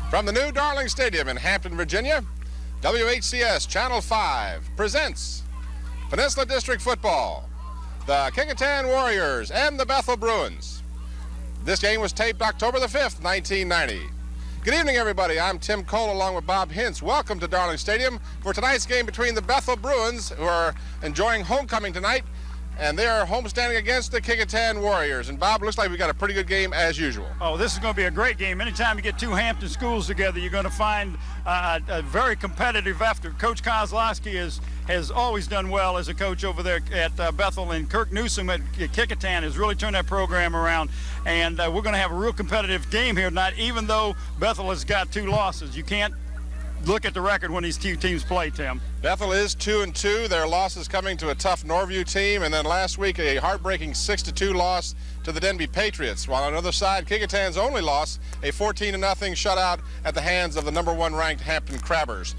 From the new Darling Stadium in Hampton, Virginia, WHCS Channel 5 presents Peninsula District Football, the Kecoughtan Warriors and the Bethel Bruins. This game was taped October the 5th, 1990. Good evening, everybody. I'm Tim Cole along with Bob Hintz. Welcome to Darling Stadium for tonight's game between the Bethel Bruins, who are enjoying homecoming tonight, and they are homestanding against the Kecoughtan Warriors. And Bob, looks like we got a pretty good game as usual. Oh, this is going to be a great game. Anytime you get two Hampton schools together, you're going to find a very competitive effort. Coach Kozlowski has always done well as a coach over there at Bethel, and Coach Newsome at Kecoughtan has really turned that program around. And we're going to have a real competitive game here tonight, even though Bethel has got two losses. You can't look at the record when these two teams play, Tim. Bethel is 2-2. Their losses coming to a tough Norview team, and then last week a heartbreaking 6-2 loss to the Denby Patriots. While on the other side, Kecoughtan's only loss, a 14-0 shutout at the hands of the #1 ranked Hampton Crabbers.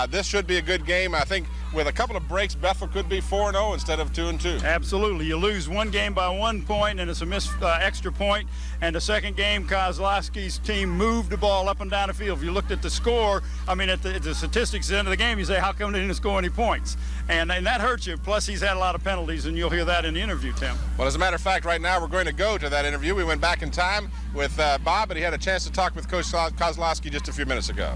This should be a good game. I think with a couple of breaks, Bethel could be 4-0 instead of 2-2. Absolutely. You lose one game by 1 point, and it's a missed extra point. And the second game, Kozlowski's team moved the ball up and down the field. If you looked at the score, I mean, at the statistics at the end of the game, you say, how come they didn't score any points? And that hurts you. Plus, he's had a lot of penalties, and you'll hear that in the interview, Tim. Well, as a matter of fact, right now we're going to go to that interview. We went back in time with Bob, and he had a chance to talk with Coach Kozlowski just a few minutes ago.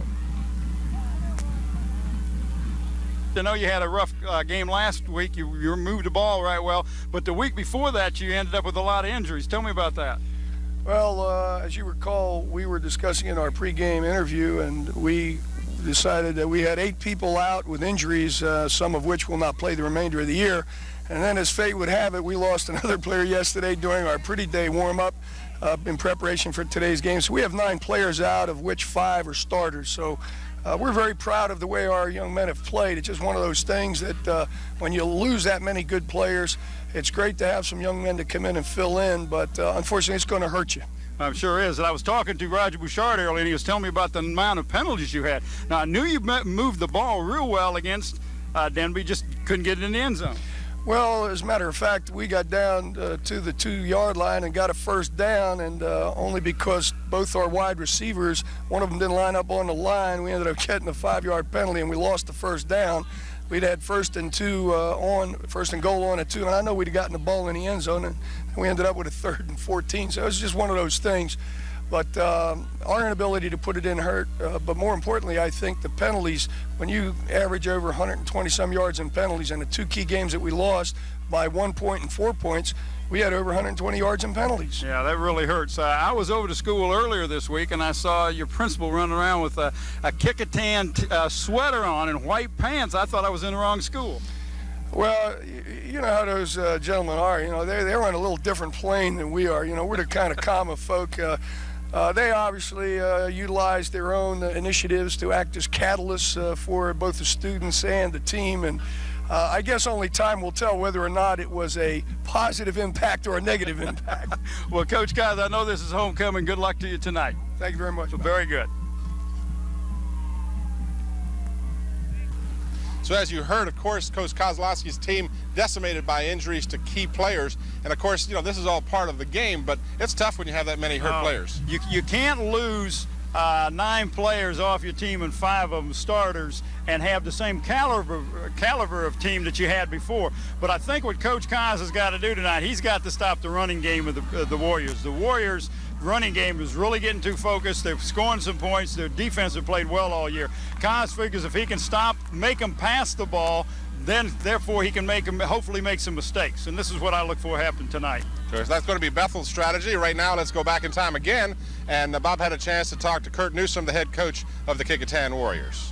I know you had a rough game last week. You moved the ball right well, but the week before that, you ended up with a lot of injuries. Tell me about that. Well, as you recall, we were discussing in our pregame interview, and we decided that we had 8 people out with injuries, some of which will not play the remainder of the year. And then as fate would have it, we lost another player yesterday during our pretty-day warm-up in preparation for today's game. So we have 9 players out, of which 5 are starters. So we're very proud of the way our young men have played. It's just one of those things that when you lose that many good players, it's great to have some young men to come in and fill in, but unfortunately it's going to hurt you. I'm sure is. And I was talking to Roger Bouchard earlier, and he was telling me about the amount of penalties you had. Now, I knew you moved the ball real well against Denby, just couldn't get it in the end zone. Well, as a matter of fact, we got down to the 2-yard line and got a first down, and only because both our wide receivers, one of them didn't line up on the line, we ended up getting a 5-yard penalty, and we lost the first down. We'd had first and goal on at 2, and I know we'd have gotten the ball in the end zone, and we ended up with a 3rd and 14. So it was just one of those things. But our inability to put it in hurt. But more importantly, I think the penalties, when you average over 120-some yards in penalties, and the 2 key games that we lost by 1 point and 4 points, we had over 120 yards in penalties. Yeah, that really hurts. I was over to school earlier this week, and I saw your principal running around with a Kecoughtan sweater on and white pants. I thought I was in the wrong school. Well, you know how those gentlemen are. You know, they're on a little different plane than we are. You know, we're the kind of common folk. They obviously utilize their own initiatives to act as catalysts for both the students and the team. And I guess only time will tell whether or not it was a positive impact or a negative impact. Well, Coach Koz, I know this is homecoming. Good luck to you tonight. Thank you very much. Very good. So as you heard, of course, Coach Kozlowski's team decimated by injuries to key players. And, of course, you know, this is all part of the game, but it's tough when you have that many hurt players. You can't lose 9 players off your team and 5 of them starters and have the same caliber of team that you had before. But I think what Coach Koz has got to do tonight, he's got to stop the running game of the Warriors. The Warriors' running game is really getting too focused. They're scoring some points. Their defense have played well all year. Koz figures if he can make them pass the ball, then therefore he can hopefully make some mistakes. And this is what I look for happen tonight. Sure, so that's going to be Bethel's strategy. Right now, let's go back in time again. And Bob had a chance to talk to Coach Newsome, the head coach of the Kecoughtan Warriors.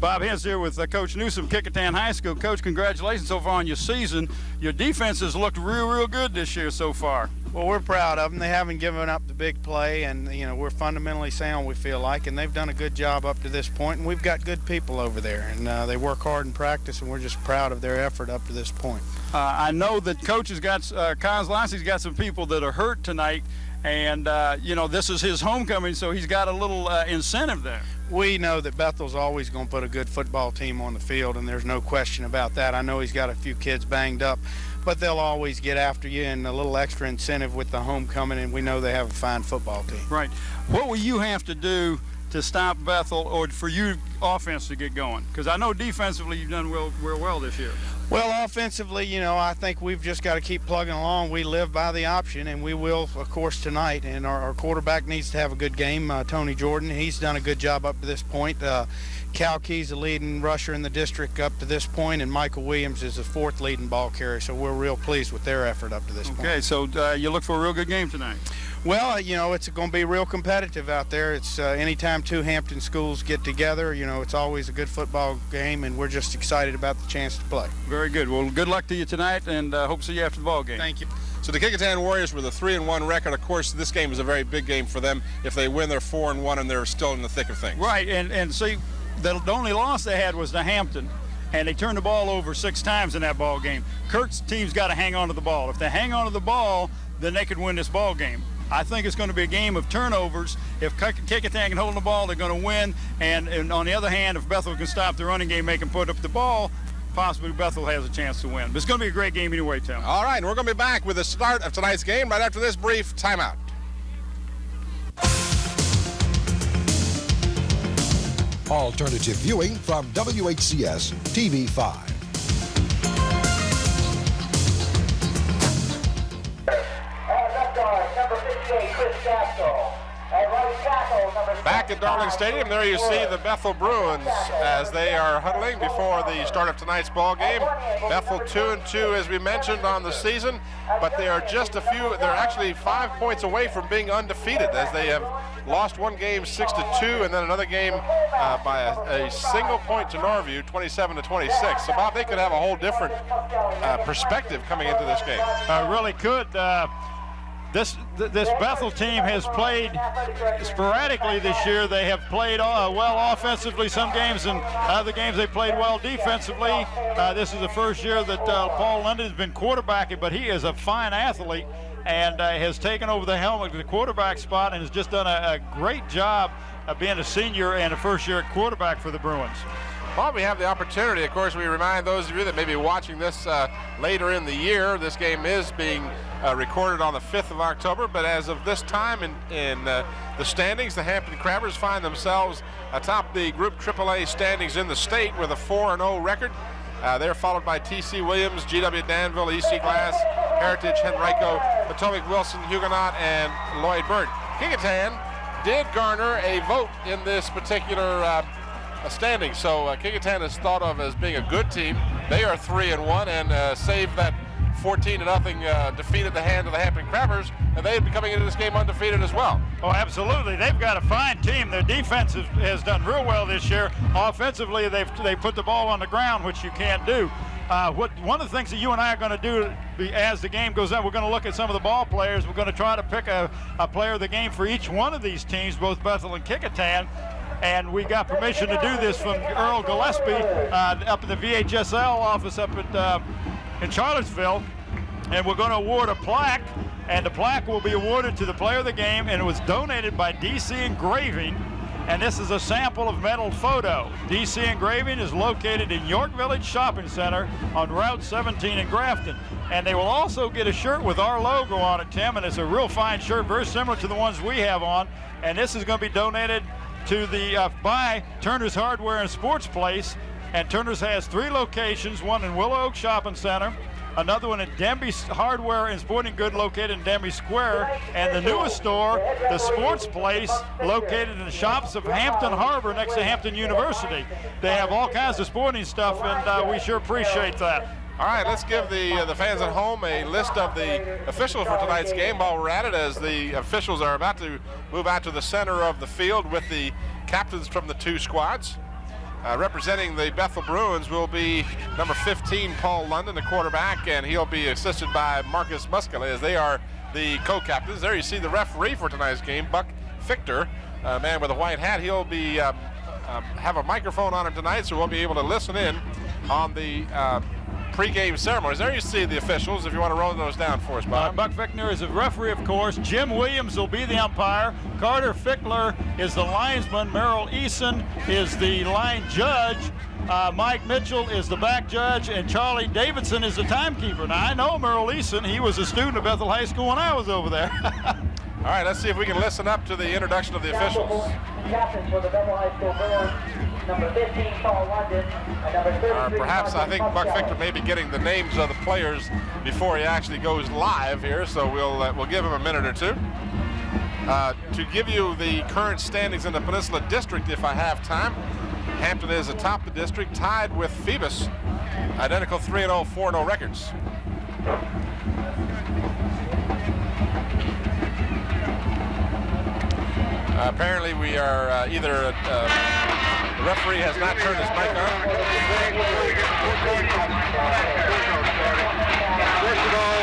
Bob Hintz here with Coach Newsome, Kecoughtan High School. Coach, congratulations so far on your season. Your defense has looked real good this year so far. Well, we're proud of them. They haven't given up the big play, and, you know, we're fundamentally sound, we feel like, and they've done a good job up to this point, and we've got good people over there, and they work hard in practice, and we're just proud of their effort up to this point. I know that Coach has got, Kozlowski's got some people that are hurt tonight, and, you know, this is his homecoming, so he's got a little incentive there. We know that Bethel's always going to put a good football team on the field, and there's no question about that. I know he's got a few kids banged up, but they'll always get after you, and a little extra incentive with the homecoming, and we know they have a fine football team. Right. What will you have to do to stop Bethel, or for you offense to get going? Because I know defensively you've done real well this year. Well, offensively, you know, I think we've just got to keep plugging along. We live by the option, and we will, of course, tonight. And our quarterback needs to have a good game, Tony Jordan. He's done a good job up to this point. Cal Key's the leading rusher in the district up to this point, and Michael Williams is the 4th leading ball carrier. So we're real pleased with their effort up to this point. Okay, so you look for a real good game tonight. Well, you know, it's going to be real competitive out there. It's anytime 2 Hampton schools get together, you know, it's always a good football game, and we're just excited about the chance to play. Very good. Well, good luck to you tonight, and hope to see you after the ball game. Thank you. So the Kecoughtan Warriors with a 3-1 record. Of course, this game is a very big game for them. If they win, they're 4-1, and they're still in the thick of things. Right, and see, the only loss they had was to Hampton, and they turned the ball over 6 times in that ball game. Kurt's team's got to hang on to the ball. If they hang on to the ball, then they could win this ball game. I think it's going to be a game of turnovers. If Kecoughtan can hold the ball, they're going to win. And on the other hand, if Bethel can stop the running game, make them put up the ball, possibly Bethel has a chance to win. But it's going to be a great game anyway, Tim. All right, and we're going to be back with the start of tonight's game right after this brief timeout. Alternative viewing from WHCS TV5. Back at Darling Stadium, there you see the Bethel Bruins as they are huddling before the start of tonight's ball game. Bethel 2-2, as we mentioned, on the season, but they are just they're actually 5 points away from being undefeated, as they have lost one game 6-2, and then another game by a single point to Norview, 27-26. So Bob, they could have a whole different perspective coming into this game. Really could. This Bethel team has played sporadically this year. They have played well offensively some games, and other games they played well defensively. This is the first year that Paul London has been quarterbacking, but he is a fine athlete and has taken over the helm of the quarterback spot and has just done a great job of being a senior and a first-year quarterback for the Bruins. Well, we have the opportunity. Of course, we remind those of you that may be watching this later in the year. This game is being recorded on the 5th of October, but as of this time in the standings, the Hampton Crabbers find themselves atop the Group AAA standings in the state with a 4-0 record. They're followed by T.C. Williams, G.W. Danville, E.C. Glass, Heritage, Henrico, Potomac Wilson, Huguenot, and Lloyd Bird. Kecoughtan did garner a vote in this particular standing, so Kecoughtan is thought of as being a good team. They are 3-1 and saved that 14-0 defeat at the hand of the Hampton Crabbers, and they'd be coming into this game undefeated as well. Oh, absolutely. They've got a fine team. Their defense has done real well this year. Offensively, they put the ball on the ground, which you can't do. One of the things that you and I are going to do as the game goes on, we're going to look at some of the ball players. We're going to try to pick a player of the game for each one of these teams, both Bethel and Kecoughtan. And we got permission to do this from Earl Gillespie up in the VHSL office up at in Charlottesville, and we're going to award a plaque, and the plaque will be awarded to the player of the game, and it was donated by DC Engraving, and this is a sample of metal photo. DC Engraving is located in York Village Shopping Center on Route 17 in Grafton, and they will also get a shirt with our logo on it, Tim, and it's a real fine shirt, very similar to the ones we have on, and this is going to be donated to the by Turner's Hardware and Sports Place. And Turner's has 3 locations, one in Willow Oak Shopping Center, another one in Denby Hardware and Sporting Good located in Denby Square, and the newest store, the Sports Place, located in the shops of Hampton Harbor next to Hampton University. They have all kinds of sporting stuff, and we sure appreciate that. All right, let's give the fans at home a list of the officials for tonight's game while we're at it, as the officials are about to move out to the center of the field with the captains from the 2 squads. Representing the Bethel Bruins will be number 15, Paul London, the quarterback, and he'll be assisted by Marcus Muscala, as they are the co-captains. There you see the referee for tonight's game, Buck Fichter, a man with a white hat. He'll be have a microphone on him tonight, so we'll be able to listen in on the pregame ceremonies. There you see the officials, if you want to roll those down for us, Bob. Buck Fichtner is a referee, of course. Jim Williams will be the umpire. Carter Fickler is the linesman. Merrill Eason is the line judge. Mike Mitchell is the back judge, and Charlie Davidson is the timekeeper. Now, I know Merle Leeson. He was a student at Bethel High School when I was over there. All right, let's see if we can listen up to the introduction of the officials. Captains for the Bethel High School Bruins, number 15, Paul London, and number 33, Perhaps I think Buck Victor may be getting the names of the players before he actually goes live here, so we'll give him a minute or two. To give you the current standings in the Peninsula District, if I have time, Hampton is atop the district, tied with Phoebus, identical 3-0, 4-0 records. Apparently we are either the referee has not turned his mic on. First of all,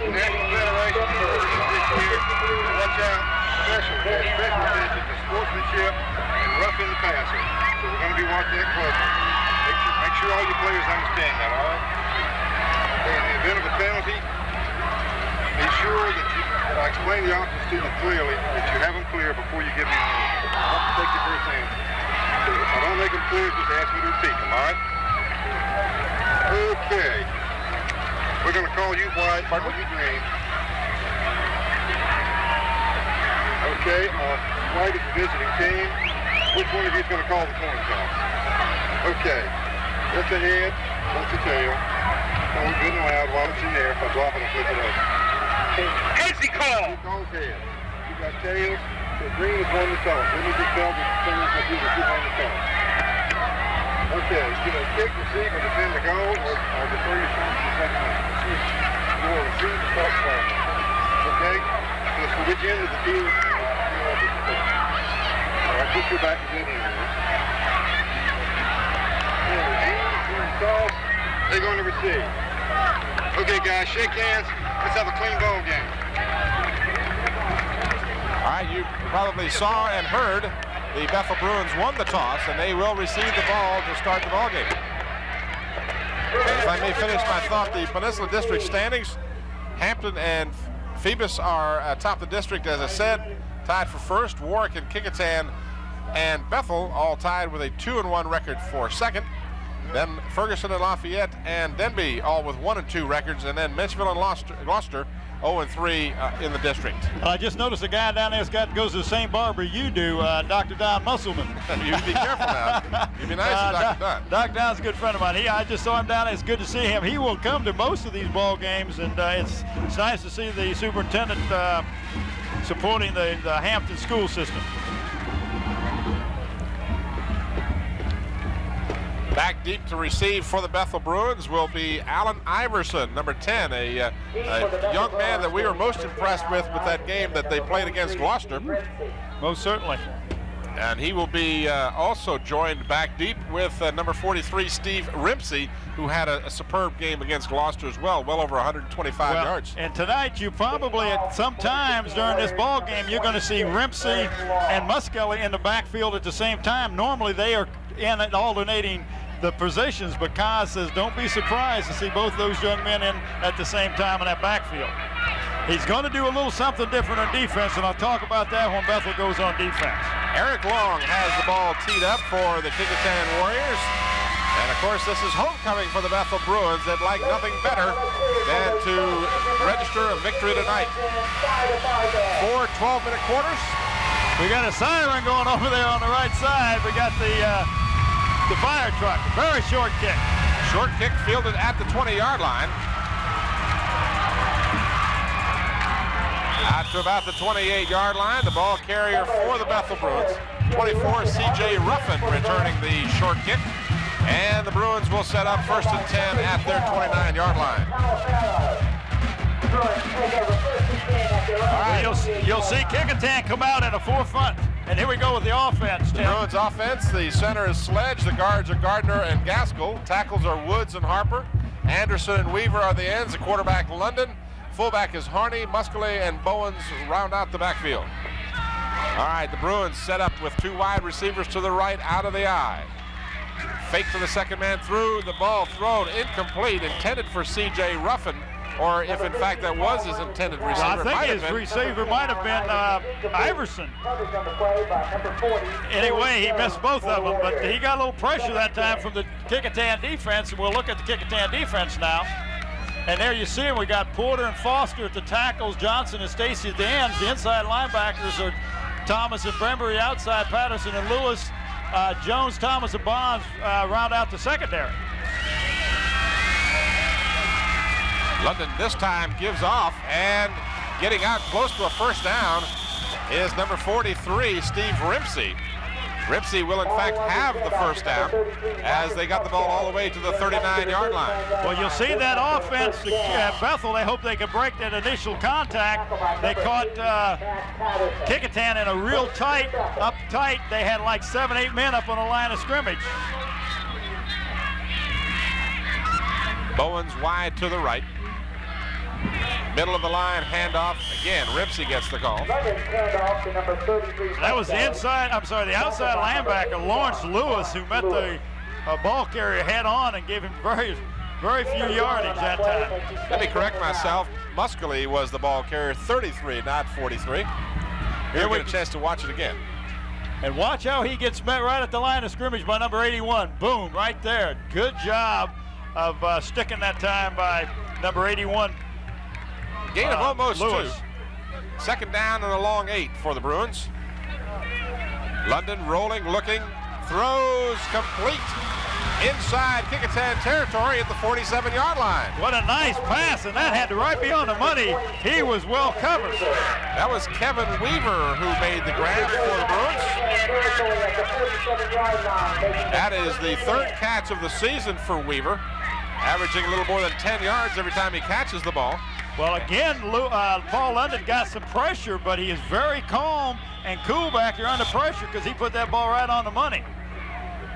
National Federation watch out, special attention to sportsmanship and roughing the passer. So we're going to be watching that closely. Make sure all your players understand that, all right? Okay, in the event of a penalty, be sure that I explain the options to them clearly, that you have them clear before you give me an answer. I have to take your first answer. So if I don't make them clear, just ask me to repeat them, all right? Okay. We're going to call you white, call you green. Okay, white is the visiting team. Which one of you is going to call the coin toss? Okay. That's the head, that's the tail. Hold good and loud while it's in there. If I drop it, I'll flip it over. Easy call! He calls head. You got tails, so green is on the toss. Let me just tell the players what you do on the toss. Okay, you know, kick, receive, or defend the goal, or defer your shot to the second man. You will receive the start ball. Okay? So which end of the field you want to defend? All right, put your back to that end. They're going to receive. Okay, guys, shake hands. Let's have a clean ball game. All right, you probably saw and heard the Bethel Bruins won the toss, and they will receive the ball to start the ball game. And if I may finish my thought, the Peninsula District standings, Hampton and Phoebus are atop the district, as I said, tied for first. Warwick and Kecoughtan and Bethel all tied with a 2-1 record for second. Then Ferguson and Lafayette and Denby all with 1-2 records, and then Mitchville and Gloucester 0-3 in the district. I just noticed a guy down there goes to the same barber you do, Dr. Don Musselman. You be careful now. You be nice to Dr. Don. Dr. Don's a good friend of mine. I just saw him down there. It's good to see him. He will come to most of these ball games, and it's nice to see the superintendent supporting the Hampton school system. Back deep to receive for the Bethel Bruins will be Alan Iverson, number 10, a young man that we were most impressed with that game that they played against Gloucester. Most certainly. And he will be also joined back deep with number 43, Steve Rimpsey, who had a superb game against Gloucester as well over 125 yards. And tonight, you probably at some times during this ball game, you're going to see Rimpsey and Muskelly in the backfield at the same time. Normally, they are in and alternating the positions, but Kaz says don't be surprised to see both those young men in at the same time in that backfield. He's going to do a little something different on defense, and I'll talk about that when Bethel goes on defense. Eric Long has the ball teed up for the Kecoughtan Warriors. And of course, this is homecoming for the Bethel Bruins. They'd like nothing better than to register a victory tonight. 4 12-minute quarters. We got a siren going over there on the right side. We got the fire truck. Very short kick. Short kick fielded at the 20-yard line. Out to about the 28-yard line. The ball carrier for the Bethel Bruins. 24, C.J. Ruffin returning the short kick. And the Bruins will set up 1st and 10 at their 29-yard line. All right, you'll see Kecoughtan come out in a 4-front. And here we go with the offense, Tim. The Bruins offense, the center is Sledge, the guards are Gardner and Gaskell, tackles are Woods and Harper, Anderson and Weaver are the ends, the quarterback London, fullback is Harney, Muskelly and Bowens round out the backfield. All right, the Bruins set up with 2 wide receivers to the right, out of the eye. Fake to the second man through, the ball thrown incomplete, intended for C.J. Ruffin, or if in fact that was his intended receiver. Well, I think his receiver might have been Iverson. Anyway, he missed both of them, but he got a little pressure that time from the Kecoughtan defense, and we'll look at the Kecoughtan defense now. And there you see him. We got Porter and Foster at the tackles, Johnson and Stacy at the ends. The inside linebackers are Thomas and Brenbury, outside Patterson and Lewis. Jones, Thomas, and Bonds round out the secondary. London this time gives off, and getting out close to a first down is number 43, Steve Rimpsey. Rimpsey will in fact have the first down as they got the ball all the way to the 39-yard line. Well, you'll see that offense at Bethel. They hope they can break that initial contact. They caught Kecoughtan in a real tight, up tight. They had like 7-8 men up on the line of scrimmage. Bowens wide to the right. Middle of the line, handoff. Again, Rimpsey gets the call. That was the outside linebacker, Lawrence Lewis, who met the ball carrier head on and gave him very few yardage that time. Let me correct myself. Muscally was the ball carrier, 33, not 43. Here we get a chance to watch it again. And watch how he gets met right at the line of scrimmage by number 81. Boom, right there. Good job of sticking that time by number 81. Gain of almost Lewis. 2. Second down and a long 8 for the Bruins. London rolling, looking, throws complete inside Kecoughtan territory at the 47-yard line. What a nice pass, and that had to right be on the money. He was well covered. That was Kevin Weaver who made the grab for the Bruins. That is the third catch of the season for Weaver, averaging a little more than 10 yards every time he catches the ball. Well, again, Paul London got some pressure, but he is very calm and cool back there under pressure because he put that ball right on the money.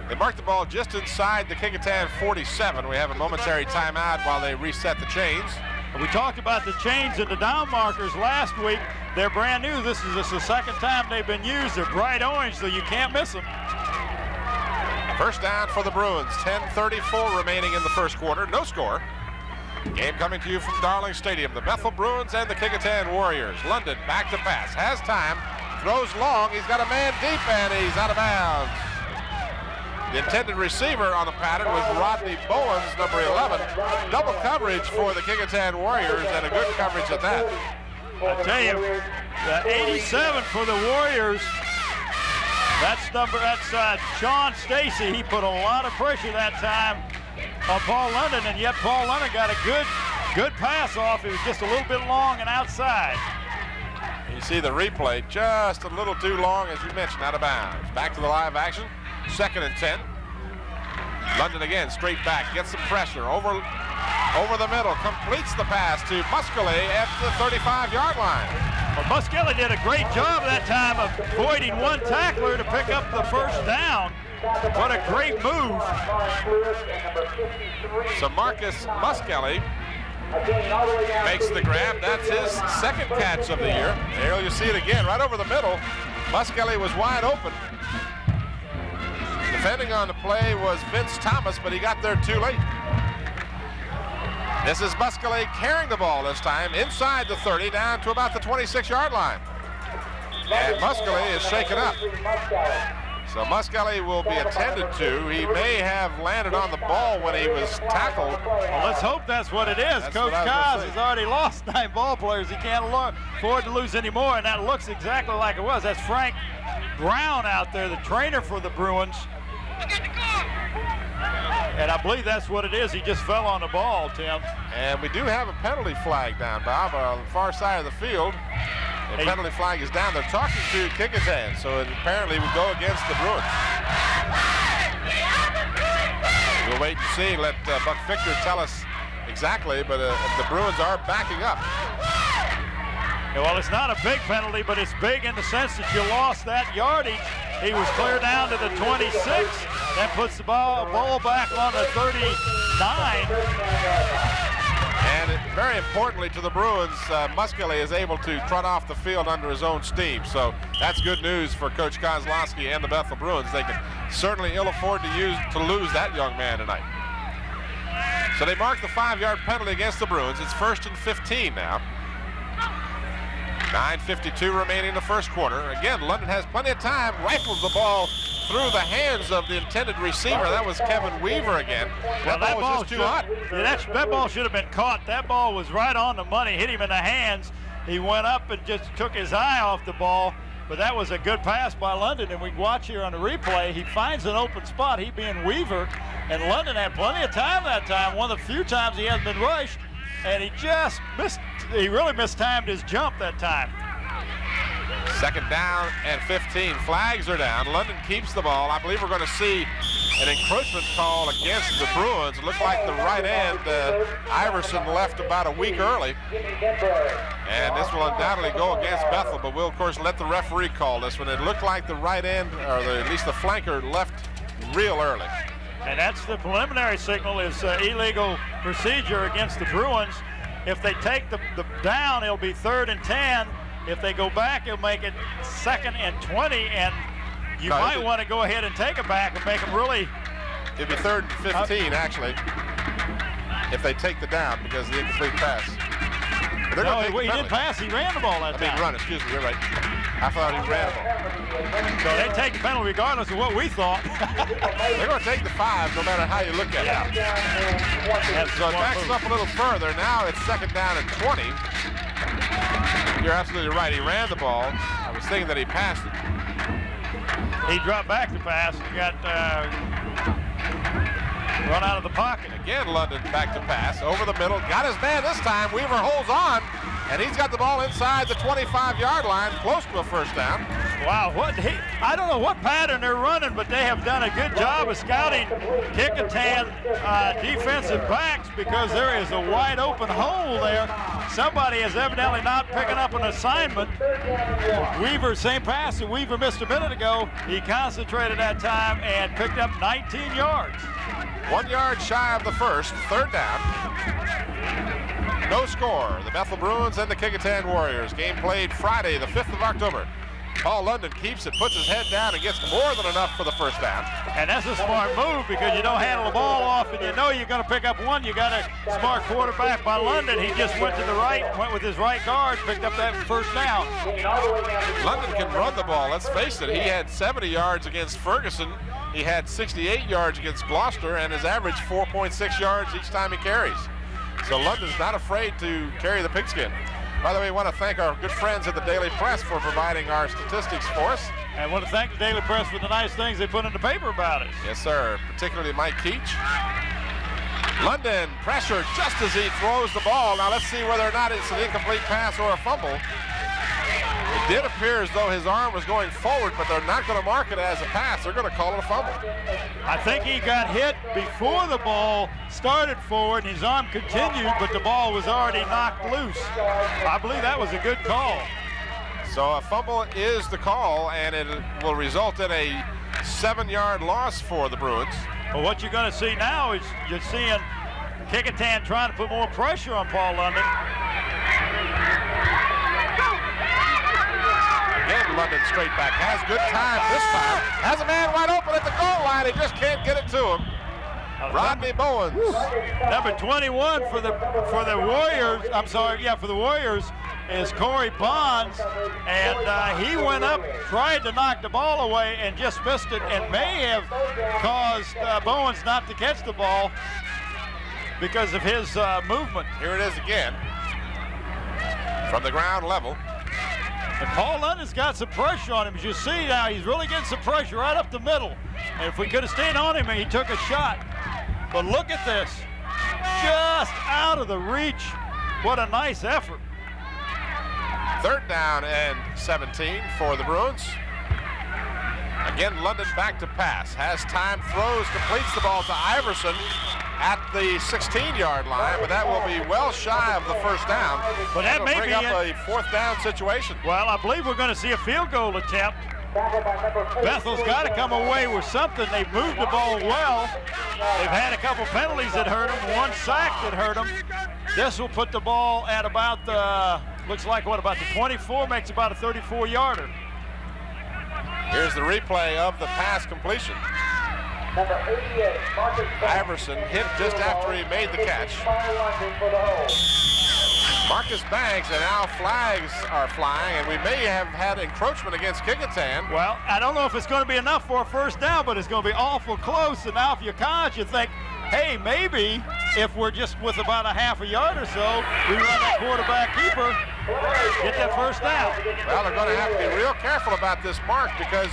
They marked the ball just inside the Kecoughtan 47. We have a momentary timeout while they reset the chains. We talked about the chains and the down markers last week. They're brand new. This is the second time they've been used. They're bright orange, so you can't miss them. First down for the Bruins. 10:34 remaining in the first quarter. No score. Game coming to you from Darling Stadium. The Bethel Bruins and the Kecoughtan Warriors. London back to pass. Has time. Throws long. He's got a man deep, and he's out of bounds. The intended receiver on the pattern was Rodney Bowens, number 11. Double coverage for the Kecoughtan Warriors, and a good coverage at that. I tell you, the 87 for the Warriors. That's Sean Stacy. He put a lot of pressure that time on Paul London, and yet Paul London got a good pass off. It was just a little bit long and outside. You see the replay, just a little too long, as you mentioned, out of bounds. Back to the live action, 2nd and 10. London again, straight back, gets some pressure, over the middle, completes the pass to Muscally at the 35-yard line. Well, Muscally did a great job that time of avoiding one tackler to pick up the first down. What a great move. So Marcus Muscally makes the grab. That's his second catch of the year. There you see it again, right over the middle. Muscally was wide open. Defending on the play was Vince Thomas, but he got there too late. This is Muscally carrying the ball this time inside the 30 down to about the 26-yard line. And Muscally is shaken up. So Muscally will be attended to. He may have landed on the ball when he was tackled. Well, let's hope that's what it is. Coach Koz has already lost 9 ball players. He can't afford to lose any more, and that looks exactly like it was. That's Frank Brown out there, the trainer for the Bruins. And I believe that's what it is. He just fell on the ball, Tim. And we do have a penalty flag down, Bob, on the far side of the field. The penalty flag is down. They're talking to Kecoughtan, so it apparently would go against the Bruins. We'll wait and see. Let Buck Victor tell us exactly, but the Bruins are backing up. Yeah, well, it's not a big penalty, but it's big in the sense that you lost that yardage. He was clear down to the 26. That puts the ball back on the 39. And very importantly to the Bruins, Muscally is able to trot off the field under his own steam. So that's good news for Coach Kozlowski and the Bethel Bruins. They can certainly ill afford to lose that young man tonight. So they mark the 5-yard penalty against the Bruins. It's 1st and 15 now. 9:52 remaining in the first quarter. Again, London has plenty of time, rifles the ball through the hands of the intended receiver. That was Kevin Weaver again. Well, that ball was just too hot. Yeah, that ball should have been caught. That ball was right on the money, hit him in the hands. He went up and just took his eye off the ball, but that was a good pass by London, and we watch here on the replay. He finds an open spot, he being Weaver, and London had plenty of time that time, one of the few times he hasn't been rushed, and he just missed, he really mistimed his jump that time. 2nd down and 15. Flags are down. London keeps the ball. I believe we're going to see an encroachment call against the Bruins. It looked like the right end, Iverson left about a week early. And this will undoubtedly go against Bethel, but we'll, of course, let the referee call this one. It looked like the right end, or at least the flanker, left real early. And that's the preliminary signal, is illegal procedure against the Bruins. If they take the down, it'll be 3rd and 10. If they go back, it'll make it 2nd and 20, and you might want to go ahead and take it back and make them really. It'd be 3rd and 15, actually, if they take the down because of the incomplete pass. No, he didn't pass. He ran the ball that time. Run, excuse me, you're right. I thought he ran the ball. So they take the penalty regardless of what we thought. They're going to take the 5 no matter how you look at it. So it backs up a little further. Now it's 2nd down and 20. You're absolutely right. He ran the ball. I was thinking that he passed it. He dropped back to pass. He got run out of the pocket. Again, London back to pass. Over the middle. Got his man this time. Weaver holds on. And he's got the ball inside the 25-yard line, close to a 1st down. Wow, I don't know what pattern they're running, but they have done a good job of scouting Kecoughtan defensive backs, because there is a wide open hole there. Somebody is evidently not picking up an assignment. Weaver, same pass that Weaver missed a minute ago. He concentrated that time and picked up 19 yards. 1 yard shy of the 1st, 3rd down. No score. The Bethel Bruins and the Kecoughtan Warriors. Game played Friday, the 5th of October. Paul London keeps it, puts his head down, and gets more than enough for the 1st down. And that's a smart move, because you don't handle the ball off and you know you're going to pick up one. You got a smart quarterback by London. He just went to the right, went with his right guard, picked up that 1st down. London can run the ball. Let's face it, he had 70 yards against Ferguson. He had 68 yards against Gloucester, and his average 4.6 yards each time he carries. So London's not afraid to carry the pigskin. By the way, we want to thank our good friends at the Daily Press for providing our statistics for us. And I want to thank the Daily Press for the nice things they put in the paper about us. Yes, sir. Particularly Mike Keach. London pressure just as he throws the ball. Now let's see whether or not it's an incomplete pass or a fumble. It did appear as though his arm was going forward, but they're not going to mark it as a pass. They're going to call it a fumble. I think he got hit before the ball started forward, and his arm continued, but the ball was already knocked loose. I believe that was a good call. So a fumble is the call, and it will result in a 7-yard loss for the Bruins. But what you're going to see now is you're seeing Kecoughtan trying to put more pressure on Paul London. Again, London straight back. Has good time this time. Has a man wide open at the goal line. He just can't get it to him. Rodney Bowens. Number 21 for the Warriors. I'm sorry, yeah, for the Warriors is Corey Bonds, and he went up, tried to knock the ball away, and just missed it, and may have caused Bowens not to catch the ball because of his movement. Here it is again from the ground level. And Paul London's got some pressure on him. As you see now, he's really getting some pressure right up the middle. And if we could have stayed on him, he took a shot. But look at this. Just out of the reach. What a nice effort. 3rd down and 17 for the Bruins. Again, London back to pass. Has time, throws, completes the ball to Iverson at the 16-yard line, but that will be well shy of the 1st down. But that may bring be up a 4th down situation. Well, I believe we're going to see a field goal attempt. Bethel's got to come away with something. They've moved the ball well. They've had a couple penalties that hurt them, 1 sack that hurt them. This will put the ball at about the, looks like what, about the 24, makes about a 34-yarder. Here's the replay of the pass completion. Number 88, Marcus Banks. Iverson hit just after he made the catch. Marcus Banks, and now flags are flying, and we may have had encroachment against Kecoughtan. Well, I don't know if it's going to be enough for a first down, but it's going to be awful close. And now if you're College, you think, hey, maybe if we're just with about a half a yard or so, we run that quarterback keeper, get that first down. Well, they're going to have to be real careful about this mark because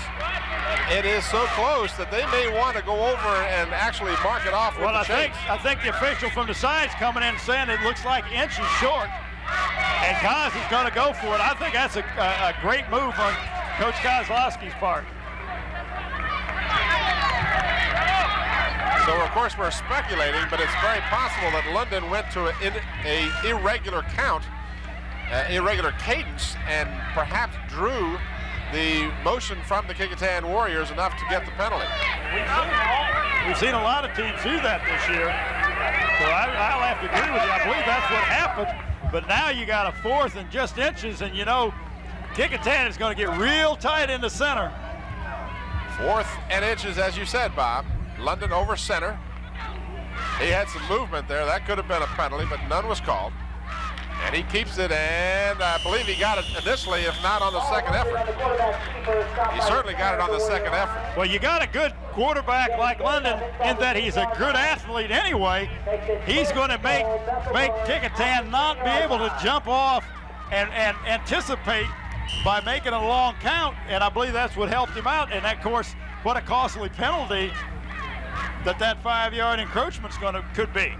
it is so close that they may want to go over and actually mark it off with the chase. I think the official from the side's coming in saying it looks like inches short, and Koz is going to go for it. I think that's a great move on Coach Kozlowski's part. So, of course, we're speculating, but it's very possible that London went to an irregular count, irregular cadence, and perhaps drew the motion from the Kecoughtan Warriors enough to get the penalty. We've seen a lot of teams do that this year, so I'll have to agree with you. I believe that's what happened, but now you got a fourth and just inches, and you know Kecoughtan is going to get real tight in the center. Fourth and inches, as you said, Bob. London over center. He had some movement there. That could have been a penalty, but none was called. And he keeps it, and I believe he got it initially, if not on the second effort. He certainly got it on the second effort. Well, you got a good quarterback like London in that he's a good athlete anyway. He's going to make Kecoughtan not be able to jump off and anticipate by making a long count, and I believe that's what helped him out. And, of course, what a costly penalty that 5-yard encroachment could be.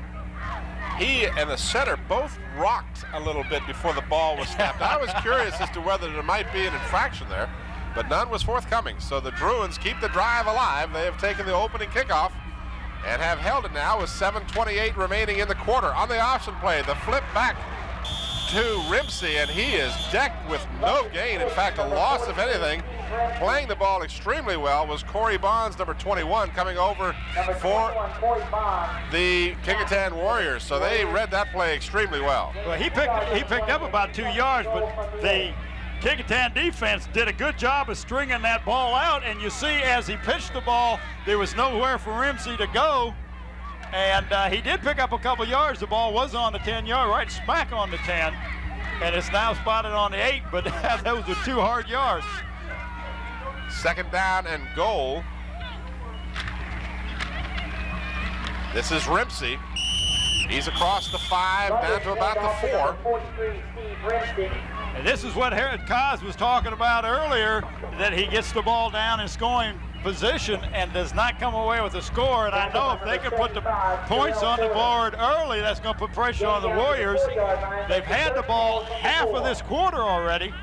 He and the center both rocked a little bit before the ball was snapped. I was curious as to whether there might be an infraction there, but none was forthcoming. So the Bruins keep the drive alive. They have taken the opening kickoff and have held it now with 7:28 remaining in the quarter. On the option play, the flip back to Rimpsey, and he is decked with no gain. In fact, a loss of anything. Playing the ball extremely well was Corey Bonds, number 21, coming over for the Kecoughtan Warriors. So they read that play extremely well. Well, he picked up about 2 yards, but the Kecoughtan defense did a good job of stringing that ball out. And you see, as he pitched the ball, there was nowhere for Rimpsey to go. And he did pick up a couple yards. The ball was on the 10-yard, right smack on the 10. And it's now spotted on the 8, but those were 2 hard yards. Second down and goal. This is Rimpsey. He's across the 5, down to about the 4. And this is what Koz was talking about earlier, that he gets the ball down in scoring position and does not come away with a score. And I know if they can put the points on the board early, that's going to put pressure on the Warriors. They've had the ball half of this quarter already.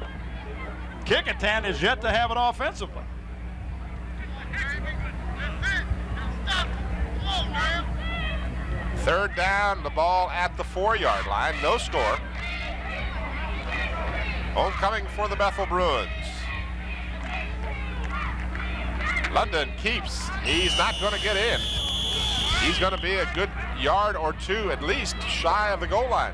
Kecoughtan is yet to have it offensively. Third down, the ball at the 4-yard line, no score. Homecoming for the Bethel Bruins. London keeps. He's not going to get in. He's going to be a good yard or two at least shy of the goal line.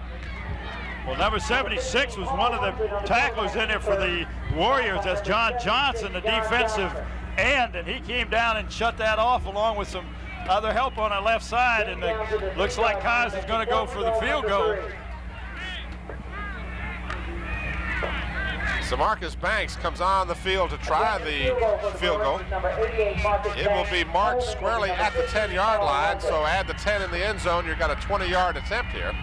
Well, number 76 was one of the tacklers in there for the Warriors. That's John Johnson, the defensive end, and he came down and shut that off along with some other help on the left side, and it looks like Koz is going to go for the field goal. So Marcus Banks comes on the field to try the field goal. It will be marked squarely at the 10-yard line, so add the 10 in the end zone. You've got a 20-yard attempt here.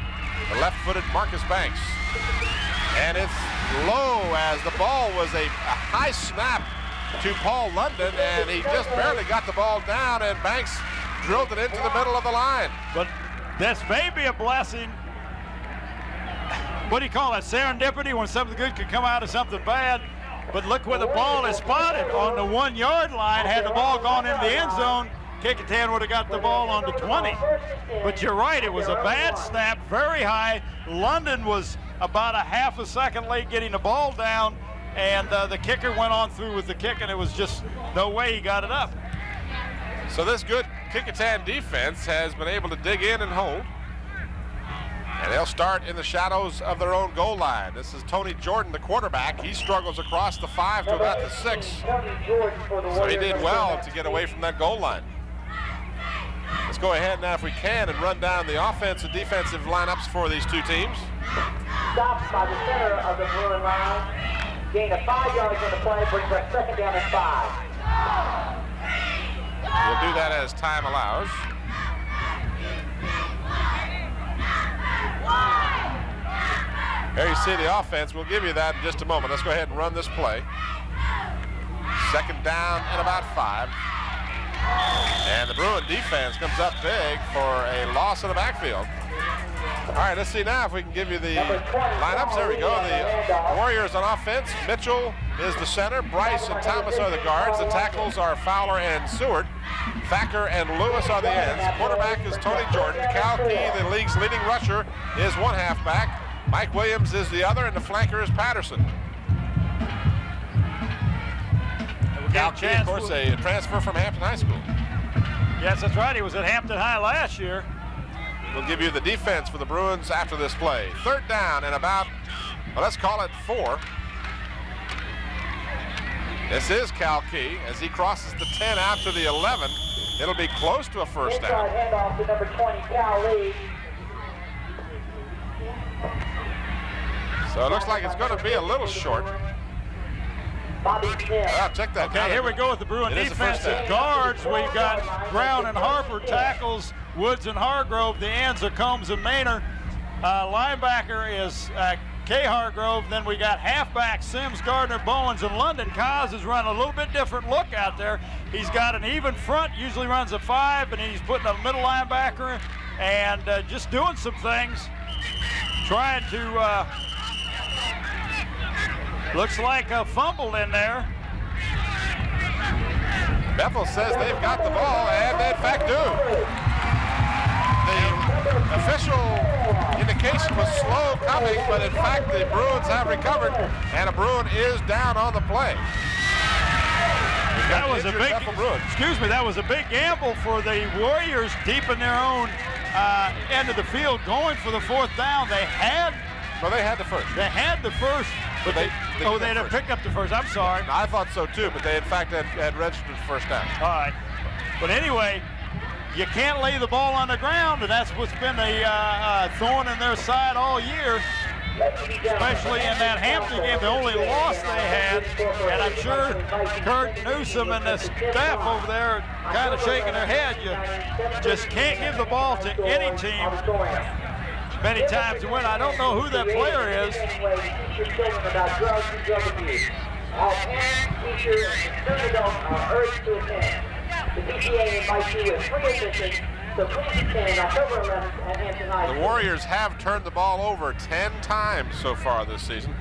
The left-footed Marcus Banks. And it's low as the ball was a high snap to Paul London, and he just barely got the ball down, and Banks drilled it into the middle of the line. But this may be a blessing. What do you call that? Serendipity, when something good could come out of something bad. But look where the ball is spotted on the 1-yard line. Had the ball gone into the end zone, Kecoughtan would have got the ball on the 20. But you're right, it was a bad snap, very high. London was about a half a second late getting the ball down, and the kicker went on through with the kick, and it was just no way he got it up. So this good Kecoughtan defense has been able to dig in and hold. And they'll start in the shadows of their own goal line. This is Tony Jordan, the quarterback. He struggles across the 5 to about the 6. So he did well to get away from that goal line. Let's go ahead now, if we can, and run down the offensive and defensive lineups for these two teams. Stops by the center of the Bruin line. Gain of 5 yards on the play, brings up 2nd down and 5. We'll do that as time allows. There you see the offense. We'll give you that in just a moment. Let's go ahead and run this play. 2nd down and about 5. And the Bruin defense comes up big for a loss in the backfield. All right, let's see now if we can give you the lineups. There we go. The Warriors on offense. Mitchell is the center. Bryce and Thomas are the guards. The tackles are Fowler and Seward. Thacker and Lewis are the ends. Quarterback is Tony Jordan. Cal Key, the league's leading rusher, is one halfback. Mike Williams is the other, and the flanker is Patterson. Cal Key, of course, a transfer from Hampton High School. Yes, that's right. He was at Hampton High last year. We'll give you the defense for the Bruins after this play. 3rd down and about, well, let's call it 4. This is Cal Key as he crosses the 10 out to the 11. It'll be close to a first down. Inside handoff to number 20, Cal Lee. So it looks like it's going to be a little short. Bobby Smith. Check that. Okay, here we go with the Bruin defense. The guards, we've got Brown and Harper. Tackles, Woods and Hargrove. The ends are Combs and Maynard. Linebacker is Kay Hargrove. Then we got halfback Sims, Gardner, Bowens, and London. Kaz is running a little bit different look out there. He's got an even front, usually runs a 5, and he's putting a middle linebacker and just doing some things. Trying to, looks like a fumble in there. Bethel says they've got the ball, and they in fact do. The official indication was slow coming, but in fact the Bruins have recovered, and a Bruin is down on the play. That was a big, excuse me, that was a big gamble for the Warriors deep in their own end of the field, going for the 4th down. They had the first. They had the first, but they had picked up the first. I'm sorry. I thought so too, but they in fact had registered the first down. All right, but anyway, you can't lay the ball on the ground, and that's what's been a thorn in their side all year, especially in that Hampton game, the only loss they had. And I'm sure Coach Newsome and the staff over there are kind of shaking their head. You just can't give the ball to any team many times to win. I don't know who that player is. All parents, teachers, and student adults are urged to attend. The PTA invites you with free admission, so please attend October 11th at Hampton High School. The Warriors have turned the ball over 10 times so far this season.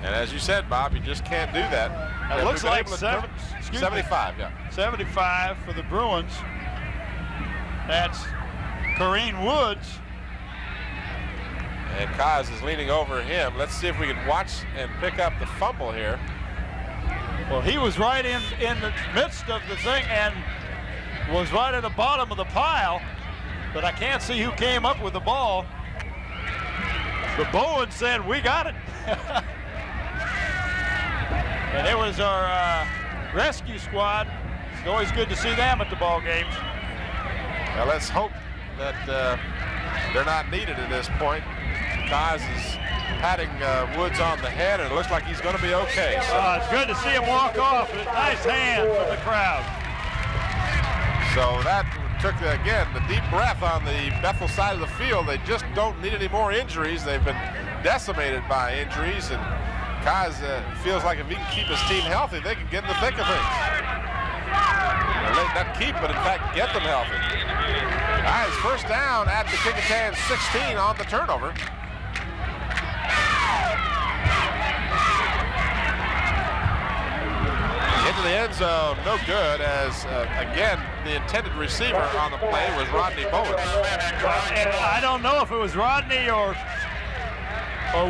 And as you said, Bob, you just can't do that. It looks like 75, yeah. 75 for the Bruins. That's Corrine Woods. And Kaz is leaning over him. Let's see if we can watch and pick up the fumble here. Well, he was right in the midst of the thing and was right at the bottom of the pile, but I can't see who came up with the ball. But Bowen said, we got it. And it was our rescue squad. It's always good to see them at the ball games. Now let's hope that they're not needed at this point. Kaz is patting Woods on the head, and it looks like he's going to be okay. It's good to see him walk off. Nice hand from the crowd. So that took, again, the deep breath on the Bethel side of the field. They just don't need any more injuries. They've been decimated by injuries, and Kaz feels like if he can keep his team healthy, they can get in the thick of things. Not keep, but in fact get them healthy. All right, it's first down at the Kecoughtan 16 on the turnover. Into the end zone, no good, as again the intended receiver on the play was Rodney Bowens. And I don't know if it was Rodney or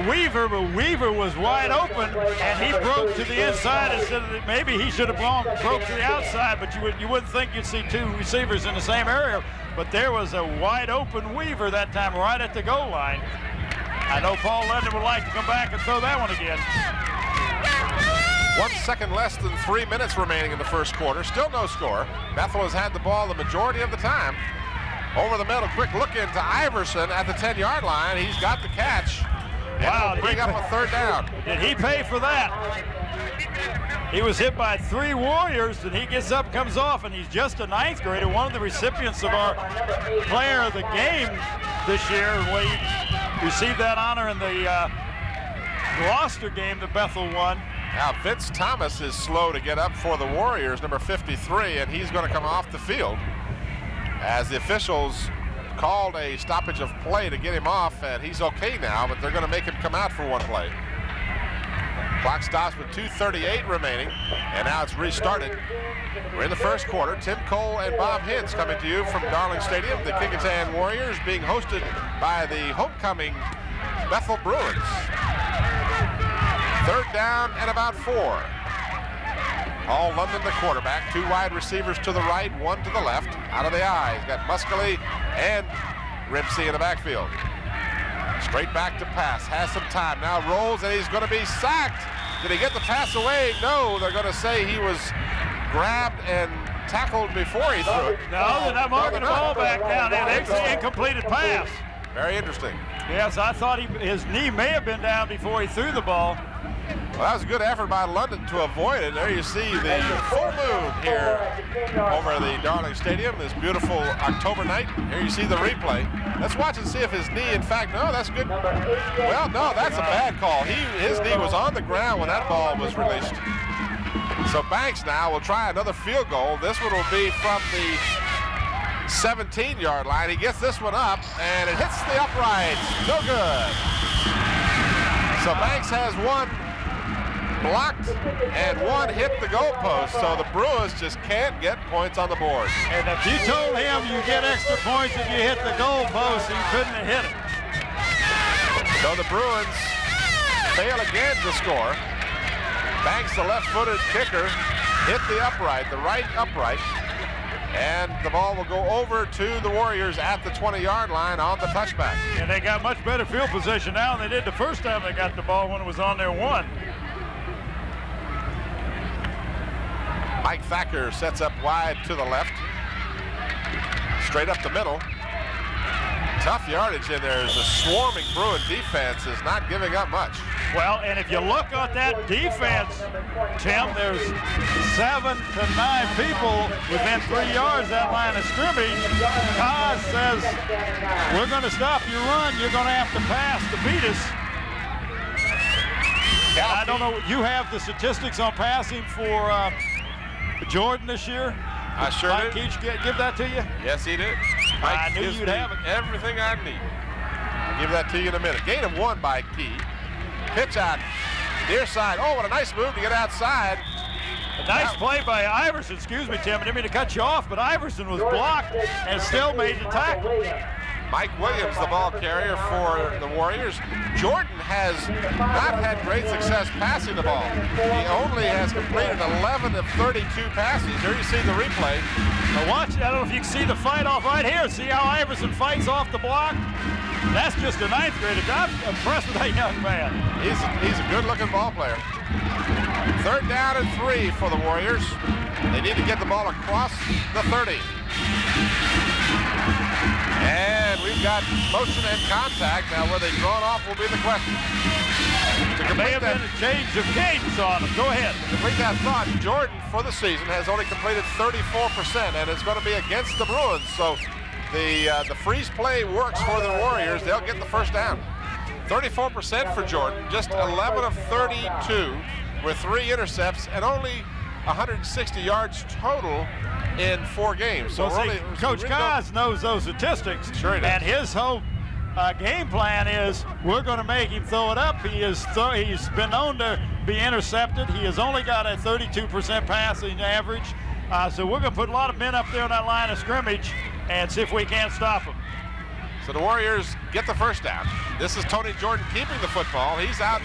Weaver, but Weaver was wide open and he broke to the inside instead of maybe he should have broke to the outside, but you wouldn't think you'd see two receivers in the same area. But there was a wide open Weaver that time right at the goal line. I know Paul London would like to come back and throw that one again. 1 second less than 3 minutes remaining in the first quarter. Still no score. Bethel has had the ball the majority of the time. Over the middle, quick look into Iverson at the 10-yard line. He's got the catch. Wow, and bring up a third down. Did he pay for that? He was hit by 3 Warriors, and he gets up, comes off, and he's just a 9th grader, one of the recipients of our player of the game this year. We received that honor in the Gloucester game that Bethel won. Now, Vince Thomas is slow to get up for the Warriors, number 53, and he's going to come off the field as the officials called a stoppage of play to get him off, and he's okay now, but they're going to make him come out for one play. Clock stops with 2:38 remaining, and now it's restarted. We're in the first quarter. Tim Cole and Bob Hintz coming to you from Darling Stadium. The Kecoughtan Warriors being hosted by the homecoming Bethel Bruins. Third down and about 4. Paul London, the quarterback. 2 wide receivers to the right, 1 to the left. Out of the eye, he's got Muscally and Ripsey in the backfield. Straight back to pass, has some time. Now rolls, and he's going to be sacked. Did he get the pass away? No, they're going to say he was grabbed and tackled before he threw it. No, they're not marking the ball back down. It's an incompleted pass. Very interesting. Yes, I thought his knee may have been down before he threw the ball. Well, that was a good effort by London to avoid it. There you see the full moon here over the Darling Stadium, this beautiful October night. Here you see the replay. Let's watch and see if his knee, in fact, no, that's good. Well, no, that's a bad call. His knee was on the ground when that ball was released. So Banks now will try another field goal. This one will be from the 17-yard line. He gets this one up, and it hits the uprights. No good. So Banks has one blocked and one hit the goalpost, so the Bruins just can't get points on the board. And if you told him you get extra points if you hit the goalpost, he couldn't have hit it. So the Bruins fail again to score. Banks, the left-footed kicker, hit the upright, the right upright, and the ball will go over to the Warriors at the 20-yard line on the touchback. And they got much better field position now than they did the first time they got the ball when it was on their 1. Mike Thacker sets up wide to the left. Straight up the middle. Tough yardage in there as the swarming Bruin defense is not giving up much. Well, and if you look at that defense, Tim, there's 7 to 9 people within 3 yards of that line of scrimmage. Koz says, we're going to stop your run. You're going to have to pass to beat us. And I don't know, you have the statistics on passing for Jordan this year? I sure Mike did. Keach give that to you? Yes, he did. I Mike knew gives you'd me have it. everything I need. I'll give that to you in a minute. Gain of 1 by Key. Pitch out near side. Oh, what a nice move to get outside. A nice play by Iverson. Excuse me, Tim. I didn't mean to cut you off, but Iverson was blocked and still made the tackle. Mike Williams, the ball carrier for the Warriors. Jordan has not had great success passing the ball. He only has completed 11 of 32 passes. Here you see the replay. Now watch, I don't know if you can see the fight off right here. See how Iverson fights off the block? That's just a 9th grader. I'm impressed with that young man. He's a good-looking ball player. Third down and 3 for the Warriors. They need to get the ball across the 30. And we've got motion and contact. Now, where they've drawn off will be the question. There may have been a change of cadence on them. Go ahead. To complete that thought, Jordan, for the season, has only completed 34%, and it's going to be against the Bruins. So the freeze play works for the Warriors. They'll get the first down. 34% for Jordan, just 11 of 32 with 3 intercepts and only 160 yards total in 4 games. So well, Coach Koz knows those statistics. Sure he does. And his whole game plan is we're going to make him throw it up. He's been known to be intercepted. He has only got a 32% passing average. So we're going to put a lot of men up there on that line of scrimmage and see if we can't stop him. So the Warriors get the first down. This is Tony Jordan keeping the football. He's out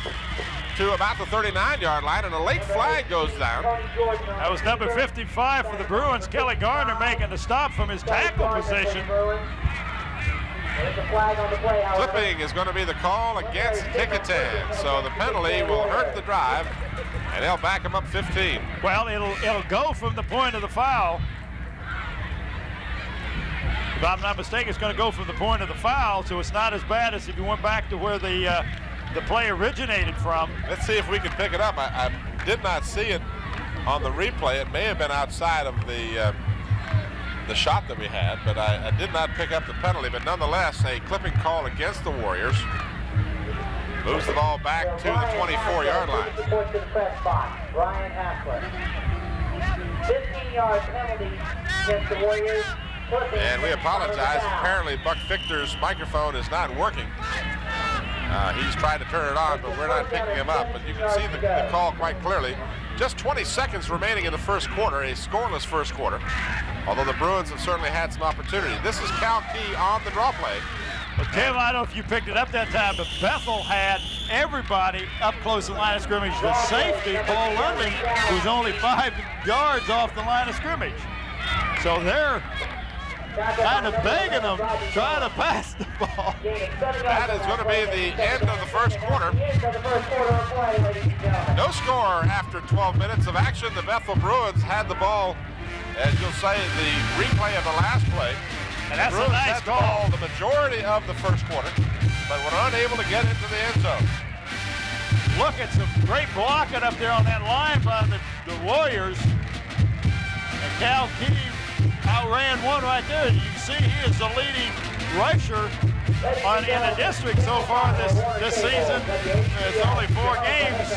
to about the 39-yard line, and a late flag goes down. That was number 55 for the Bruins, Kelly Gardner, making the stop from his tackle position. Flipping is going to be the call against Kecoughtan, so the penalty will hurt the drive, and they'll back him up 15. Well, it'll go from the point of the foul. if I'm not mistaken, it's going to go from the point of the foul, so it's not as bad as if you went back to where the play originated from. Let's see if we can pick it up. I did not see it on the replay. It may have been outside of the shot that we had, but I did not pick up the penalty. But nonetheless, a clipping call against the Warriors. Moves the ball back to the 24-yard line. Support to the press box. Ryan Hassler. 15-yard penalty against the Warriors. And we apologize. Apparently, Buck Victor's microphone is not working. He's tried to turn it on, but we're not picking him up. But you can see the call quite clearly. Just 20 seconds remaining in the first quarter, a scoreless first quarter. Although the Bruins have certainly had some opportunity. This is Cal Key on the draw play. But Tim, I don't know if you picked it up that time, but Bethel had everybody up close to the line of scrimmage. The safety, Paul London, was only 5 yards off the line of scrimmage. So they're kind of begging them, trying to pass the ball. That is going to be the end of the first quarter. No score after 12 minutes of action. The Bethel Bruins had the ball, as you'll say, the replay of the last play. And that's a nice call. The majority of the first quarter, but were unable to get into the end zone. Look at some great blocking up there on that line by the Warriors. And Cal Key outran one right there. You can see he is the leading rusher in the district so far this season. It's only 4 games.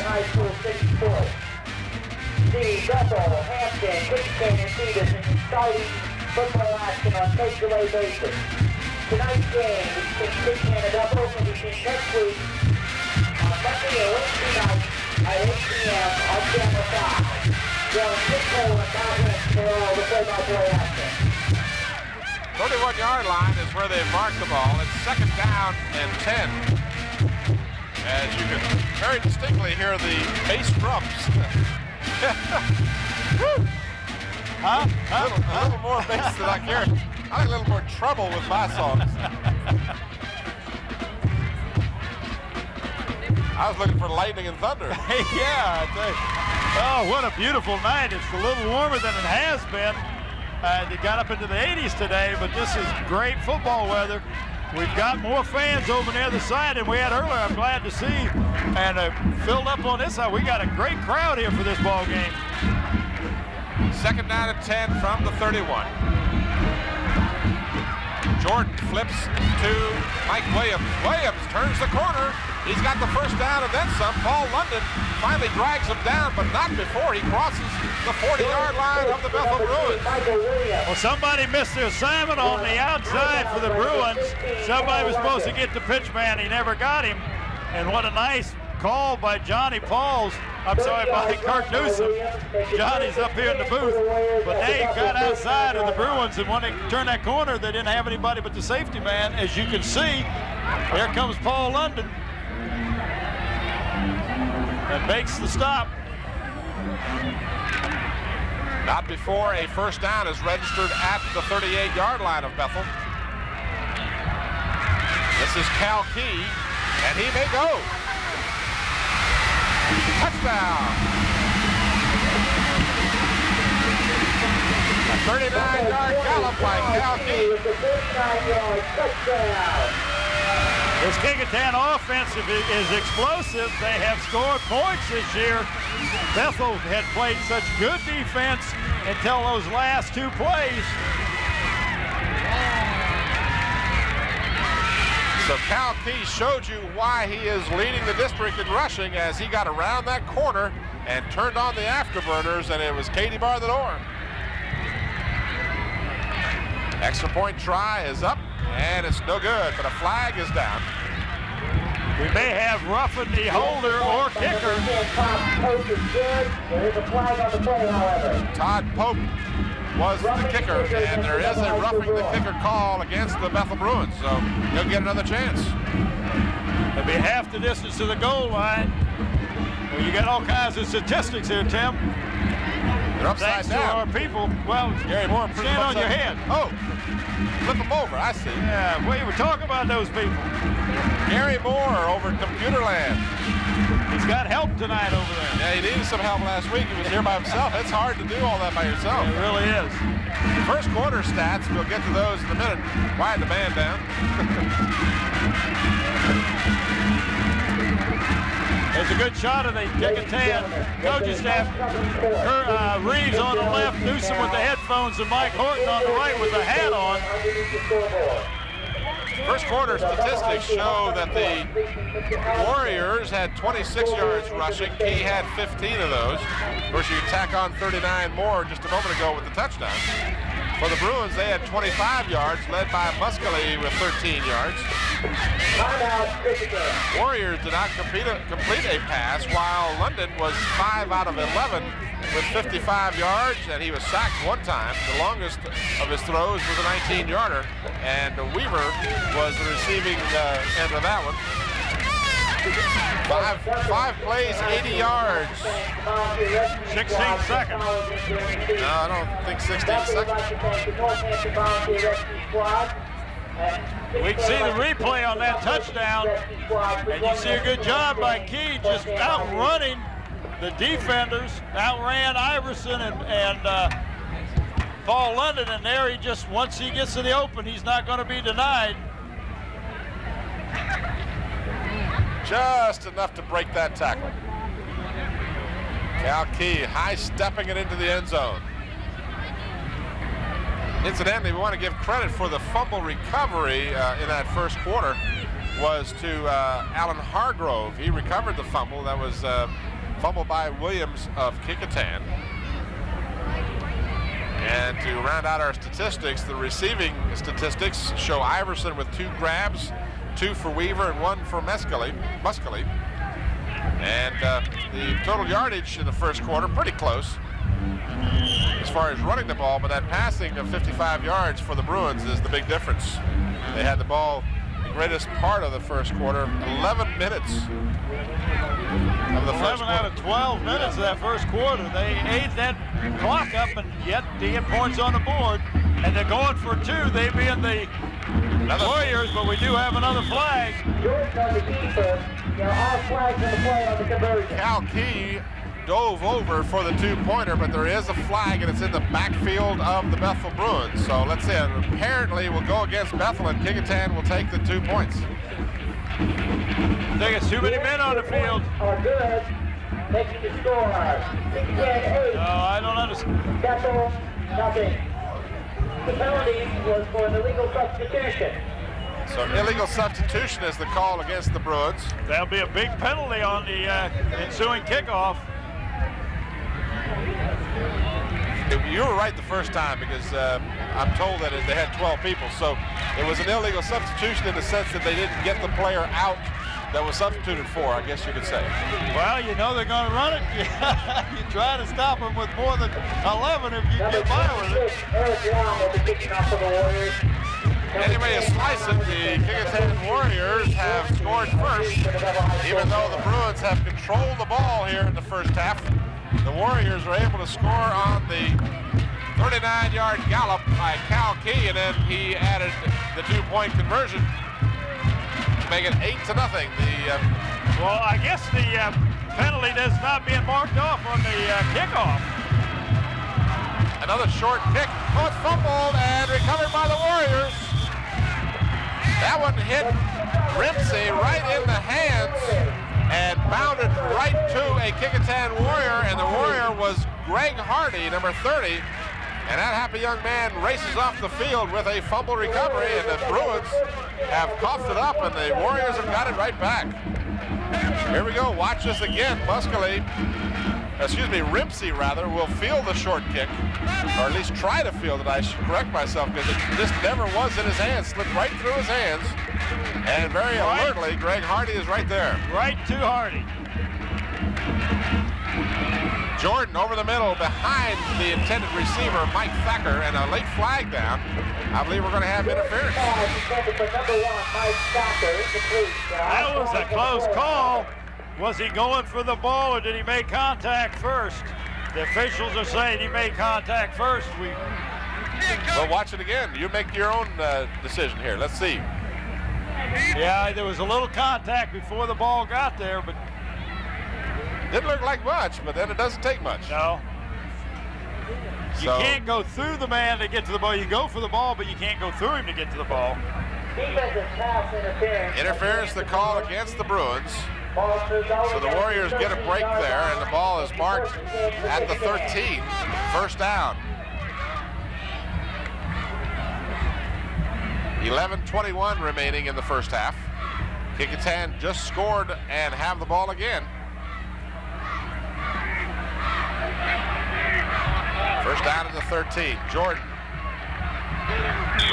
The Bethel, Hampton, Kickoghtan, and Stevenson starting football action on take-away basis. Tonight's game between Kickoghtan and Bethel will be seen next week on Monday or Wednesday night at 8 p.m. on Channel 5. Going Kickoghtan and Mount for all the play-by-play action. 31-yard line is where they marked the ball. It's second down and 10. As you can very distinctly hear the bass drums. Woo! A little more bass than I care. I like a little more trouble with my songs. I was looking for lightning and thunder. Yeah, I tell you. Oh, what a beautiful night. It's a little warmer than it has been. It got up into the 80s today, but this is great football weather. We've got more fans over the other side than we had earlier, I'm glad to see. And filled up on this side. We got a great crowd here for this ball game. Second down and 10 from the 31. Jordan flips to Mike Williams. Williams turns the corner. He's got the first down and then some. Paul London finally drags him down, but not before he crosses the 40-yard line of the Bethel Bruins. Well, somebody missed the assignment on the outside for the Bruins. Somebody was supposed to get the pitch man. He never got him. And what a nice call by Johnny Pauls. I'm sorry, by Coach Newsome. Johnny's up here in the booth. But they got outside of the Bruins, and when they turned that corner, they didn't have anybody but the safety man. As you can see, here comes Paul London. And makes the stop. Not before a first down is registered at the 38-yard line of Bethel. This is Cal Key, and he may go. Touchdown. A 39-yard gallop by Cal Key. This Kecoughtan offense is explosive. They have scored points this year. Bethel had played such good defense until those last 2 plays. So Cal Key showed you why he is leading the district in rushing as he got around that corner and turned on the afterburners, and it was Katie Bar the door. Extra point try is up, and it's no good, but a flag is down. We may have roughened the holder or kicker. There is a flag on the play, however. Todd Pope was the kicker, and there is a roughing the kicker call against the Bethel Bruins, so he'll get another chance. It'll be half the distance to the goal line. Well, you got all kinds of statistics here, Tim. They're upside Thanks down. to our people. Well, Gary Moore, stand on your head. Oh, flip them over, I see. Yeah, we were talking about those people. Gary Moore over Computerland. He's got help tonight over there. Yeah, he needed some help last week. He was here by himself. It's hard to do all that by yourself. It really is. First quarter stats, we'll get to those in a minute. Quiet the band down. There's a good shot of the Kecoughtan coaching staff. Reeves on the left, Newsome with the headphones, and Mike Horton on the right with the hat on. First quarter statistics show that the Warriors had 26 yards rushing. Key had 15 of those. Of course, you tack on 39 more just a moment ago with the touchdown. For the Bruins, they had 25 yards, led by Muscali with 13 yards. Warriors did not complete a pass, while London was 5 out of 11 with 55 yards, and he was sacked one time. The longest of his throws was a 19-yarder, and Weaver was the receiving end of that one. Five plays, 80 yards. 16 seconds. No, I don't think 16 seconds. We can see the replay on that touchdown, and you see a good job by Key just outrunning the defenders. Outran Iverson and Paul London, and there he just, once he gets to the open, he's not going to be denied. Just enough to break that tackle. Cal Key high-stepping it into the end zone. Incidentally, we want to give credit for the fumble recovery in that first quarter was to Alan Hargrove. He recovered the fumble. That was fumbled by Williams of Kecoughtan. And to round out our statistics, the receiving statistics show Iverson with 2 grabs, 2 for Weaver and 1 for Muscali. And the total yardage in the first quarter, pretty close as far as running the ball, but that passing of 55 yards for the Bruins is the big difference. They had the ball the greatest part of the first quarter, 11 minutes of the first 11 out of 12 minutes of that first quarter. They ate that clock up, and yet to get points on the board, and they're going for 2, they being the Warriors, but we do have another flag. Cal Key dove over for the 2-pointer, but there is a flag, and it's in the backfield of the Bethel Bruins. So let's say apparently will go against Bethel, and Kecoughtan will take the 2 points. I think it's too many men on the field. Making the score. Kecoughtan 8. No, I don't understand. Bethel, nothing. The penalty was for an illegal substitution. So illegal substitution is the call against the Bruins. That'll be a big penalty on the ensuing kickoff. You were right the first time, because I'm told that they had 12 people. So it was an illegal substitution in the sense that they didn't get the player out that was substituted for, I guess you could say. Well, you know they're going to run it. You try to stop them with more than 11 if you get by with it. Anyway, you slice it, the Kecoughtan Warriors have scored first, even though the Bruins have controlled the ball here in the first half. The Warriors are able to score on the 39-yard gallop by Cal Key, and then he added the 2-point conversion to make it 8-0. Well, I guess the penalty is not being marked off on the kickoff. Another short kick. Oh, it's fumbled and recovered by the Warriors. That one hit Rimpsey right in the hands and bounded right to a Kecoughtan Warrior, and the Warrior was Greg Hardy, number 30. And that happy young man races off the field with a fumble recovery, and the Bruins have coughed it up, and the Warriors have got it right back. Here we go. Watch this again. Rimpsey will field the short kick, or at least try to field it. I should correct myself, because it just never was in his hands. Slipped right through his hands, and very alertly, Greg Hardy is right there. Right to Hardy. Jordan over the middle behind the intended receiver, Mike Thacker, and a late flag down. I believe we're going to have interference. That was a close call. Was he going for the ball, or did he make contact first? The officials are saying he made contact first. Well, watch it again. You make your own decision here. Let's see. Yeah, there was a little contact before the ball got there, but Didn't look like much, but then it doesn't take much. No. You can't go through the man to get to the ball. You go for the ball, but you can't go through him to get to the ball. Defensive pass interference. Interference the call against the Bruins. So the Warriors get a break there, and the ball is marked at the 13. First down. 11:21 remaining in the first half. Kecoughtan just scored and have the ball again. First down at the 13. Jordan.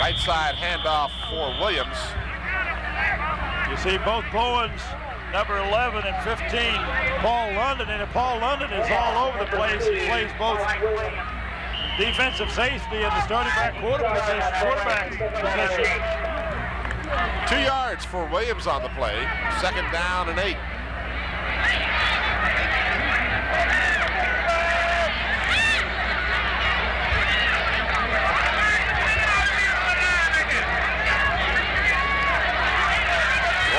Right side handoff for Williams. You see both Bowens, number 11 and 15, Paul London, and Paul London is all over the place. He plays both defensive safety and the starting back quarterback position. 2 yards for Williams on the play. Second down and 8.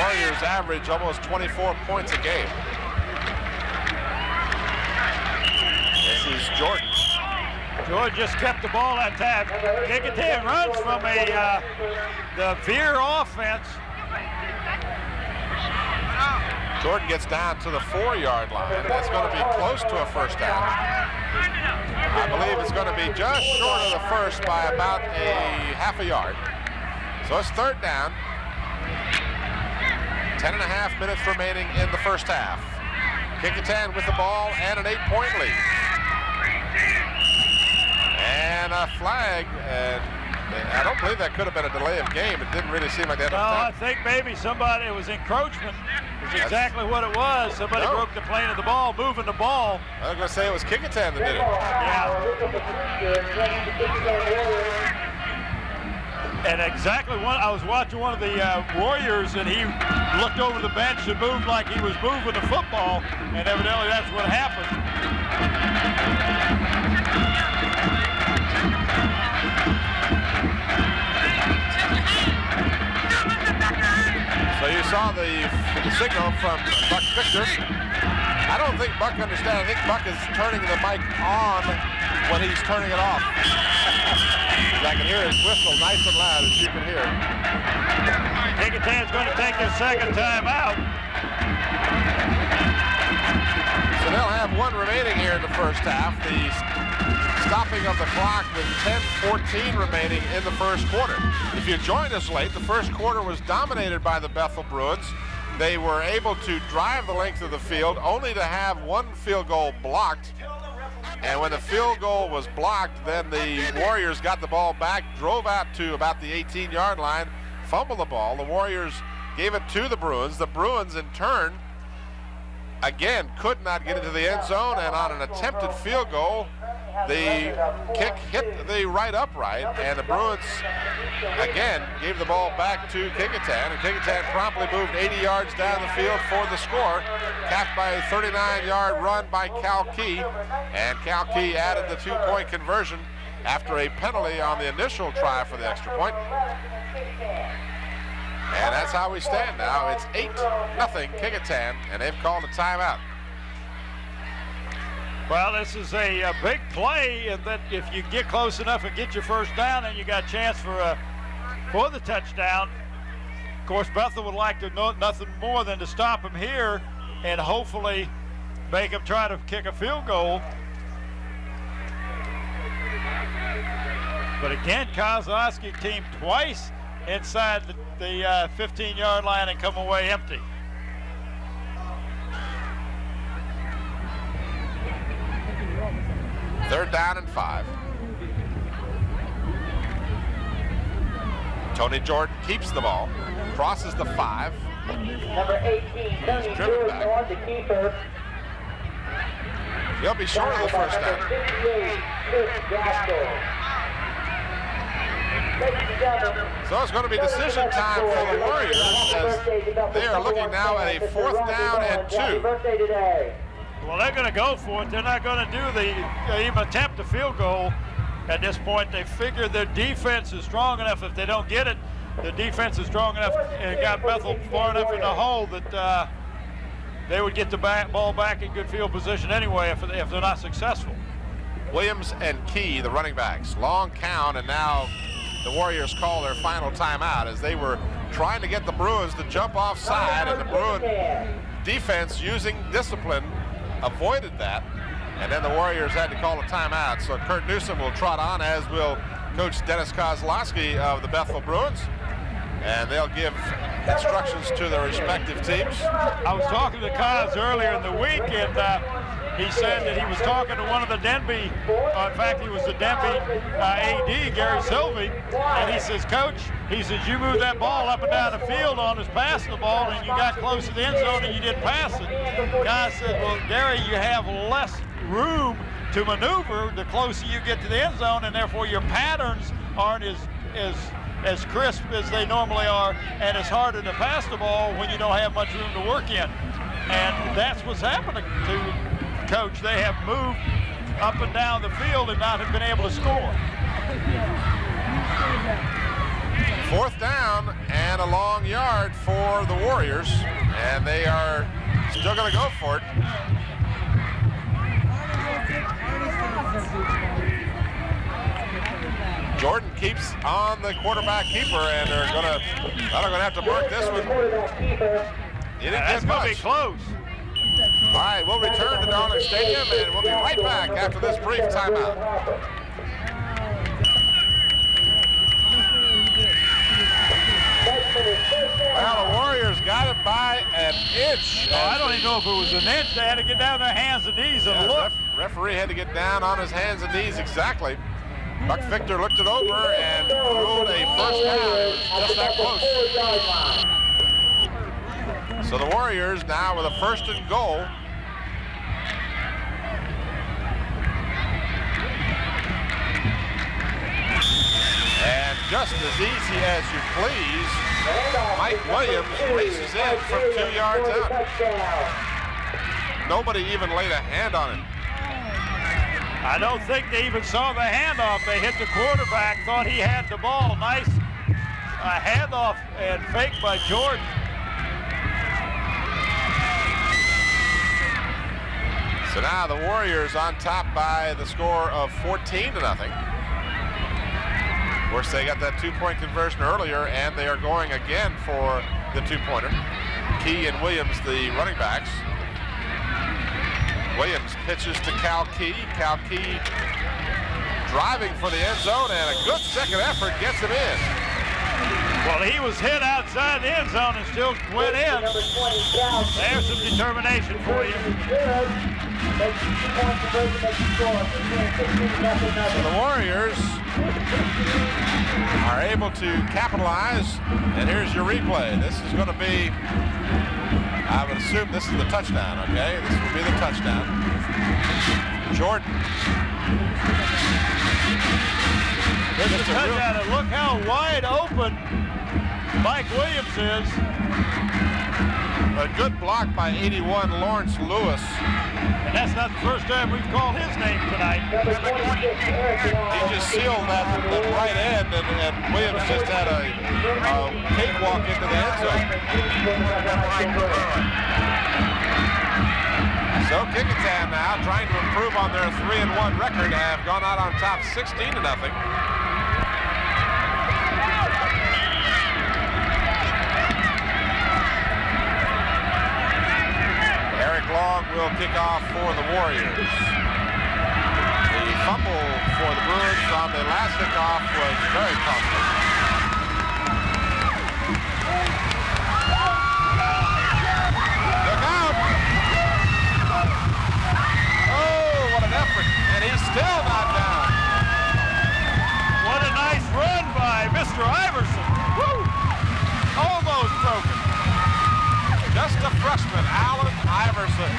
Warriors average almost 24 points a game. This is Jordan. Jordan just kept the ball that time. Kecoughtan runs from the veer offense. Jordan gets down to the 4-yard line. That's going to be close to a first down. I believe it's going to be just short of the first by about a half a yard. So it's third down. 10.5 minutes remaining in the first half. Kecoughtan with the ball and an 8-point lead. And a flag, and I don't believe that could have been a delay of game. It didn't really seem like that. No, I think maybe somebody, it was encroachment. That's exactly what it was. Somebody broke the plane of the ball, moving the ball. I was going to say it was Kecoughtan that did it. Yeah. And exactly I was watching one of the Warriors, and he looked over the bench and moved like he was moving the football, and evidently that's what happened. So you saw the signal from Buck Victor. I don't think Buck understands. I think Buck is turning the mic on when he's turning it off. I can hear his whistle nice and loud, as you can hear. Kecoughtan's going to take their second time out. So they'll have one remaining here in the first half. The stopping of the clock with 10:14 remaining in the first quarter. If you joined us late, the first quarter was dominated by the Bethel Bruins. They were able to drive the length of the field, only to have one field goal blocked. And when the field goal was blocked, then the Warriors got the ball back, drove out to about the 18-yard line, fumbled the ball. The Warriors gave it to the Bruins. The Bruins, in turn, again, could not get into the end zone, and on an attempted field goal, the kick hit the right upright, and the Bruins, again, gave the ball back to Kecoughtan, and Kecoughtan promptly moved 80 yards down the field for the score, capped by a 39-yard run by Cal Key, and Cal Key added the 2-point conversion after a penalty on the initial try for the extra point. And that's how we stand now. It's 8-0 Kecoughtan, and they've called a timeout. Well, this is a big play, and that if you get close enough and get your first down, then you got a chance for the touchdown. Of course, Bethel would like to know nothing more than to stop him here and hopefully make him try to kick a field goal. But again, Kozlowski team twice inside the 15-yard line and come away empty. Third down and 5. Tony Jordan keeps the ball, crosses the 5. Number 18, Tony Jordan on the keeper. He'll be short of the first down. So it's going to be decision time for the Warriors as they are looking now at a 4th down and 2. Well, they're going to go for it. They're not going to do even attempt a field goal at this point. They figure their defense is strong enough. If they don't get it, the defense is strong enough and got Bethel far enough in the hole that they would get the ball back in good field position anyway if they're not successful. Williams and Key, the running backs. Long count, and now the Warriors call their final timeout as they were trying to get the Bruins to jump offside, and the Bruin defense, using discipline, avoided that. And then the Warriors had to call a timeout. So Coach Newsome will trot on, as will Coach Dennis Kozlowski of the Bethel Bruins. And they'll give instructions to their respective teams. I was talking to Koz earlier in the week, and he said that he was talking to one of the Denby, in fact, he was the Denby AD, Gary Sylvie, and he says, Coach, he says, you moved that ball up and down the field on us passing the ball, and you got close to the end zone and you didn't pass it. Guy said, well, Gary, you have less room to maneuver the closer you get to the end zone, and therefore your patterns aren't as crisp as they normally are, and it's harder to pass the ball when you don't have much room to work in. And that's what's happening to Coach. They have moved up and down the field and not have been able to score. 4th down and a long yard for the Warriors, and they are still going to go for it. Jordan keeps on the quarterback keeper, and they're gonna have to mark this one. He didn't That's get gonna much. be close. All right, we'll return to Darling Stadium, and we'll be right back after this brief timeout. Well, the Warriors got it by an inch. Oh, I don't even know if it was an inch. They had to get down on their hands and knees and look. Referee had to get down on his hands and knees, exactly. Buck Victor looked it over and ruled a first down. It was just that close. So the Warriors now with a 1st and goal. And just as easy as you please, Mike Williams races in from 2 yards out. Nobody even laid a hand on him. I don't think they even saw the handoff. They hit the quarterback, thought he had the ball. Nice handoff and fake by Jordan. So now the Warriors on top by the score of 14-0. Of course, they got that 2-point conversion earlier, and they are going again for the 2-pointer. Key and Williams, the running backs. Williams pitches to Cal Key. Cal Key driving for the end zone, and a good second effort gets him in. Well, he was hit outside the end zone and still went in. There's some determination for you. So the Warriors are able to capitalize, and here's your replay. This is going to be, I would assume this is the touchdown, okay? This will be the touchdown. Jordan. There's a touchdown, and look how wide open Mike Williams is. A good block by 81 Lawrence Lewis. And that's not the first time we've called his name tonight. He just sealed that right end, and Williams just had a cakewalk into the end zone. So Kecoughtan now trying to improve on their 3-1 record, have gone out on top 16-0. Long will kick off for the Warriors. The fumble for the Bruins on the last kickoff was very costly. Look out! Oh, what an effort. And he's still not down. What a nice run by Mr. Iverson. Woo! Almost broken. Just a freshman, Allen Iverson.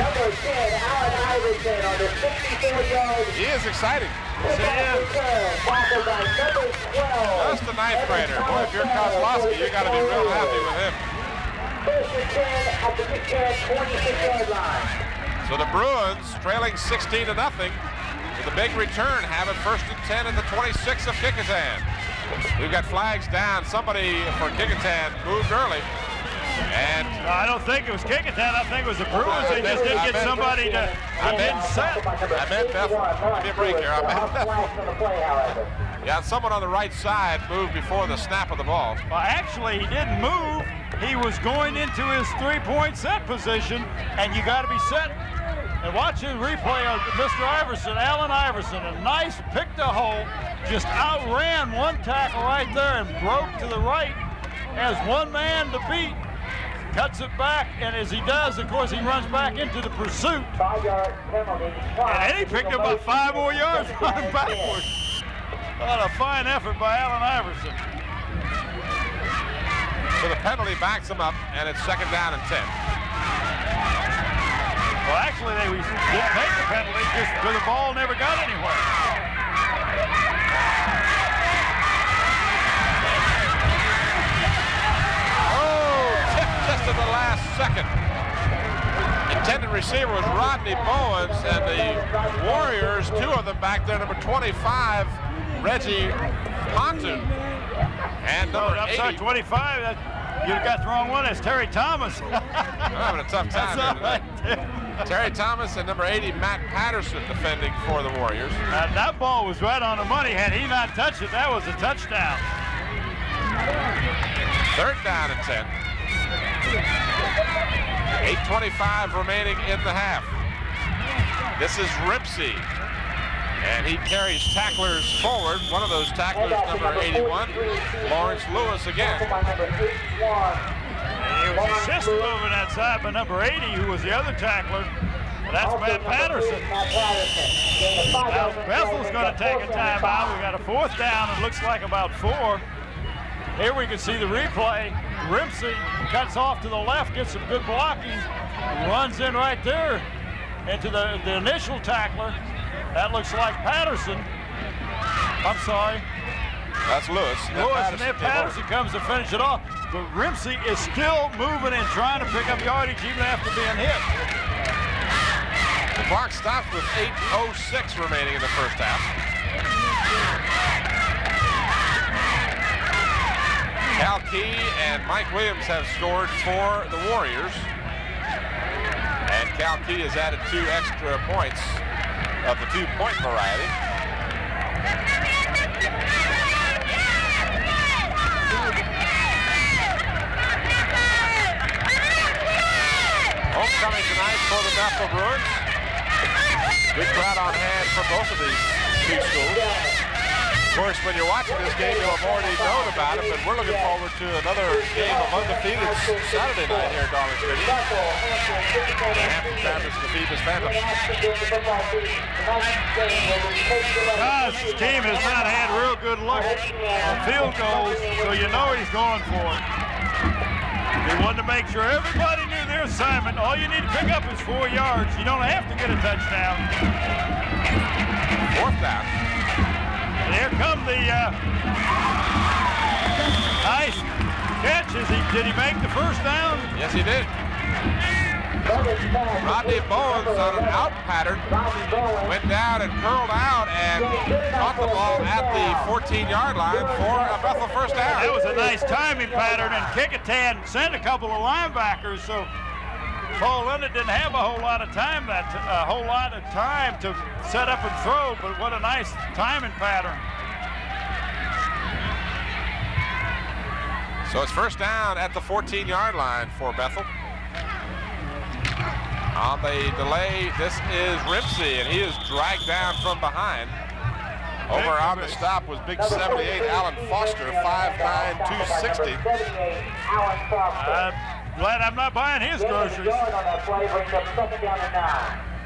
Number 10, Allen Iverson on the 64-yard. He is exciting. Yes, he is. Tackled by number 12. Just a ninth grader. Boy, if you're Kozlowski, you got to be real happy with him. First and 10 at the Kickoff 26-yard line. So the Bruins trailing 16-0 with a big return, have it 1st and 10 at the 26 of Kecoughtan. We've got flags down. Somebody for Kecoughtan moved early. And I don't think it was Kecoughtan. I think it was the Bruins. They just didn't get somebody to set. I meant Bethel. Give me a break here. I meant Bethel. Yeah, someone on the right side moved before the snap of the ball. Well, actually, he didn't move. He was going into his three-point set position, and you got to be set. And watch the replay of Mr. Iverson, Allen Iverson, a nice picked a hole, just outran one tackle right there and broke to the right as one man to beat. Cuts it back, and as he does, of course, he runs back into the pursuit. 5-yard penalty. And then he picked up about 5 more yards running backwards. What a fine effort by Allen Iverson. So the penalty backs him up, and it's 2nd down and 10. Well, actually, they didn't take the penalty, just because the ball never got anywhere. Just at the last second. Intended receiver was Rodney Bowens, and the Warriors, 2 of them back there, number 25, Reggie Ponton, and number 80. 25, you got the wrong one. That's Terry Thomas. I'm having a tough time here tonight. Terry Thomas and number 80, Matt Patterson, defending for the Warriors. That ball was right on the money. Had he not touched it, that was a touchdown. 3rd down and 10. 8:25 remaining in the half. This is Rimpsey, and he carries tacklers forward. One of those tacklers, number 81, Lawrence Lewis again. And he was assisted over that side by number 80, who was the other tackler. That's Matt Patterson. Now Bethel's going to take a timeout. We got a 4th down. It looks like about 4. Here we can see the replay. Rimpsey cuts off to the left, gets some good blocking, runs in right there into the initial tackler. That looks like Patterson. I'm sorry. That's Lewis. And then Patterson comes to finish it off. But Rimpsey is still moving and trying to pick up yardage even after being hit. The clock stops with 8:06 remaining in the first half. Cal Key and Mike Williams have scored for the Warriors. And Cal Key has added 2 extra points of the 2-point variety. Homecoming tonight for the Bethel Bruins. Good crowd on hand for both of these 2 schools. Of course, when you're watching this game, you'll have already known about it, but we're looking forward to another game of undefeated Saturday night here at Darling City. The Hampton Travis and the Phoebus Phantoms. This team has not had real good luck on field goals, so you know he's going for it. He wanted to make sure everybody knew their assignment. All you need to pick up is 4 yards. You don't have to get a touchdown. 4th down. And here come the nice catch. Did he make the 1st down? Yes, he did. Rodney Bowens on an out pattern went down and curled out and caught the ball at the 14-yard line for a Bethel 1st down. That was a nice timing pattern, and Kecoughtan sent a couple of linebackers, so Paul Leonard didn't have a whole lot of time to set up and throw, but what a nice timing pattern. So it's 1st down at the 14-yard line for Bethel. On the delay, this is Rimpsey, and he is dragged down from behind. Over on the stop was big 78 Alan Foster, 5'9", 260. Glad I'm not buying his groceries.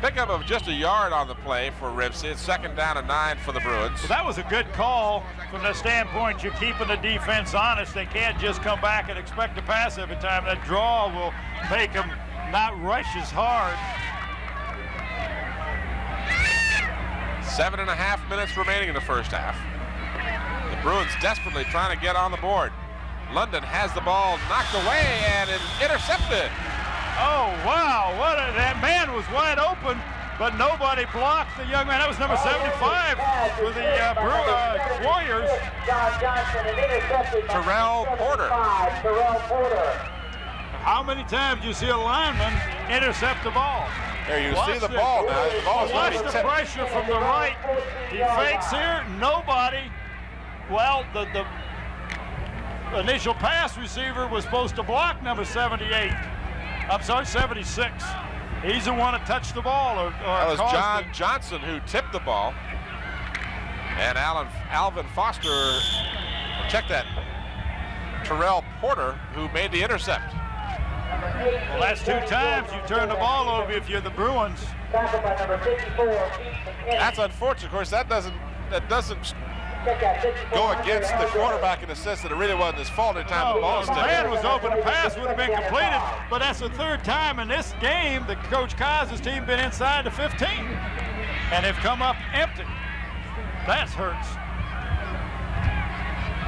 Pickup of just a yard on the play for Rimpsey. It's 2nd down and 9 for the Bruins. Well, that was a good call from the standpoint you're keeping the defense honest. They can't just come back and expect to pass every time. That draw will make them not rush as hard. 7.5 minutes remaining in the first half. The Bruins desperately trying to get on the board. London has the ball knocked away and intercepted. Oh, wow. That man was wide open, but nobody blocked the young man. That was number 75 for the Warriors. Terrell Porter. How many times do you see a lineman intercept the ball? There you see the ball now. The ball is going to be Watch the tipped. pressure from the right. He fakes here. Nobody. Well, the initial pass receiver was supposed to block number 78. I'm sorry, 76. He's the one that touched the ball. That was John Johnson who tipped the ball. And Alvin Foster, check that, Terrell Porter, who made the intercept. Well, that's 2 times you turn the ball over if you're the Bruins. That's unfortunate. Of course, that doesn't go against the quarterback in the sense that it really wasn't his fault any time the ball was The tipped. man was open. The pass would have been completed, but that's the 3rd time in this game that Coach Koz's team been inside the 15, and they've come up empty. That hurts.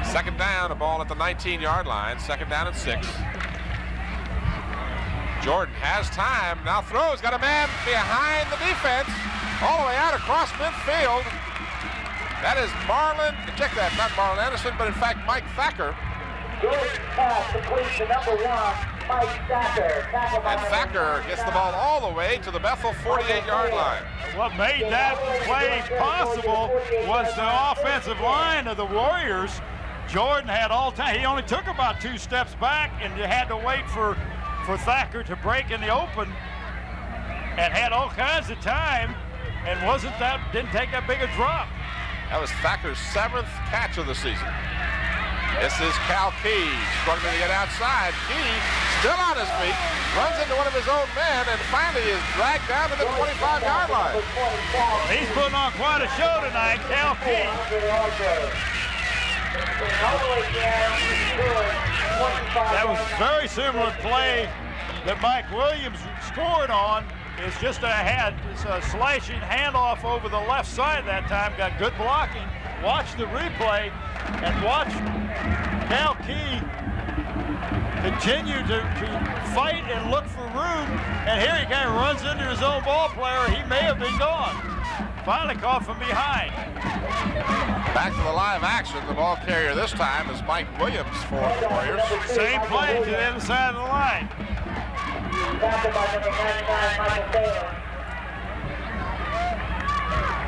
2nd down, a ball at the 19-yard line. 2nd down and 6. Jordan has time, now throws, got a man behind the defense, all the way out across midfield. That is Marlon, check that, not Marlon Anderson, but in fact Mike Thacker. Jordan's pass completes to number 1, Mike Thacker. And Thacker gets the ball all the way to the Bethel 48-yard line. What made that play possible was the offensive line of the Warriors. Jordan had all time. He only took about 2 steps back, and you had to wait for Thacker to break in the open, and had all kinds of time, and didn't take that big a drop. That was Thacker's 7th catch of the season. This is Cal Key struggling to get outside. Key still on his feet, runs into one of his own men, and finally is dragged down to the 25-yard line. He's putting on quite a show tonight, Cal Key. That was a very similar play that Mike Williams scored on. It's just a slashing handoff over the left side that time. Got good blocking. Watch the replay and watch Cal Key continue to fight and look for room. And here he kind of runs into his own ball player. He may have been gone. Finally caught from behind. Back to the live action. The ball carrier this time is Mike Williams for the Warriors. Same play to the other side of the line.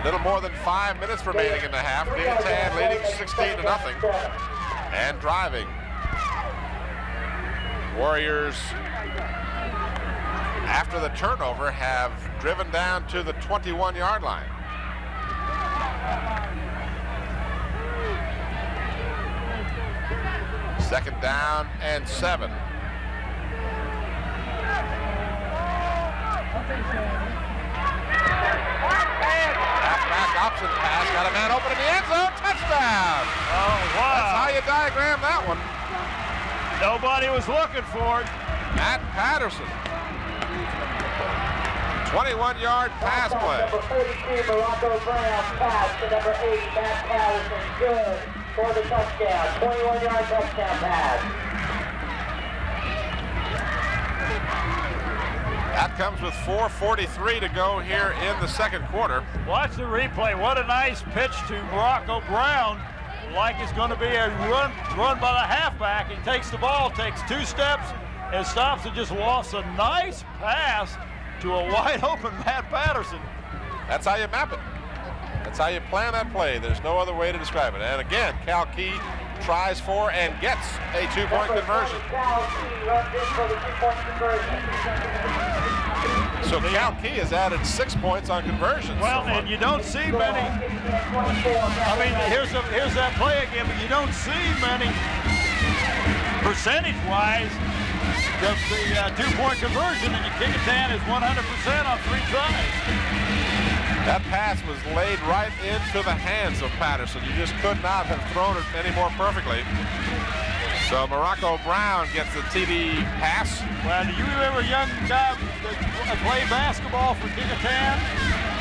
Little more than 5 minutes remaining in the half. Kecoughtan leading 16-0 and driving. Warriors, after the turnover, have driven down to the 21-yard line. Second down and 7. Halfback option pass, got a man open in the end zone, touchdown! Oh, wow. That's how you diagram that one. Nobody was looking for it. Matt Patterson. 21-yard pass play. Number 42, Morocco Brown, pass to number 8, Matt Patterson, good for the touchdown. 21-yard touchdown pass. That comes with 4:43 to go here in the second quarter. Watch the replay. What a nice pitch to Morocco Brown. Like it's going to be a run by the halfback. He takes the ball, takes 2 steps, and stops and just lost a nice pass to a wide open Matt Patterson. That's how you map it. That's how you plan that play. There's no other way to describe it. And again, Cal Key tries for and gets a 2-point conversion. Cal Key runs in for the 2-point conversion. So Cal Key has added 6 points on conversions. Well, and you don't see many. I mean, here's that play again, but you don't see many percentage-wise the 2-point conversion, and Kecoughtan is 100% on 3 tries. That pass was laid right into the hands of Patterson. You just could not have thrown it any more perfectly. So Morocco Brown gets the TD pass. Well, do you remember a young guy that played basketball for Kecoughtan,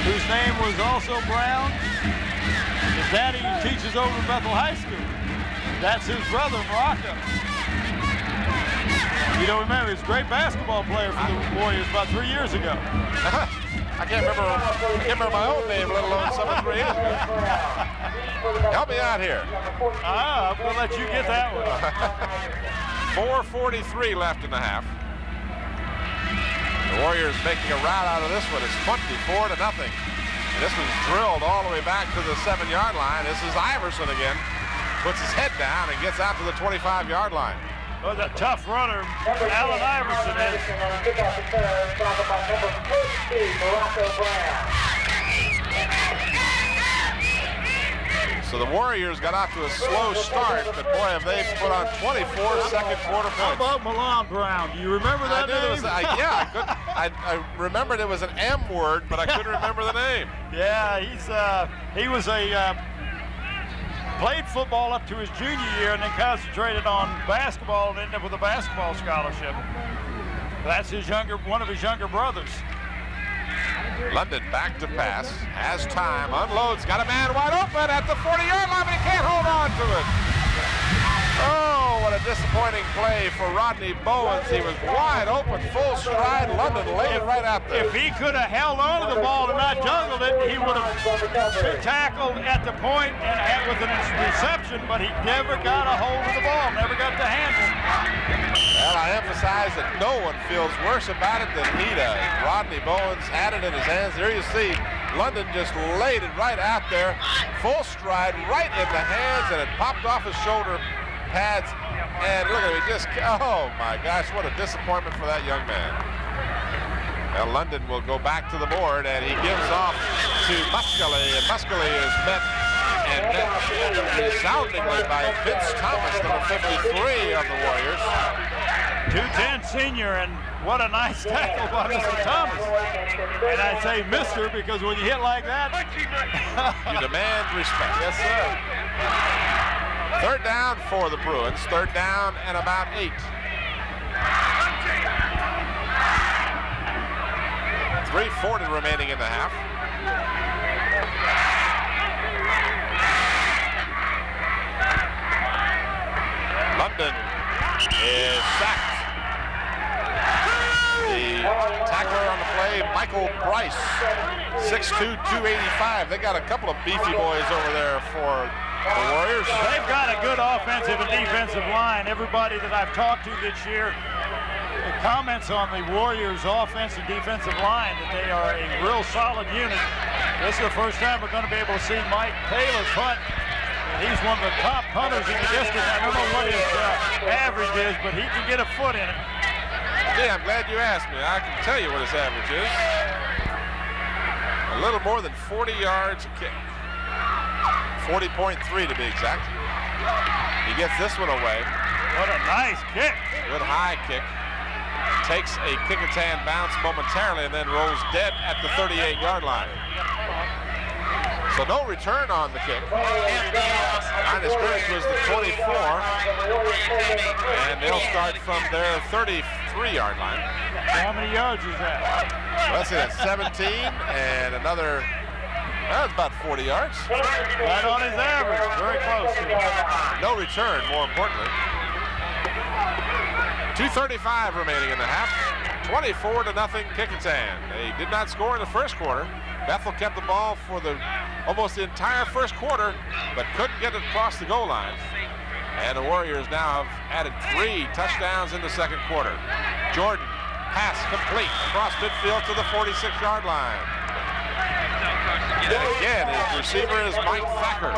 whose name was also Brown? His daddy teaches over at Bethel High School. That's his brother, Morocco. You don't remember, he was a great basketball player for the Warriors about 3 years ago. I can't remember my own name, let alone some of 3 years ago. Help me out here. I'm going to let you get that one. 4:43 left in the half. The Warriors making a rout out of this one. It's 24-0. And this one's drilled all the way back to the 7-yard line. This is Iverson again. Puts his head down and gets out to the 25-yard line. Well, a tough runner, Allen Iverson is. Kickoff return, followed by number 42, Morocco Brown. So the Warriors got off to a slow start, but boy, have they put on 24 second quarter How points. about Milan Brown? Do you remember that name? I remembered it was an M word, but I couldn't remember the name. Yeah, he was played football up to his junior year and then concentrated on basketball and ended up with a basketball scholarship. That's one of his younger brothers. London back to pass, has time, unloads, got a man wide open at the 40-yard line, but he can't hold on to it. Oh, what a disappointing play for Rodney Bowens. He was wide open, full stride. London laid it right out there. If he could have held on to the ball and not juggled it, he would have been tackled at the point and with a reception, but he never got a hold of the ball, never got the handle. Well, I emphasize that no one feels worse about it than he does. Rodney Bowens had it in his hands. There you see, London just laid it right out there, full stride, right in the hands, and it popped off his shoulder pads. And look at him, oh my gosh, what a disappointment for that young man. Now London will go back to the board, and he gives off to Muscali, and Muscali is met resoundingly by Vince Thomas, number 53 of the Warriors. 210 senior, and what a nice tackle by Mr. Thomas. And I'd say Mr. because when you hit like that, you demand respect. Yes, sir. Third down for the Bruins. Third down and about 8. 3:40 remaining in the half. London is sacked. The tackler on the play, Michael Bryce, 6'2", 285. They got a couple of beefy boys over there for the Warriors. They've got a good offensive and defensive line. Everybody that I've talked to this year comments on the Warriors' offense and defensive line that they are a real solid unit. This is the first time we're going to be able to see Mike Taylor punt. He's one of the top punters in the district. I don't know what his average is, but he can get a foot in it. Yeah, I'm glad you asked me. I can tell you what his average is. A little more than 40 yards a kick. 40.3 to be exact. He gets this one away. What a nice kick. Good high kick. Takes a Kecoughtan bounce momentarily and then rolls dead at the 38-yard line. So no return on the kick. Line of scrimmage was the 24. And they'll start from their 33-yard line. How many yards is that? Let's see, that's 17 and another, that's about 40 yards. Right on his average, very close. No return, more importantly. 2:35 remaining in the half. 24-0 Kecoughtan. They did not score in the first quarter. Bethel kept the ball for almost the entire first quarter, but couldn't get it across the goal line. And the Warriors now have added 3 touchdowns in the second quarter. Jordan, pass complete across midfield to the 46-yard line. And again, his receiver is Mike Thacker.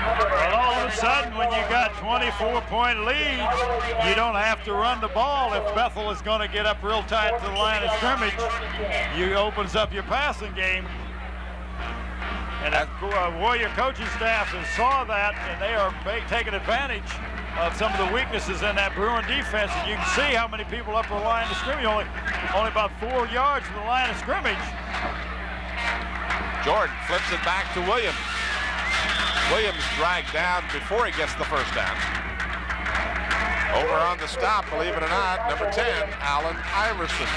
Well, all of a sudden, when you got 24-point leads, you don't have to run the ball. If Bethel is going to get up real tight to the line of scrimmage, you opens up your passing game. And the Warrior coaching staff has saw that, and they are taking advantage of some of the weaknesses in that Bruin defense. And you can see how many people up the line of scrimmage, only about 4 yards from the line of scrimmage. Jordan flips it back to Williams. Williams dragged down before he gets the first down. Over on the stop, believe it or not, number 10, Allen Iverson.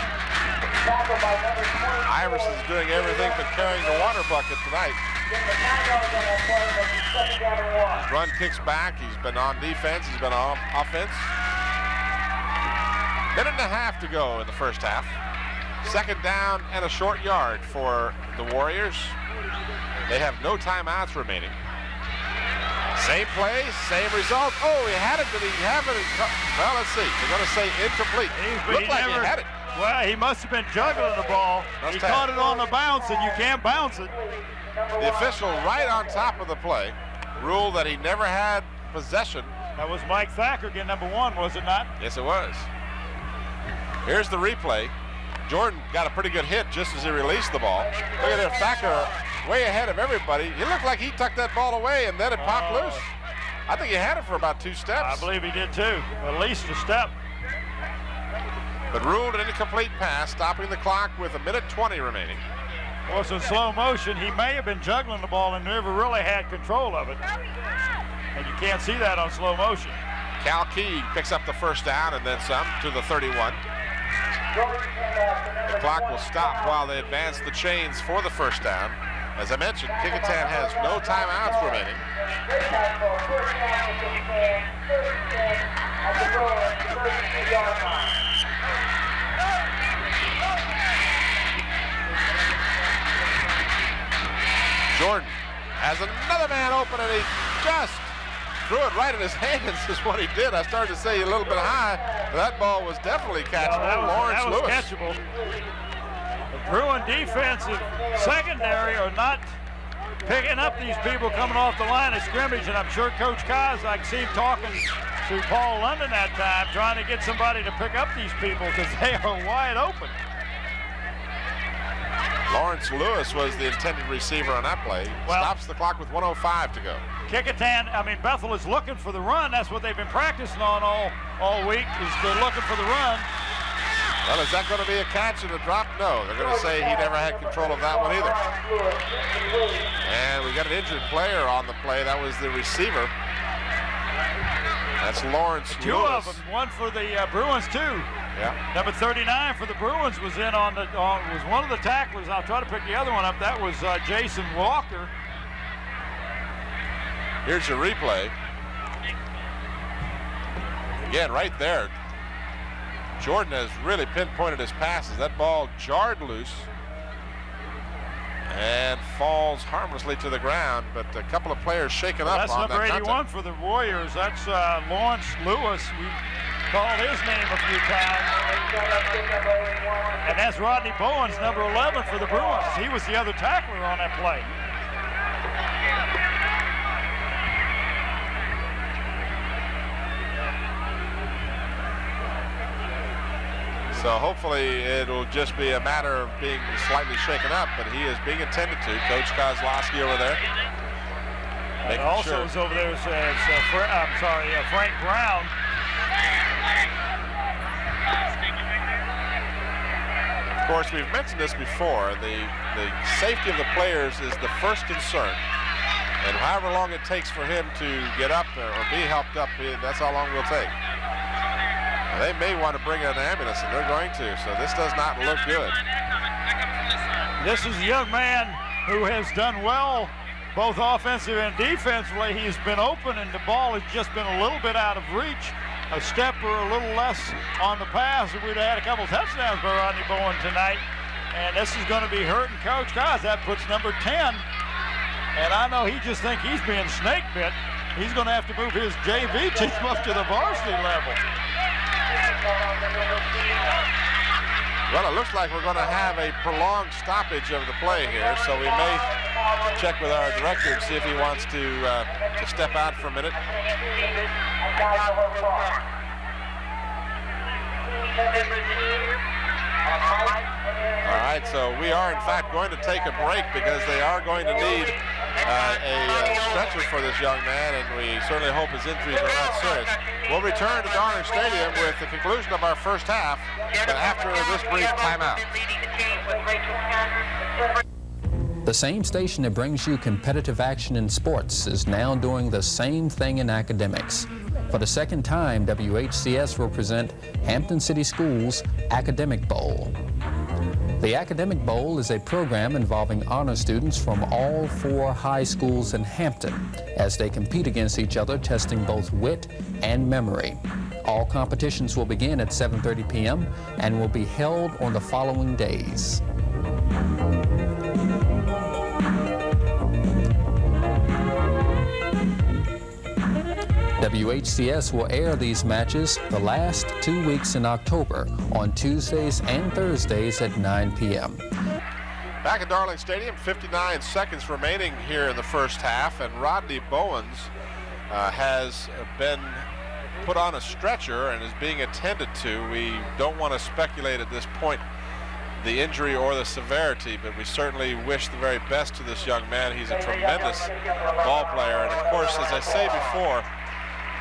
Iverson's doing everything but carrying the water bucket tonight. His run kicks back. He's been on defense. He's been on offense. Minute and a half to go in the first half. Second down and a short yard for the Warriors. They have no timeouts remaining. Same play, same result. Oh, he had it. Did he have it? Well, let's see. They're going to say incomplete. Looked like he had it. Well, he must have been juggling the ball. He caught it on the bounce, and you can't bounce it. The official right on top of the play ruled that he never had possession. That was Mike Thacker again, number 1, was it not? Yes, it was. Here's the replay. Jordan got a pretty good hit just as he released the ball. Look at that, Thacker way ahead of everybody. It looked like he tucked that ball away and then it popped loose. I think he had it for about 2 steps. I believe he did too, at least a step. But ruled an incomplete pass, stopping the clock with 1:20 remaining. Well, it's in slow motion. He may have been juggling the ball and never really had control of it. And you can't see that on slow motion. Cal Key picks up the first down and then some to the 31. The clock will stop while they advance the chains for the first down. As I mentioned, Kecoughtan has no timeouts remaining. Jordan has another man open and he just threw it right in his hands is what he did. I started to say a little bit high, but that ball was definitely catchable. That was Lewis. catchable. The Bruin defensive secondary are not picking up these people coming off the line of scrimmage, and I'm sure Coach Koz, I can see him talking to Paul London that time, trying to get somebody to pick up these people because they are wide open. Lawrence Lewis was the intended receiver on that play. Well, stops the clock with 1:05 to go. Bethel is looking for the run. That's what they've been practicing on all week, is they're looking for the run. Well, is that going to be a catch and a drop? No, they're going to say he never had control of that one either. And we got an injured player on the play. That was the receiver. That's Lawrence Lewis. 2 of them, one for the Bruins too. Yeah. Number 39 for the Bruins was in was one of the tacklers. I'll try to pick the other one up. That was Jason Walker. Here's your replay. Again, right there. Jordan has really pinpointed his passes. That ball jarred loose and falls harmlessly to the ground, but a couple of players shaken up on that. That's number 81 for the Warriors. That's Lawrence Lewis. We called his name a few times. And that's Rodney Bowens, number 11 for the Bruins. He was the other tackler on that play. So hopefully it'll just be a matter of being slightly shaken up, but he is being attended to. Coach Kozlowski over there. And also is over there is Frank Brown. Of course, we've mentioned this before. The safety of the players is the first concern. And however long it takes for him to get up or be helped up, that's how long it will take. They may want to bring an ambulance, and they're going to, so this does not look good. This is a young man who has done well, both offensive and defensively. He's been open, and the ball has just been a little bit out of reach. A step or a little less on the pass, and we'd have had a couple touchdowns by Rodney Bowen tonight. And this is going to be hurting Coach Koz. That puts number 10. And I know he just thinks he's being snake bit. He's going to have to move his JV team up to the varsity level. Well, it looks like we're going to have a prolonged stoppage of the play here, so we may check with our director and see if he wants to step out for a minute. All right, so we are in fact going to take a break because they are going to need a stretcher for this young man, and we certainly hope his injuries are not serious. We'll return to Garner Stadium with the conclusion of our first half, but after this brief timeout. The same station that brings you competitive action in sports is now doing the same thing in academics. For the second time, WHCS will present Hampton City Schools Academic Bowl. The Academic Bowl is a program involving honor students from all 4 high schools in Hampton as they compete against each other, testing both wit and memory. All competitions will begin at 7:30 p.m. and will be held on the following days. WHCS will air these matches the last 2 weeks in October on Tuesdays and Thursdays at 9 p.m. Back at Darling Stadium, 59 seconds remaining here in the first half, and Rodney Bowens has been put on a stretcher and is being attended to. We don't want to speculate at this point the injury or the severity, but we certainly wish the very best to this young man. He's a tremendous ball player, and of course, as I say before,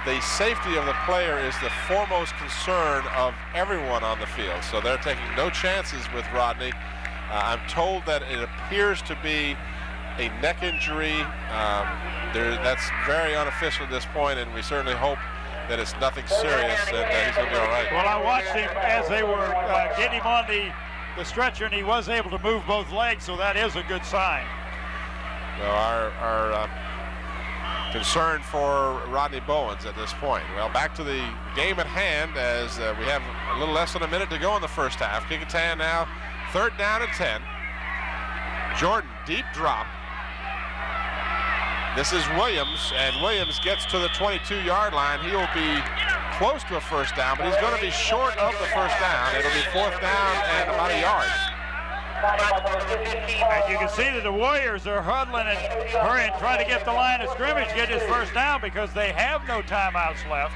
the safety of the player is the foremost concern of everyone on the field, so they're taking no chances with Rodney. I'm told that it appears to be a neck injury. That's very unofficial at this point, and we certainly hope that it's nothing serious and he's going to be all right. Well, I watched him as they were getting him on the stretcher, and he was able to move both legs, so that is a good sign. So our concern for Rodney Bowens at this point. Well, back to the game at hand as we have a little less than a minute to go in the first half. Kecoughtan now 3rd down and 10. Jordan, deep drop. This is Williams, and Williams gets to the 22-yard line. He'll be close to a first down, but he's going to be short of the first down. It'll be 4th down and about a yard. And you can see that the Warriors are huddling and hurrying, trying to get the line of scrimmage, get his first down because they have no timeouts left.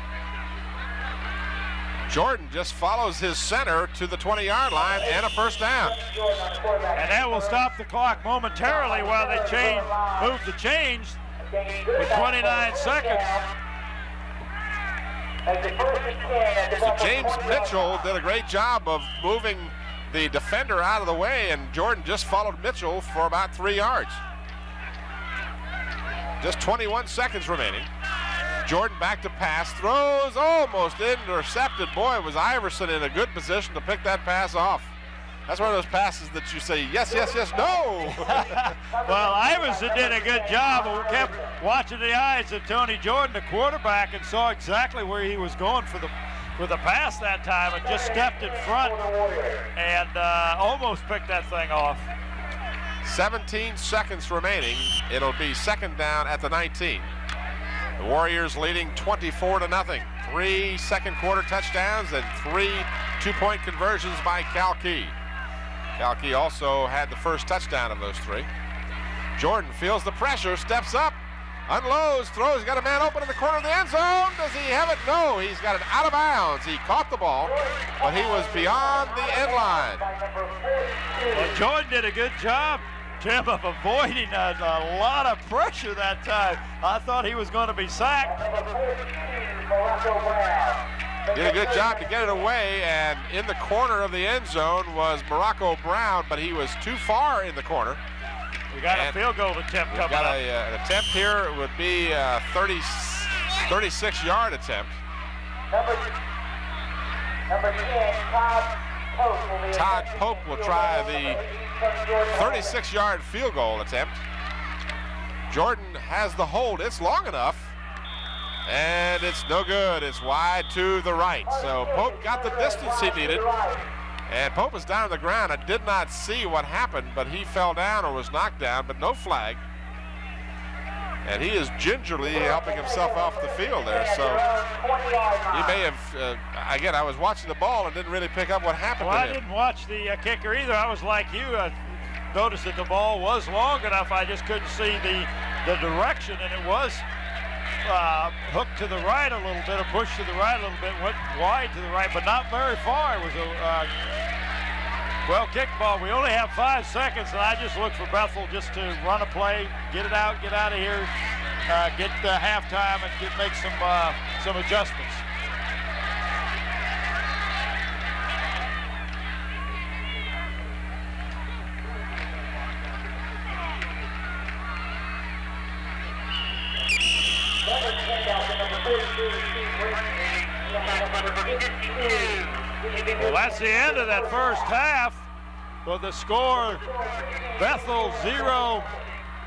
Jordan just follows his center to the 20-yard line and a first down. And that will stop the clock momentarily while they move the change with 29 seconds. So James Mitchell did a great job of moving the defender out of the way, and Jordan just followed Mitchell for about 3 yards. Just 21 seconds remaining. Jordan back to pass, throws, almost intercepted. Boy, was Iverson in a good position to pick that pass off. That's one of those passes that you say, yes, yes, yes, no. Well, Iverson did a good job. We kept watching the eyes of Tony Jordan, the quarterback, and saw exactly where he was going for the pass that time, and just stepped in front and almost picked that thing off. 17 seconds remaining. It'll be 2nd down at the 19. The Warriors leading 24-0. 3 second quarter touchdowns and 3 two-point conversions by Cal Key. Cal Key also had the first touchdown of those 3. Jordan feels the pressure, steps up, unloads, throws, got a man open in the corner of the end zone. Does he have it? No, he's got it out of bounds. He caught the ball, but he was beyond the end line. Well, Jordan did a good job, Tim, of avoiding a lot of pressure that time. I thought he was going to be sacked. Did a good job to get it away, and in the corner of the end zone was Morocco Brown, but he was too far in the corner. We got a field goal attempt coming up. An attempt here. It would be a 36-yard attempt. Number 10, Todd Pope will try the 36-yard field goal attempt. Jordan has the hold. It's long enough, and it's no good. It's wide to the right. So Pope got the distance he needed, and Pope is down on the ground. I did not see what happened, but he fell down or was knocked down, but no flag. And he is gingerly helping himself off the field there. So he may have, again, I was watching the ball and didn't really pick up what happened to him. I didn't watch the kicker either. I was like you. I noticed that the ball was long enough. I just couldn't see the direction, and it was hooked to the right a little bit, or pushed to the right a little bit, went wide to the right, but not very far. It was a well-kicked ball. We only have 5 seconds, and I just look for Bethel just to run a play, get it out, get out of here, get the halftime, and make some adjustments. Well, that's the end of that first half. With the score, Bethel 0,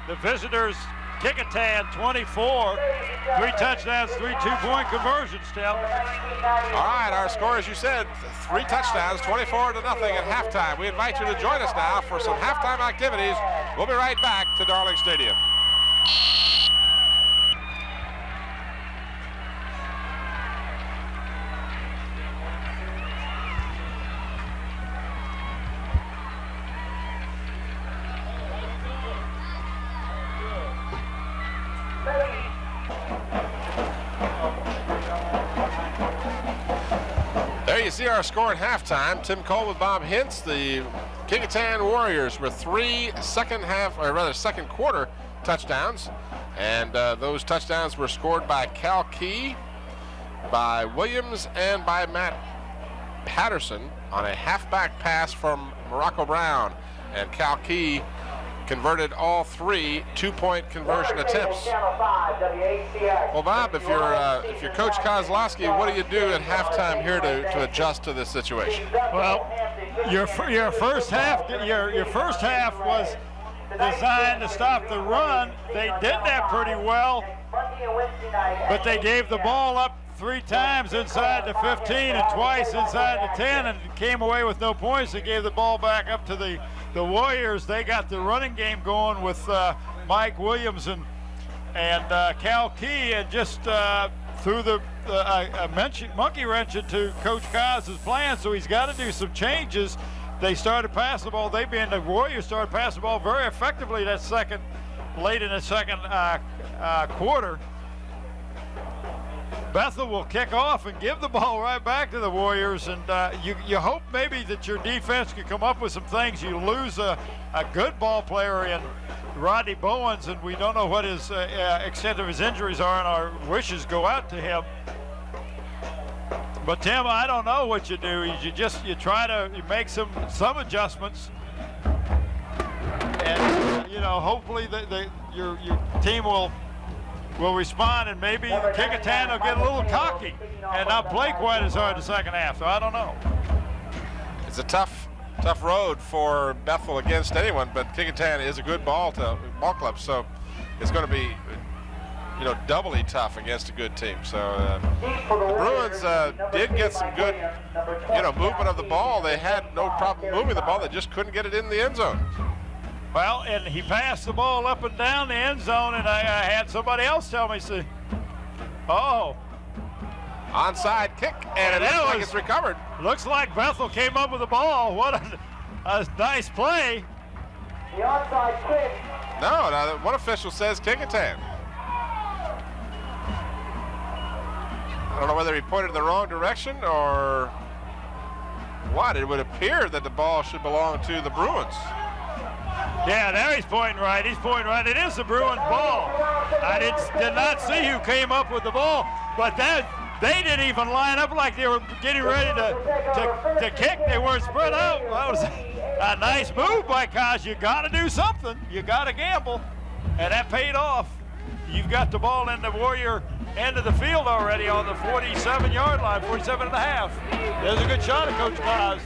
the visitors, Kecoughtan 24. 3 touchdowns, 3 two-point conversions, Tim. All right, our score, as you said, 3 touchdowns, 24-0 at halftime. We invite you to join us now for some halftime activities. We'll be right back to Darling Stadium. see our score at halftime. Tim Cole with Bob Hintz. The Kecoughtan Warriors were 3 second quarter touchdowns. And those touchdowns were scored by Cal Key, by Williams, and by Matt Patterson on a halfback pass from Morocco Brown. And Cal Key converted all 3 two-point conversion attempts. Well, Bob, if you're Coach Kozlowski, what do you do at halftime here to adjust to this situation? Well, your first half was designed to stop the run. They did that pretty well, but they gave the ball up 3 times inside the 15 and twice inside the 10 and came away with no points. They gave the ball back up to the Warriors. They got the running game going with Mike Williams and Cal Key, and just threw the monkey wrench into Coach Koz's plan. So he's got to do some changes. They started passing the ball. The Warriors started passing the ball very effectively late in the second quarter. Bethel will kick off and give the ball right back to the Warriors, and you hope maybe that your defense can come up with some things. You lose a good ball player in Rodney Bowens, and we don't know what his extent of his injuries are, and our wishes go out to him. But Tim, I don't know what you do. You try to make some adjustments, and hopefully your team will respond, and maybe Kecoughtan will get a little cocky and not play quite as hard the second half. So I don't know. It's a tough road for Bethel against anyone, but Kecoughtan is a good ball club, so it's going to be doubly tough against a good team. So the Bruins did get some good movement of the ball. They had no problem moving the ball. They just couldn't get it in the end zone. Well, and he passed the ball up and down the end zone, and I had somebody else tell me, onside kick, and it looks like it's recovered. Looks like Bethel came up with the ball. What a nice play. The onside kick. No, one official says Kecoughtan. I don't know whether he pointed in the wrong direction or what. It would appear that the ball should belong to the Bruins. Yeah, there he's pointing right. He's pointing right. It is the Bruins' ball. I did not see who came up with the ball, but they didn't even line up like they were getting ready to kick. They weren't spread out. That was a nice move by Koz. You got to do something. You got to gamble, and that paid off. You've got the ball in the Warrior end of the field already on the 47-yard line, 47 and a half. There's a good shot of Coach Koz.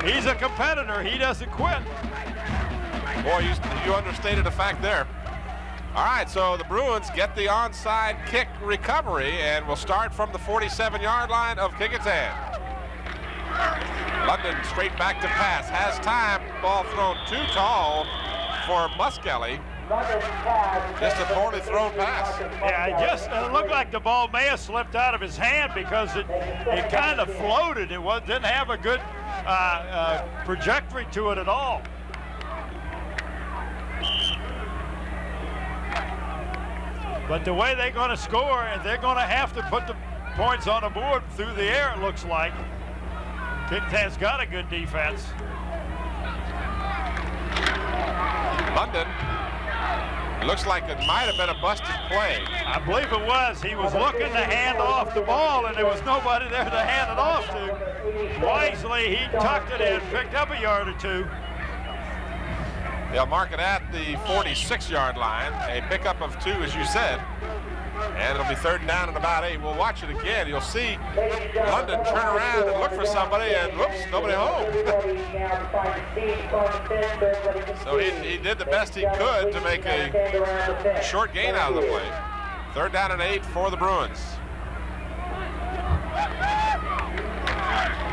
He's a competitor. He doesn't quit. Boy, you understated the fact there. All right, so the Bruins get the onside kick recovery, and will start from the 47-yard line of Kecoughtan. London straight back to pass. Has time. Ball thrown too tall for Muskelly. Just a poorly thrown pass. Yeah, it looked like the ball may have slipped out of his hand because it kind of floated. It didn't have a good trajectory to it at all. But the way they're going to score, and they're going to have to put the points on the board through the air, it looks like. Kecoughtan's got a good defense. London, looks like it might have been a busted play. I believe it was. He was looking to hand off the ball, and there was nobody there to hand it off to. Wisely, he tucked it in, picked up a yard or two. They'll mark it at the 46-yard line. A pickup of 2, as you said. And it'll be 3rd down and about 8. We'll watch it again. You'll see London turn around and look for somebody, and whoops, nobody home. So he did the best he could to make a short gain out of the play. 3rd down and 8 for the Bruins.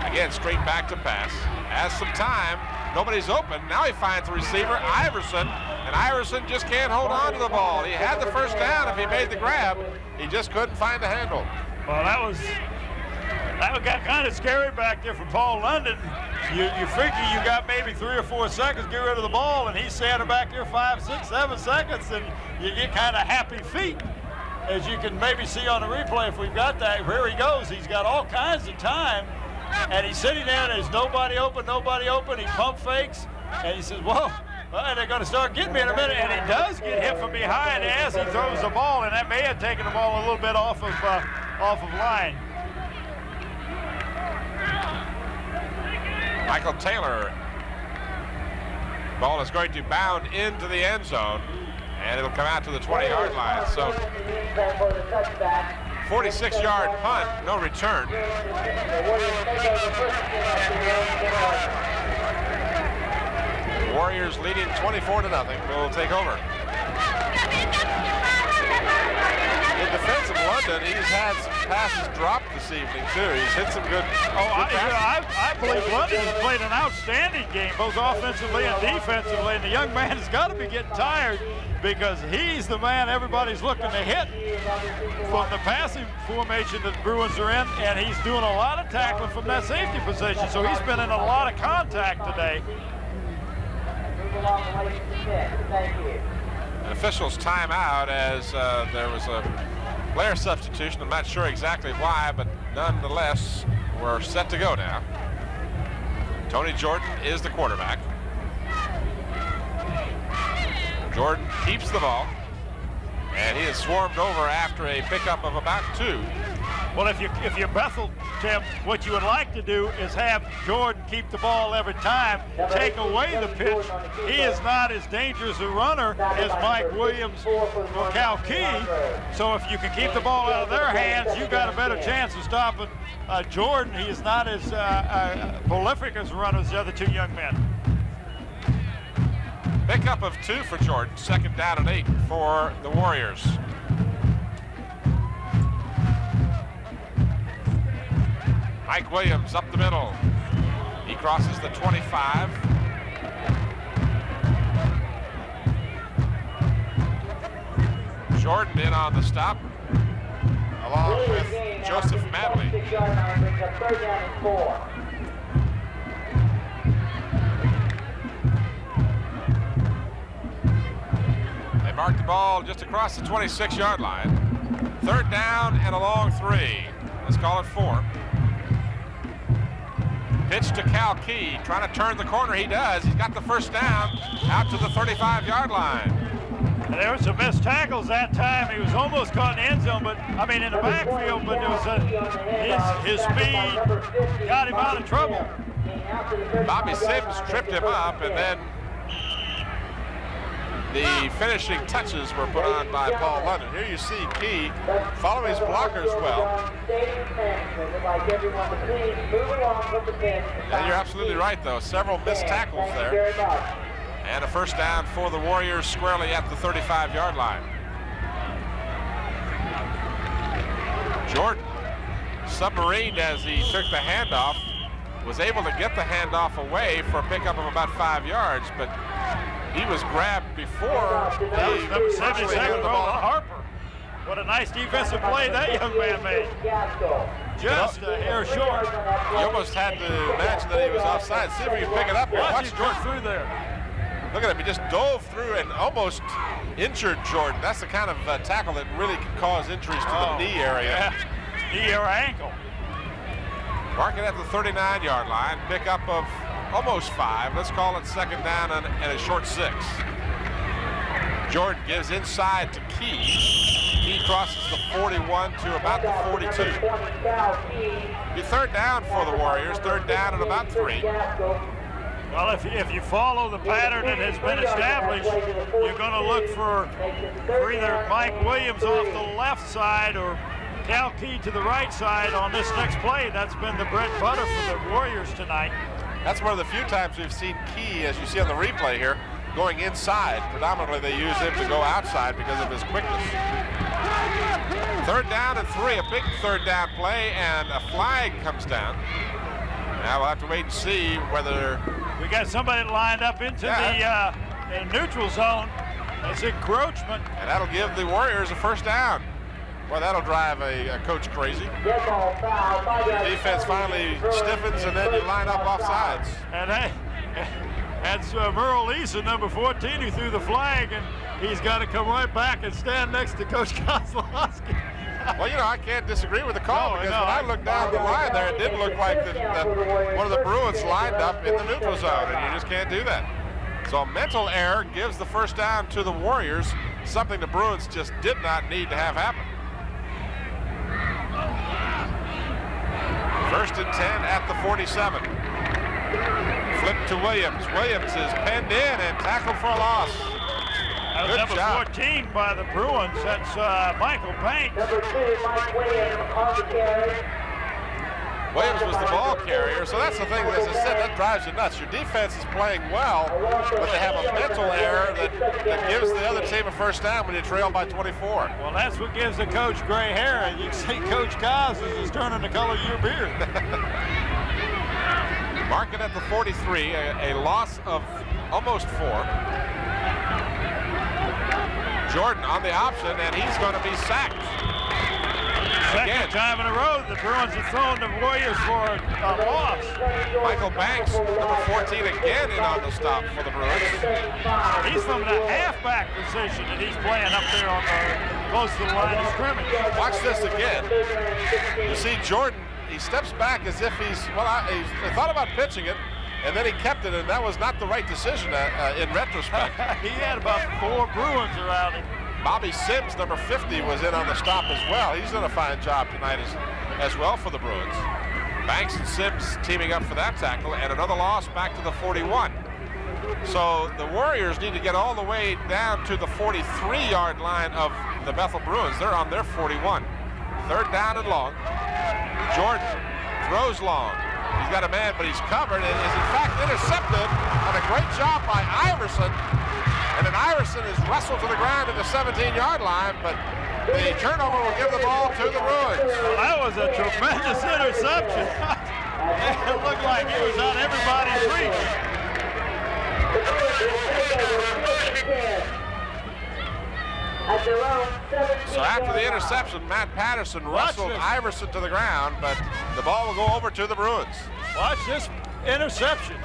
Again, straight back to pass. Has some time. Nobody's open. Now he finds the receiver, Iverson, and Iverson just can't hold on to the ball. He had the first down if he made the grab. He just couldn't find the handle. Well, that got kind of scary back there for Paul London. You figure you got maybe 3 or 4 seconds to get rid of the ball, and he's standing back there 5, 6, 7 seconds, and you get kind of happy feet, as you can maybe see on the replay if we've got that. Here he goes. He's got all kinds of time and he's sitting there, and there's nobody open. He pump fakes, and he says, whoa, well, they're going to start getting me in a minute. And he does get hit from behind as he throws the ball, and that may have taken the ball a little bit off of line. Michael Taylor. Ball is going to bound into the end zone, and it'll come out to the 20-yard line. So 46-yard punt, no return. Warriors leading 24-0. Will take over. In defense of London, he's had some passes dropped this evening, too. He's hit some good passes. I believe London has played an outstanding game, both offensively and defensively, and the young man has got to be getting tired because he's the man everybody's looking to hit from the passing formation that the Bruins are in, and he's doing a lot of tackling from that safety position, so he's been in a lot of contact today. An official's timeout as there was a player substitution. I'm not sure exactly why, but nonetheless, we're set to go now. Tony Jordan is the quarterback. Jordan keeps the ball, and he is swarmed over after a pickup of about 2. Well, if you're Bethel, Tim, what you would like to do is have Jordan keep the ball every time, take away the pitch. He is not as dangerous a runner as Mike Williams or Cal Key. So if you can keep the ball out of their hands, you've got a better chance of stopping Jordan. He is not as prolific as a runner as the other 2 young men. Pickup of 2 for Jordan. 2nd down and 8 for the Warriors. Mike Williams up the middle. He crosses the 25. Jordan in on the stop, along with Joseph Madley. They mark the ball just across the 26-yard line. 3rd down and a long 3. Let's call it 4. Pitch to Cal Key, trying to turn the corner. He does. He's got the 1st down out to the 35-yard line. And there were some missed tackles that time. He was almost caught in the end zone, but I mean in the backfield. But it was his speed got him out of trouble. Bobby Sims tripped him up, and then the finishing touches were put on by Paul London. Here you see Key follow his blockers well. And you're absolutely right, though. Several missed tackles there. And a 1st down for the Warriors squarely at the 35-yard line. Jordan submarined as he took the handoff, was able to get the handoff away for a pickup of about 5 yards, but he was grabbed before he number 77, Harper. What a nice defensive play that young man made. Just a hair short. You almost had to imagine that he was offside. See if we can pick it up here. Watch him go through there. Look at him. He just dove through and almost injured Jordan. That's the kind of tackle that really can cause injuries to the knee area. Yeah. Knee or ankle. Mark it at the 39-yard line. Pickup of almost 5. Let's call it 2nd down and a short 6. Jordan gives inside to Key. Key crosses the 41 to about the 42. The 3rd down for the Warriors. 3rd down and about 3. Well, if you follow the pattern that has been established, you're going to look for either Mike Williams off the left side or Cal Key to the right side on this next play. That's been the bread and butter for the Warriors tonight. That's one of the few times we've seen Key, as you see on the replay here, going inside. Predominantly they use him to go outside because of his quickness. 3rd down and 3, a big 3rd down play, and a flag comes down. Now we'll have to wait and see whether... We got somebody lined up into the neutral zone. It's encroachment. And that'll give the Warriors a 1st down. Boy, that'll drive a coach crazy. The defense finally stiffens, and then you line up off sides. And that's Merle Eason, number 14, who threw the flag, and he's got to come right back and stand next to Coach Kozlowski. Well, you know, I can't disagree with the call because when I looked down the line there, it did look like one of the Bruins lined up in the neutral zone, and you just can't do that. So a mental error gives the first down to the Warriors, something the Bruins just did not need to have happen. 1st and 10 at the 47. Flip to Williams. Williams is penned in and tackled for a loss. That was number 14 by the Bruins. That's Michael Banks. Number 2, Mike Williams on the carry. Williams was the ball carrier, so that's the thing, as I said, that drives you nuts. Your defense is playing well, but they have a mental error that gives the other team a first down when you trail by 24. Well, that's what gives the coach gray hair. You can see Coach Kozlowski is turning the color of your beard. Marking at the 43, a loss of almost 4. Jordan on the option, and he's going to be sacked. Second time in a row, the Bruins have thrown the Warriors for a loss. Michael Banks, number 14, again in on the stop for the Bruins. He's from the halfback position, and he's playing up there on close to the line of scrimmage. Watch this again. You see Jordan, he steps back as if he thought about pitching it, and then he kept it, and that was not the right decision in retrospect. He had about 4 Bruins around him. Bobby Sims, number 50, was in on the stop as well. He's done a fine job tonight as well for the Bruins. Banks and Sims teaming up for that tackle, and another loss back to the 41. So the Warriors need to get all the way down to the 43-yard line of the Bethel Bruins. They're on their 41. 3rd down and long. Jordan throws long. He's got a man, but he's covered and is in fact intercepted on a great job by Iverson. And then Iverson is wrestled to the ground at the 17-yard line, but the turnover will give the ball to the Bruins. Well, that was a tremendous interception. It looked like it was on everybody's reach. So after the interception, Matt Patterson wrestled Iverson to the ground, but the ball will go over to the Bruins. Watch this interception.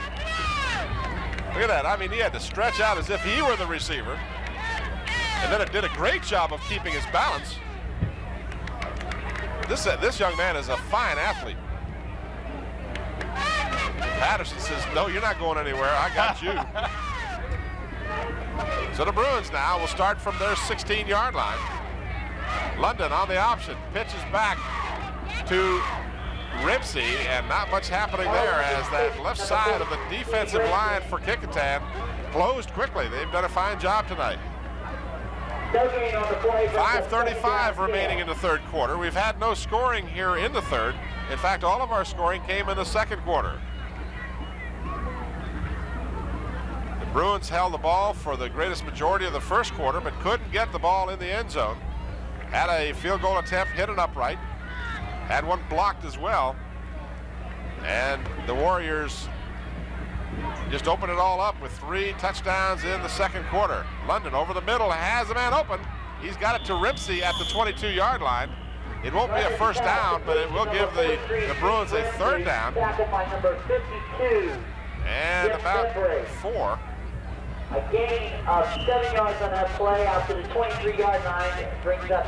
Look at that. I mean, he had to stretch out as if he were the receiver. And then it did a great job of keeping his balance. This young man is a fine athlete. Patterson says, no, you're not going anywhere. I got you. So the Bruins now will start from their 16-yard line. London on the option. Pitches back to Rimpsey, and not much happening there as that left side of the defensive line for Kecoughtan closed quickly. They've done a fine job tonight. 5:35 remaining in the 3rd quarter. We've had no scoring here in the 3rd. In fact, all of our scoring came in the 2nd quarter. The Bruins held the ball for the greatest majority of the 1st quarter, but couldn't get the ball in the end zone. Had a field goal attempt, hit an upright. Had one blocked as well. And the Warriors just opened it all up with 3 touchdowns in the 2nd quarter. London over the middle has a man open. He's got it to Rimpsey at the 22-yard line. It won't be a first down, but it will give the Bruins a 3rd down. And about 4. A gain of 7 yards on that play out to the 23-yard line. Brings up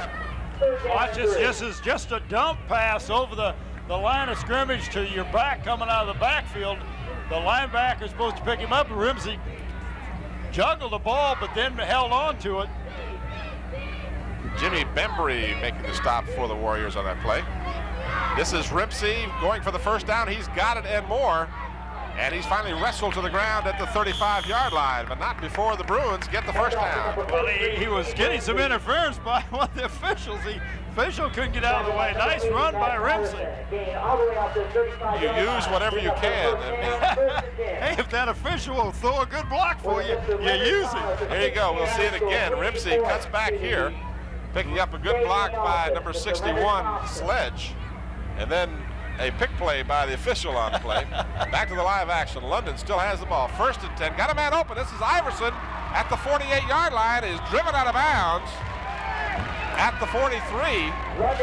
3rd down. Watch this. This is just a dump pass over the line of scrimmage to your back coming out of the backfield. The linebacker is supposed to pick him up, and Rimpsey juggled the ball, but then held on to it. Jimmy Bembry making the stop for the Warriors on that play. This is Rimpsey going for the first down. He's got it and more. And he's finally wrestled to the ground at the 35-yard line, but not before the Bruins get the first down. Well, he was getting some interference by one of the officials. The official couldn't get out of the way. Nice run by Rimpsey. You use whatever you can. Hey, if that official will throw a good block for you, you use it. Here you go. We'll see it again. Rimpsey cuts back here, picking up a good block by number 61, Sledge. And then a pick play by the official on the play. Back to the live action. London still has the ball. 1st and 10. Got a man open. This is Iverson at the 48-yard line. Is driven out of bounds at the 43. But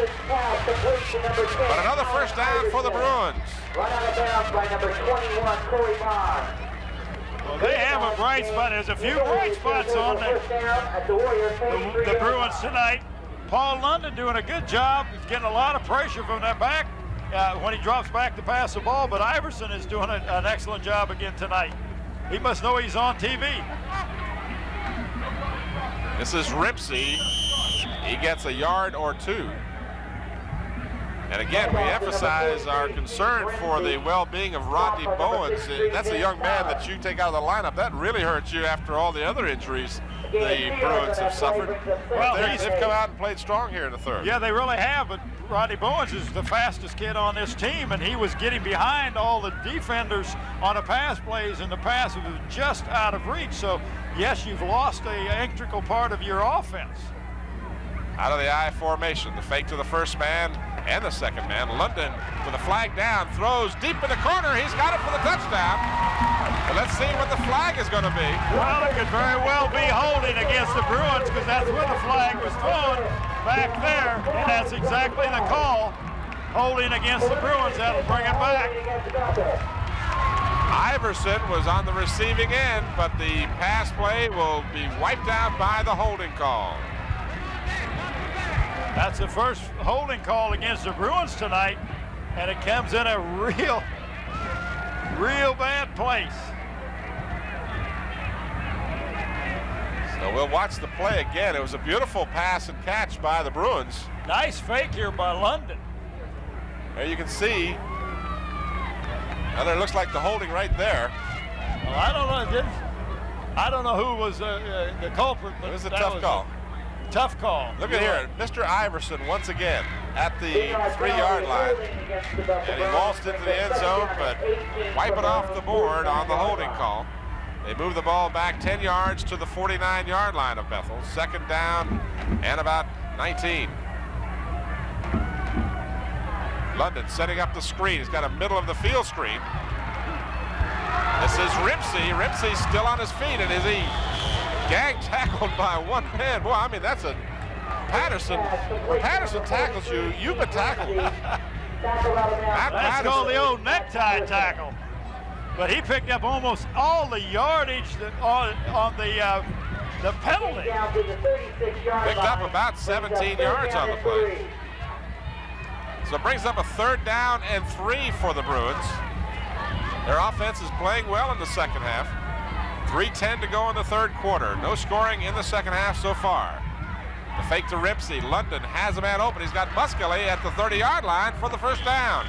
another first down for the Bruins. Run out of bounds by number 21, Corey Bond. Well, they have a bright spot. There's a few bright spots on the Bruins tonight. Paul London doing a good job. He's getting a lot of pressure from that back when he drops back to pass the ball, but Iverson is doing an excellent job again tonight. He must know he's on TV. This is Rimpsey. He gets a yard or two. And again, we emphasize our concern for the well-being of Rodney Bowens. That's a young man that you take out of the lineup. That really hurts you after all the other injuries the Bruins have suffered. Well, they've come out and played strong here in the third. Yeah, they really have, but Rodney Bowens is the fastest kid on this team, and he was getting behind all the defenders on the pass plays, and the pass was just out of reach. So, yes, you've lost an integral part of your offense. Out of the I formation, the fake to the first man and the second man. London with a flag down, throws deep in the corner. He's got it for the touchdown. But let's see what the flag is going to be. Well, it could very well be holding against the Bruins because that's where the flag was thrown, back there, and that's exactly the call. Holding against the Bruins, that'll bring it back. Iverson was on the receiving end, but the pass play will be wiped out by the holding call. That's the first holding call against the Bruins tonight, and it comes in a real bad place. So we'll watch the play again. It was a beautiful pass and catch by the Bruins. Nice fake here by London. There you can see. Now there looks like the holding right there. Well, I don't know who was the culprit. It was a tough call. Tough call. Look at here, Mr. Iverson once again at the 3-yard line. And he waltzed into the end zone, but wipe it off the board on the holding call. They move the ball back 10 yards to the 49-yard line of Bethel. Second down and about 19. London setting up the screen. He's got a middle of the field screen. This is Rimpsey. Rimpsey's still on his feet, and is he gang tackled by one man? Boy, I mean, that's a Patterson. When Patterson tackles you, you've been tackled. That's called the old necktie tackle. But he picked up almost all the yardage on the penalty. Picked up about 17 yards on the play. So it brings up a 3rd down and 3 for the Bruins. Their offense is playing well in the second half. 3:10 to go in the third quarter. No scoring in the second half so far. The fake to Rimpsey. London has a man open. He's got Muskelly at the 30-yard line for the first down.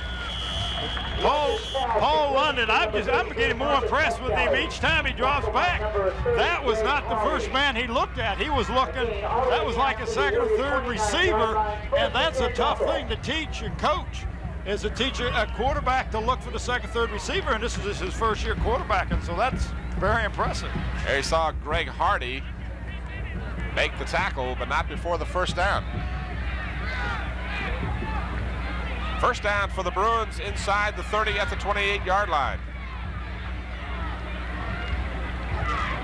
Paul London, I'm getting more impressed with him each time he drops back. That was not the first man he looked at. He was looking, that was like a second or third receiver, and that's a tough thing to teach and coach, is to teach a quarterback to look for the second, third receiver, and this is his first year quarterbacking, so that's very impressive. There you saw Greg Hardy make the tackle, but not before the first down. First down for the Bruins inside the 30 at the 28-yard line.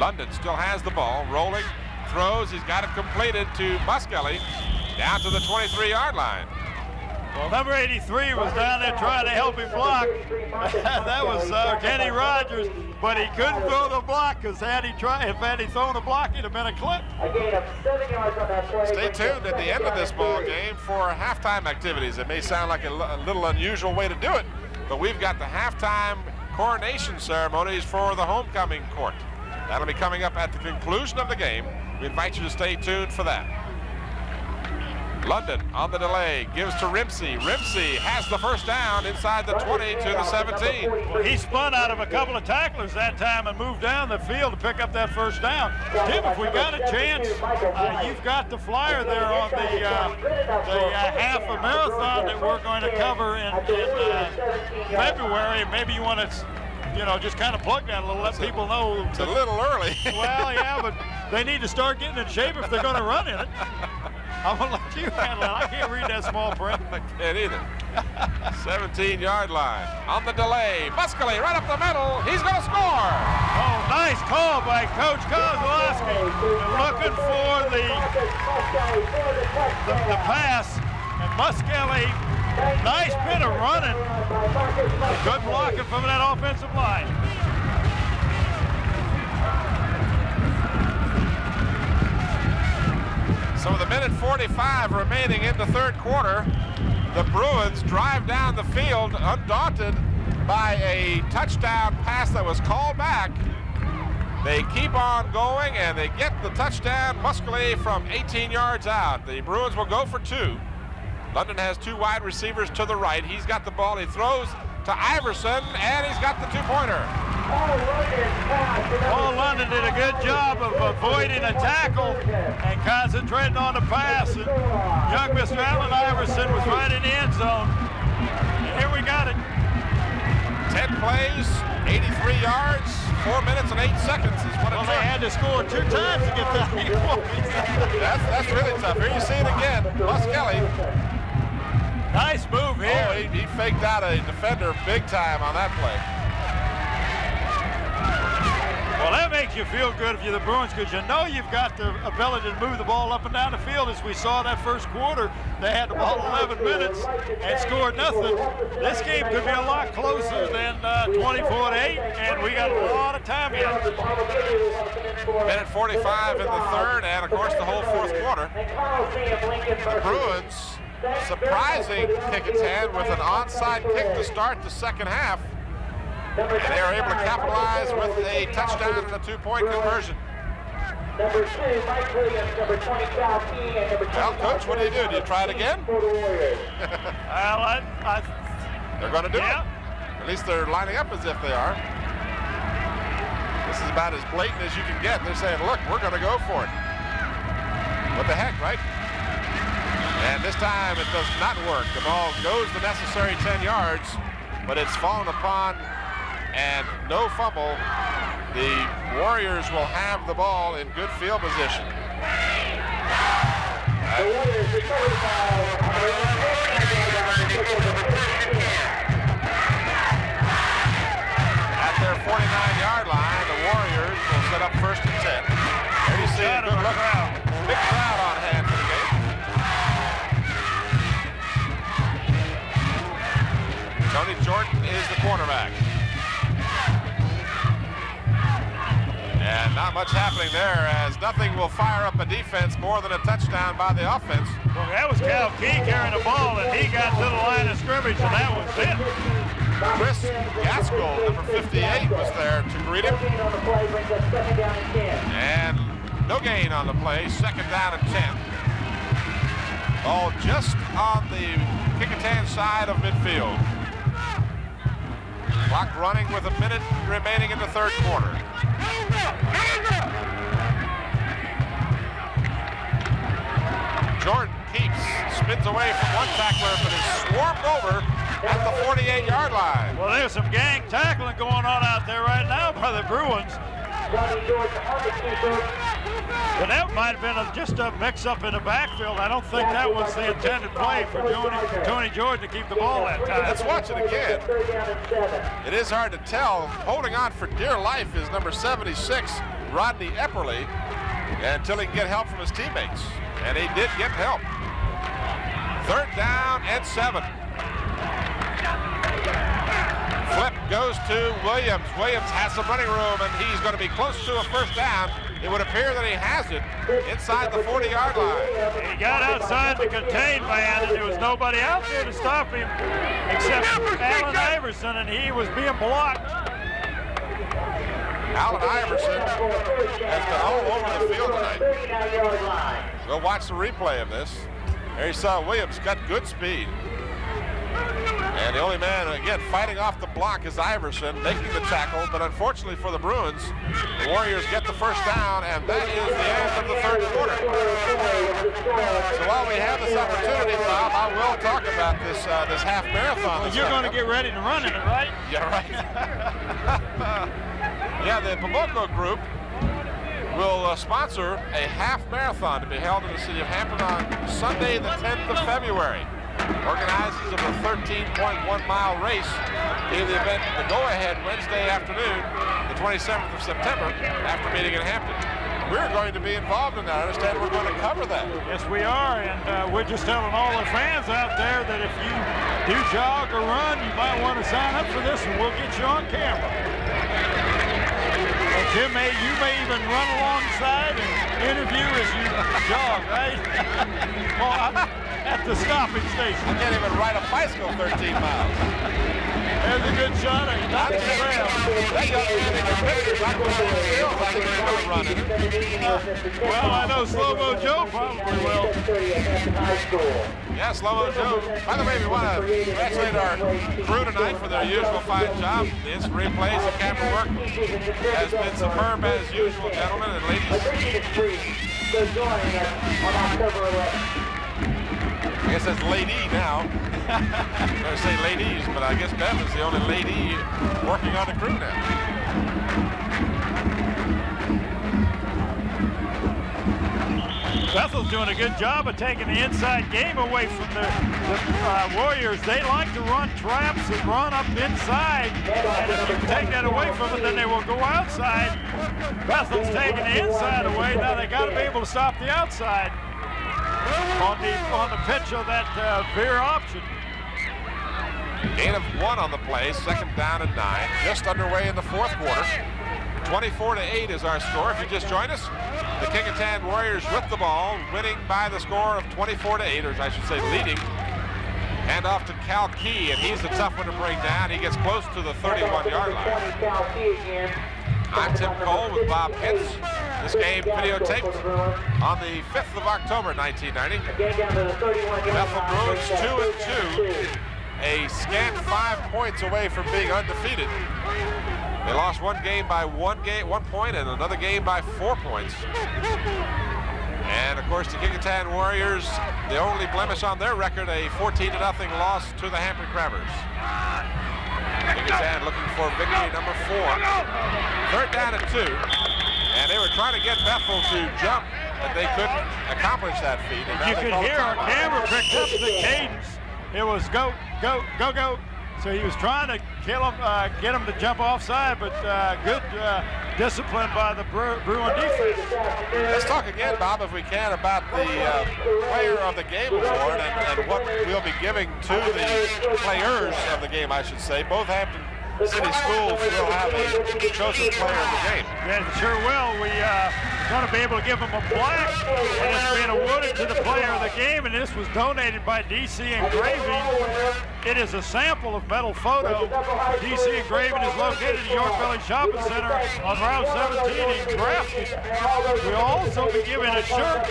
London still has the ball, rolling, throws, he's got it completed to Muskelly, down to the 23-yard line. Well, number 83 was down there trying to help him block. That was Kenny Rogers, but he couldn't throw the block because if had he thrown a block, it'd have been a clip. Stay tuned at the end of this ball game for halftime activities. It may sound like a little unusual way to do it, but we've got the halftime coronation ceremonies for the homecoming court. That'll be coming up at the conclusion of the game. We invite you to stay tuned for that. London on the delay, gives to Rimpsey. Rimpsey has the first down inside the 20 to the 17. Well, he spun out of a couple of tacklers that time and moved down the field to pick up that first down. Tim, if we got a chance, you've got the flyer there on the half a marathon that we're going to cover in February. Maybe you want to, just kind of plug that a little, let people know. It's a little early. Well, yeah, but they need to start getting in shape if they're going to run in it. I'm going to let you handle it. I can't read that small print. I can't either. 17-yard line. On the delay, Muskelly right up the middle. He's going to score. Oh, nice call by Coach Kozlowski. Looking for the pass. And Muskelly, nice bit of running. Good blocking from that offensive line. Some of the With 1:45 remaining in the third quarter, the Bruins drive down the field undaunted by a touchdown pass that was called back. They keep on going, and they get the touchdown muscly from 18 yards out. The Bruins will go for 2. London has 2 wide receivers to the right. He's got the ball. He throws to Iverson, and he's got the 2-pointer. Paul London did a good job of avoiding a tackle and concentrating on the pass. And young Mr. Allen Iverson was right in the end zone. And here we got it. 10 plays, 83 yards, 4 minutes and 8 seconds is what it took. They had to score 2 times to get that 8 points. That's really tough. Here you see it again. Kelly. Nice move here. Oh, he faked out a defender big time on that play. Well, that makes you feel good if you're the Bruins, because you know you've got the ability to move the ball up and down the field. As we saw that first quarter, they had the ball 11 minutes and scored nothing. This game could be a lot closer than 24-8, and we got a lot of time yet. 1:45 in the third, and of course the whole fourth quarter. The Bruins surprising Kecoughtan with an onside kick to start the second half. And they are able to capitalize with a touchdown and a 2-point conversion. Number 2, Mike Williams, number 20, Cal Key, and number 20. Well, Coach, what do? Do you try it again? Well, They're going to do it. At least they're lining up as if they are. This is about as blatant as you can get. They're saying, look, we're going to go for it. What the heck, right? And this time it does not work. The ball goes the necessary 10 yards, but it's fallen upon and no fumble. The Warriors will have the ball in good field position. At their 49-yard line, the Warriors will set up 1st and 10. There you see a good look. Big crowd on hand for the game. Tony Jordan is the quarterback. And not much happening there, as nothing will fire up a defense more than a touchdown by the offense. Well, that was Cal Key carrying the ball, and he got to the line of scrimmage, and that was it. Chris Gaskell, number 58, was there to greet him. And no gain on the play, 2nd down and 10. Ball just on the Kecoughtan side of midfield. Clock running with a minute remaining in the third quarter. Jordan keeps, spins away from one tackler, but is swarmed over at the 48-yard line. Well, there's some gang tackling going on out there right now by the Bruins. But that might have been just a mix-up in the backfield. I don't think that was the intended play for Tony Jordan to keep the ball that time. Let's watch it again. It is hard to tell. Holding on for dear life is number 76, Rodney Epperly, until he can get help from his teammates. And he did get help. 3rd down and 7. Flip goes to Williams. Williams has some running room, and he's going to be close to a 1st down. It would appear that he has it inside the 40-yard line. He got outside the contained man, and there was nobody out there to stop him except Allen Iverson, and he was being blocked. Allen Iverson has been all over the field tonight. We'll watch the replay of this. There you saw Williams got good speed. And the only man, again, fighting off the block is Iverson, making the tackle. But unfortunately for the Bruins, the Warriors get the 1st down, and that is the end of the third quarter. So while we have this opportunity, Bob, I will talk about this half marathon. Well, you're going to get ready to run in it, right? Yeah, right. Yeah, the Paboko group will sponsor a half marathon to be held in the city of Hampton on Sunday, the 10th of February. Organizers of a 13.1-mile race gave the event the go-ahead Wednesday afternoon, the 27th of September, after meeting in Hampton. We're going to be involved in that. I understand we're going to cover that. Yes, we are, and we're just telling all the fans out there that if you do jog or run, you might want to sign up for this, and we'll get you on camera. And Jim, you may even run alongside and interview as you jog, right? Well, at the stopping station. I can't even ride a bicycle 13 miles. There's a good shot. Not the ground. That young man in your picture, not going to field. I think he's going to run it. Well, I know Slow-Mo Joe probably will. Yeah, Slow-Mo Joe. By the way, we want to congratulate our crew tonight for their usual fine job. The instant replays and camera work has been superb as usual, gentlemen and ladies. I guess that's lady now. I was going to say ladies, but I guess Beth is the only lady working on the crew now. Bethel's doing a good job of taking the inside game away from the Warriors. They like to run traps and run up inside, and if you take that away from them, then they will go outside. Bethel's taking the inside away. Now they got to be able to stop the outside on the pitch of that veer option. Gain of 1 on the play, second down and 9. Just underway in the fourth quarter. 24-8 is our score. If you just joined us, the Kecoughtan Warriors with the ball, winning by the score of 24-8, or I should say leading. Hand off to Cal Key, and he's a tough one to bring down. He gets close to the 31-yard line. I'm Tim Cole with Bob Pitts. This game videotaped on the 5th of October, 1990. Bethel Bruins 2-2. A scant 5 points away from being undefeated. They lost one game by 1 point, and another game by 4 points. And of course, the Kecoughtan Warriors, the only blemish on their record, a 14-0 loss to the Hampton Crabbers. Kecoughtan looking for victory number 4. Third down and 2, and they were trying to get Bethel to jump, but they couldn't accomplish that feat. And you could hear our camera picked up the cadence. It was go, go, go, go. So he was trying to kill him, get him to jump offside, but good discipline by the Bruin defense. Let's talk again, Bob, if we can, about the player of the game award and what we'll be giving to the players of the game, I should say. Both Hampton City schools will have a chosen player of the game. Yeah, sure will. We're going to be able to give them a plaque, and it's being awarded to the player of the game, and this was donated by DC Engraving. It is a sample of metal photo. DC Engraving is located at York Village Shopping Center on Route 17 in Grafton. We'll also be giving a shirt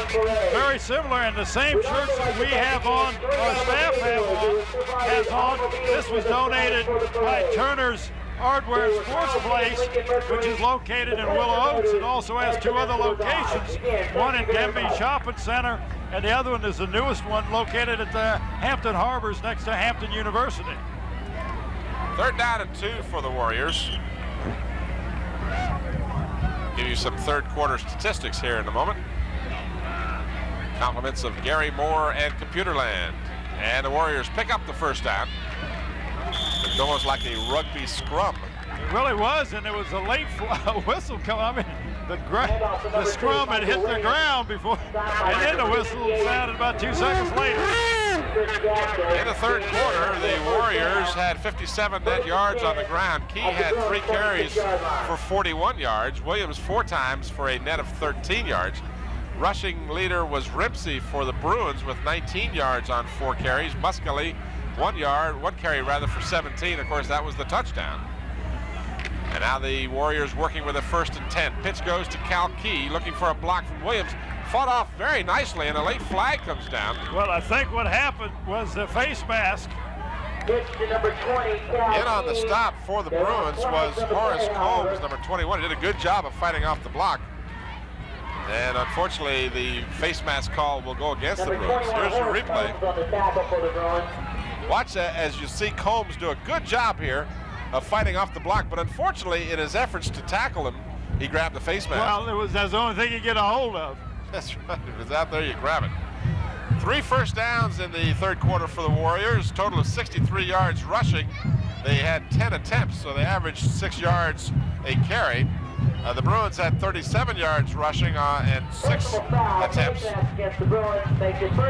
very similar, and the same shirts that we have on, our staff has on. This was donated by Turner's Hardware Sports Place, which is located in Willow Oaks and also has 2 other locations, one in Denby Shopping Center, and the other one is the newest one located at the Hampton Harbors next to Hampton University. Third down and 2 for the Warriors. Give you some third quarter statistics here in a moment. Compliments of Gary Moore and Computerland. And the Warriors pick up the first down. It's almost like a rugby scrum. It really was, and there was a late whistle coming. I mean, the scrum had hit the ground before, and then the whistle sounded about 2 seconds later. In the third quarter, the Warriors had 57 net yards on the ground. Key had 3 carries for 41 yards. Williams 4 times for a net of 13 yards. Rushing leader was Rimpsey for the Bruins with 19 yards on 4 carries. Muscali 1 carry for 17. Of course, that was the touchdown. And now the Warriors working with a 1st and 10. Pitch goes to Cal Key, looking for a block from Williams. Fought off very nicely, and a late flag comes down. Well, I think what happened was the face mask. In on the stop for the Bruins was Horace Combs, number 21. He did a good job of fighting off the block. And unfortunately, the face mask call will go against the Bruins. Here's a replay. Watch as you see Combs do a good job here of fighting off the block, but unfortunately, in his efforts to tackle him, he grabbed the face mask. Well, that's the only thing you get a hold of. That's right. If it's out there, you grab it. 3 first downs in the third quarter for the Warriors. Total of 63 yards rushing. They had 10 attempts, so they averaged 6 yards a carry. The Bruins had 37 yards rushing and 6 attempts.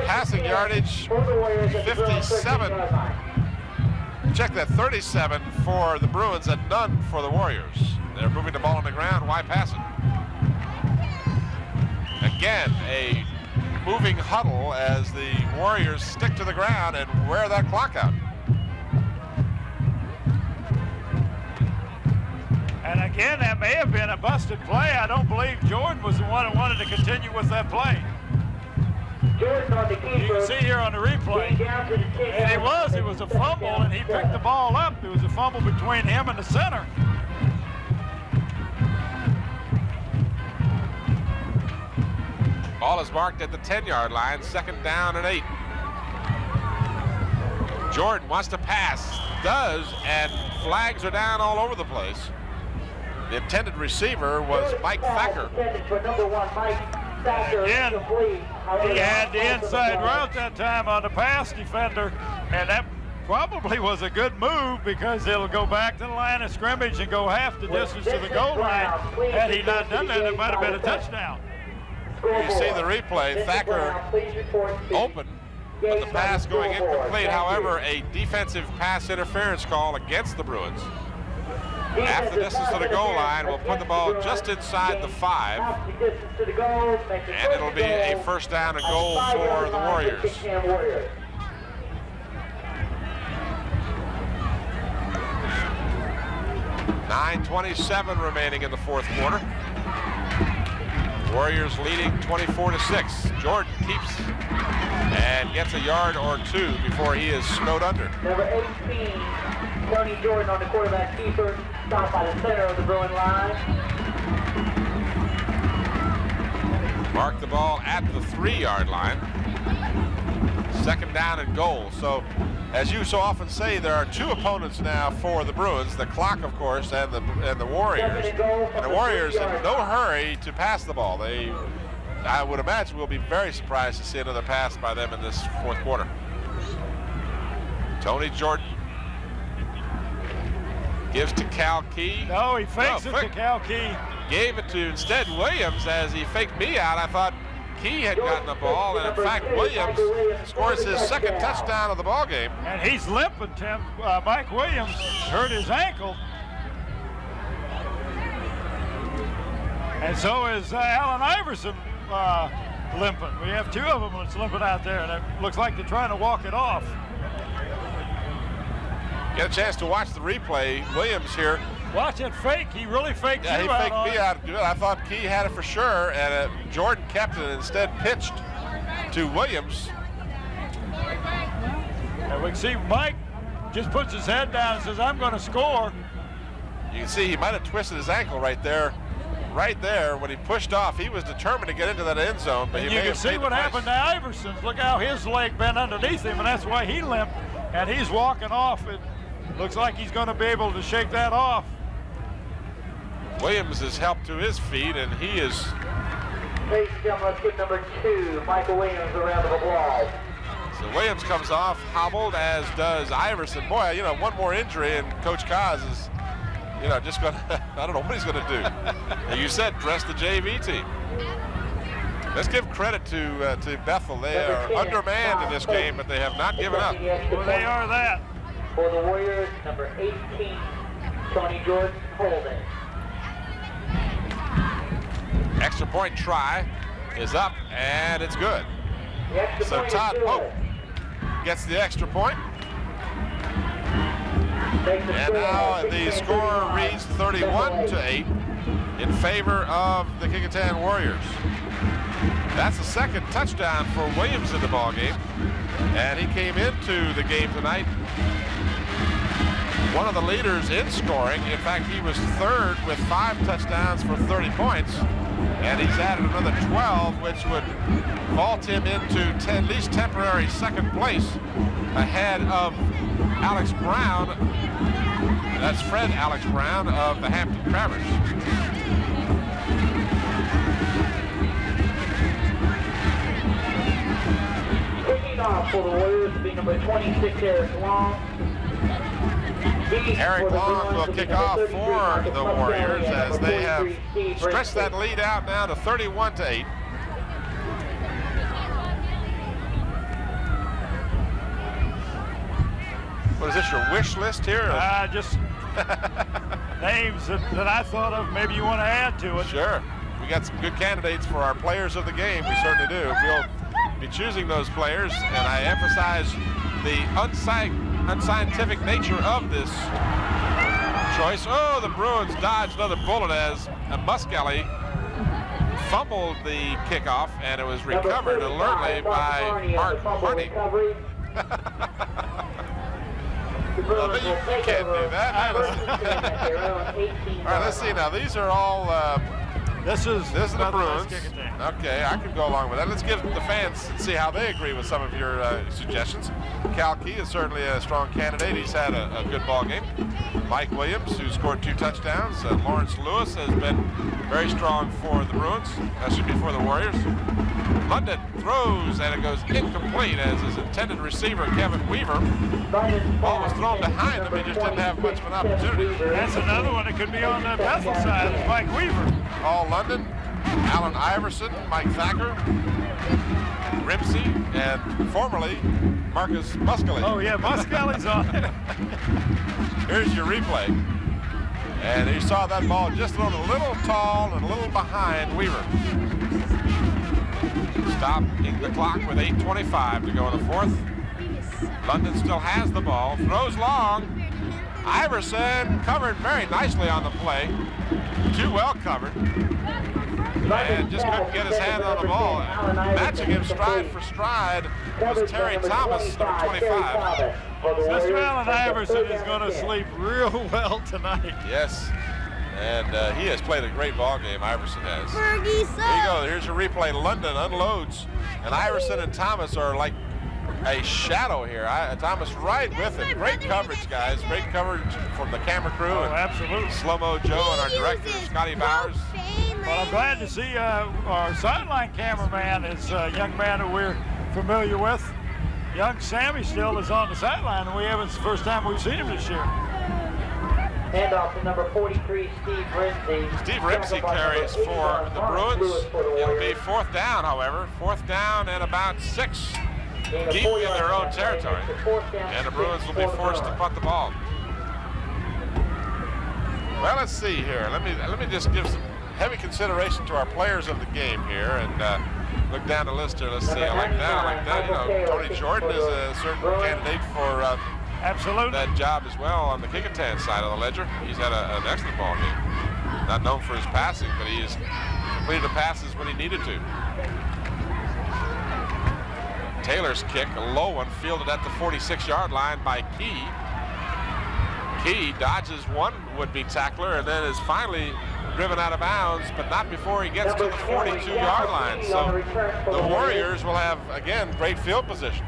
Passing yardage, 57. Check that, 37 for the Bruins and none for the Warriors. They're moving the ball on the ground. Why pass it? Again, a moving huddle as the Warriors stick to the ground and wear that clock out. And again, that may have been a busted play. I don't believe Jordan was the one who wanted to continue with that play. Jordan on the keeper. You can see here on the replay. And it was a fumble, and he picked the ball up. It was a fumble between him and the center. Ball is marked at the 10-yard line, 2nd down and 8. Jordan wants to pass, does, and flags are down all over the place. The intended receiver was Mike Thacker. Again, he had the inside route that time on the pass defender, and that probably was a good move because it'll go back to the line of scrimmage and go half the distance to the goal line. Had he not done that, it might have been a touchdown. You see the replay, Thacker open, but the pass going incomplete. However, a defensive pass interference call against the Bruins. Half the distance to the goal line will put the ball just inside the 5, and it'll be a 1st down and goal for the Warriors. .9:27 remaining in the 4th quarter. Warriors leading 24-6. Jordan keeps and gets a yard or 2 before he is snowed under. Number 18, Tony Jordan on the quarterback keeper, stopped by the center of the Bruin line. Mark the ball at the 3-yard line. 2nd down and goal. So, as you so often say, there are 2 opponents now for the Bruins, the clock, of course, and the Warriors. And the Warriors in no hurry to pass the ball. I would imagine we'll be very surprised to see another pass by them in this 4th quarter. Tony Jordan gives to Cal Key. No, he fakes it to Cal Key. Gave it to instead Williams as he faked me out. I thought Key had gotten the ball, and in fact, Williams scores his 2nd touchdown of the ball game. And he's limping, Tim. Mike Williams hurt his ankle. And so is Allen Iverson limping. We have 2 of them that's limping out there, and it looks like they're trying to walk it off. Get a chance to watch the replay. Williams here. Watch it fake. He really faked you out. Yeah, he faked me out. I thought Key had it for sure, and Jordan kept it and instead pitched to Williams. And we can see Mike just puts his head down and says, I'm going to score. You can see he might have twisted his ankle right there. Right there, when he pushed off, he was determined to get into that end zone. But you can see what happened to Iverson's. Look how his leg bent underneath him, and that's why he limped. And he's walking off. It looks like he's going to be able to shake that off. Williams is helped to his feet, and he is. Ladies and gentlemen, let's get number 2, Michael Williams, a round of applause. So Williams comes off hobbled, as does Iverson. Boy, you know, one more injury, and Coach Koz is, you know, just going to, I don't know what he's going to do. And you said dress the JV team. Let's give credit to Bethel. They are undermanned in this game, but they have not given up. Well, they are that. For the Warriors, number 18, Tony Jordan, holding. Extra point try is up, and it's good. So Todd Pope gets the extra point. And now the score reads 31-8 in favor of the Kecoughtan Warriors. That's the 2nd touchdown for Williams in the ballgame, and he came into the game tonight one of the leaders in scoring. In fact, he was 3rd with 5 touchdowns for 30 points, and he's added another 12, which would vault him into at least temporary 2nd place ahead of Alex Brown. That's Fred Alex Brown of the Hampton Crabbers. Kicking off for the Warriors will be number 26, Eric Long. Eric Long will kick off for the Warriors as they have stretched that lead out now to 31-8. What is this, your wish list here? Just names that I thought of maybe you want to add to it. Sure. We got some good candidates for our players of the game. We certainly do. be choosing those players, and I emphasize the unscientific nature of this choice. Oh, the Bruins dodged another bullet as Muskelly fumbled the kickoff, and it was recovered alertly by Mark Harney. Well, you can't do that. All right, let's see now. These are all. This is the Bruins. Okay, I can go along with that. Let's give the fans and see how they agree with some of your suggestions. Cal Key is certainly a strong candidate. He's had a good ball game. Mike Williams, who scored 2 touchdowns. Lawrence Lewis has been very strong for the Bruins. That should be for the Warriors. London throws, and it goes incomplete as his intended receiver, Kevin Weaver. Ball was thrown behind him. He just didn't have much of an opportunity. That's another one that could be on the Bethel side, is Mike Weaver. All London, Allen Iverson, Mike Thacker, Rimsey, and formerly Marcus Muskelly. Oh, yeah, Muskelly's on it. Here's your replay. And you saw that ball just thrown a little tall and a little behind Weaver. Stopping the clock with 8:25 to go in the fourth. London still has the ball, throws long. Iverson covered very nicely on the play. Too well covered. And just couldn't get his hand on the ball. Matching him stride for stride was Terry Thomas, number 25. Mr. Allen Iverson is going to sleep real well tonight. Yes. And he has played a great ball game, Iverson has. There you go. Here's your replay. London unloads. And Iverson and Thomas are like a shadow here. Thomas right with it. Great coverage, guys. Great coverage from the camera crew. Oh, absolutely. Slow-Mo Joe and our director, Scotty Bowers. Well, I'm glad to see our sideline cameraman is a young man that we're familiar with. Young Sammy still is on the sideline, and it's the first time we've seen him this year. Handoff to number 43, Steve Rimsey. Steve Rimsey carries for the Bruins. It'll be 4th down, however. 4th down and about 6 deep in their own territory. And the Bruins will be forced to punt the ball. Well, let's see here. Let me just give some heavy consideration to our players of the game here, and look down the list here. Let's see. I like that. You know, Tony Jordan is a certain candidate for absolutely that job as well on the Kecoughtan side of the ledger. He's had an excellent ball game. Not known for his passing, but he has completed the passes when he needed to. Taylor's kick, a low one, fielded at the 46-yard line by Key. Key dodges one would-be tackler and then is finally driven out of bounds, but not before he gets to the 42-yard line. So the Warriors will have, again, great field position.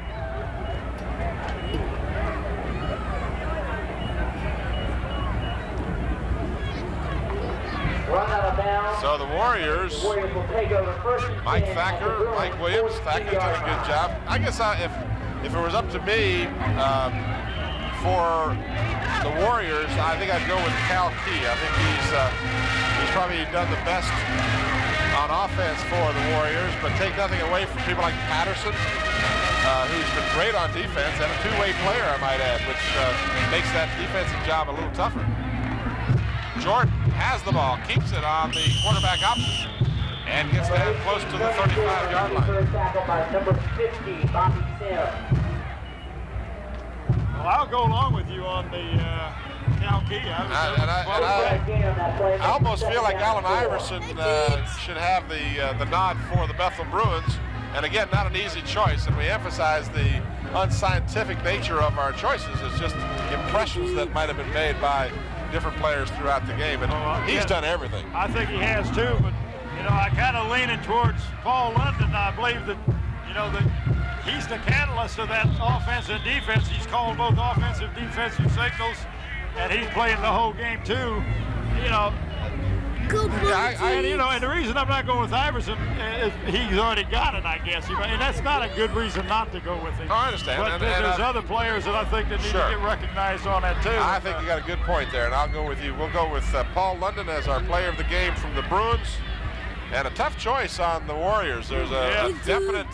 So the Warriors will take over first. Mike Thacker, Mike Williams. Thacker's done a good job. I guess if it was up to me for the Warriors, I think I'd go with Cal Key. I think he's probably done the best on offense for the Warriors, but take nothing away from people like Patterson, who's been great on defense, and a two-way player, I might add, which makes that defensive job a little tougher. Jordan has the ball, keeps it on the quarterback option, and gets down close to the 35-yard line. Number 50, Bobby Sim. Well, I'll go along with you on the Cal Key. I almost feel like Allen Iverson should have the nod for the Bethel Bruins. And again, not an easy choice, and we emphasize the unscientific nature of our choices. It's just impressions that might have been made by different players throughout the game, and he's done everything. I think he has too, but I kind of leaning towards Paul London. I believe that that he's the catalyst of that offense and defense. He's called both offensive, defensive signals, and he's playing the whole game too. And the reason I'm not going with Iverson is he's already got it, I guess. And that's not a good reason not to go with him. Oh, I understand. But there's other players that I think that need to get recognized on that too. I think you got a good point there, and I'll go with you. We'll go with Paul London as our player of the game from the Bruins. And a tough choice on the Warriors. There's a definite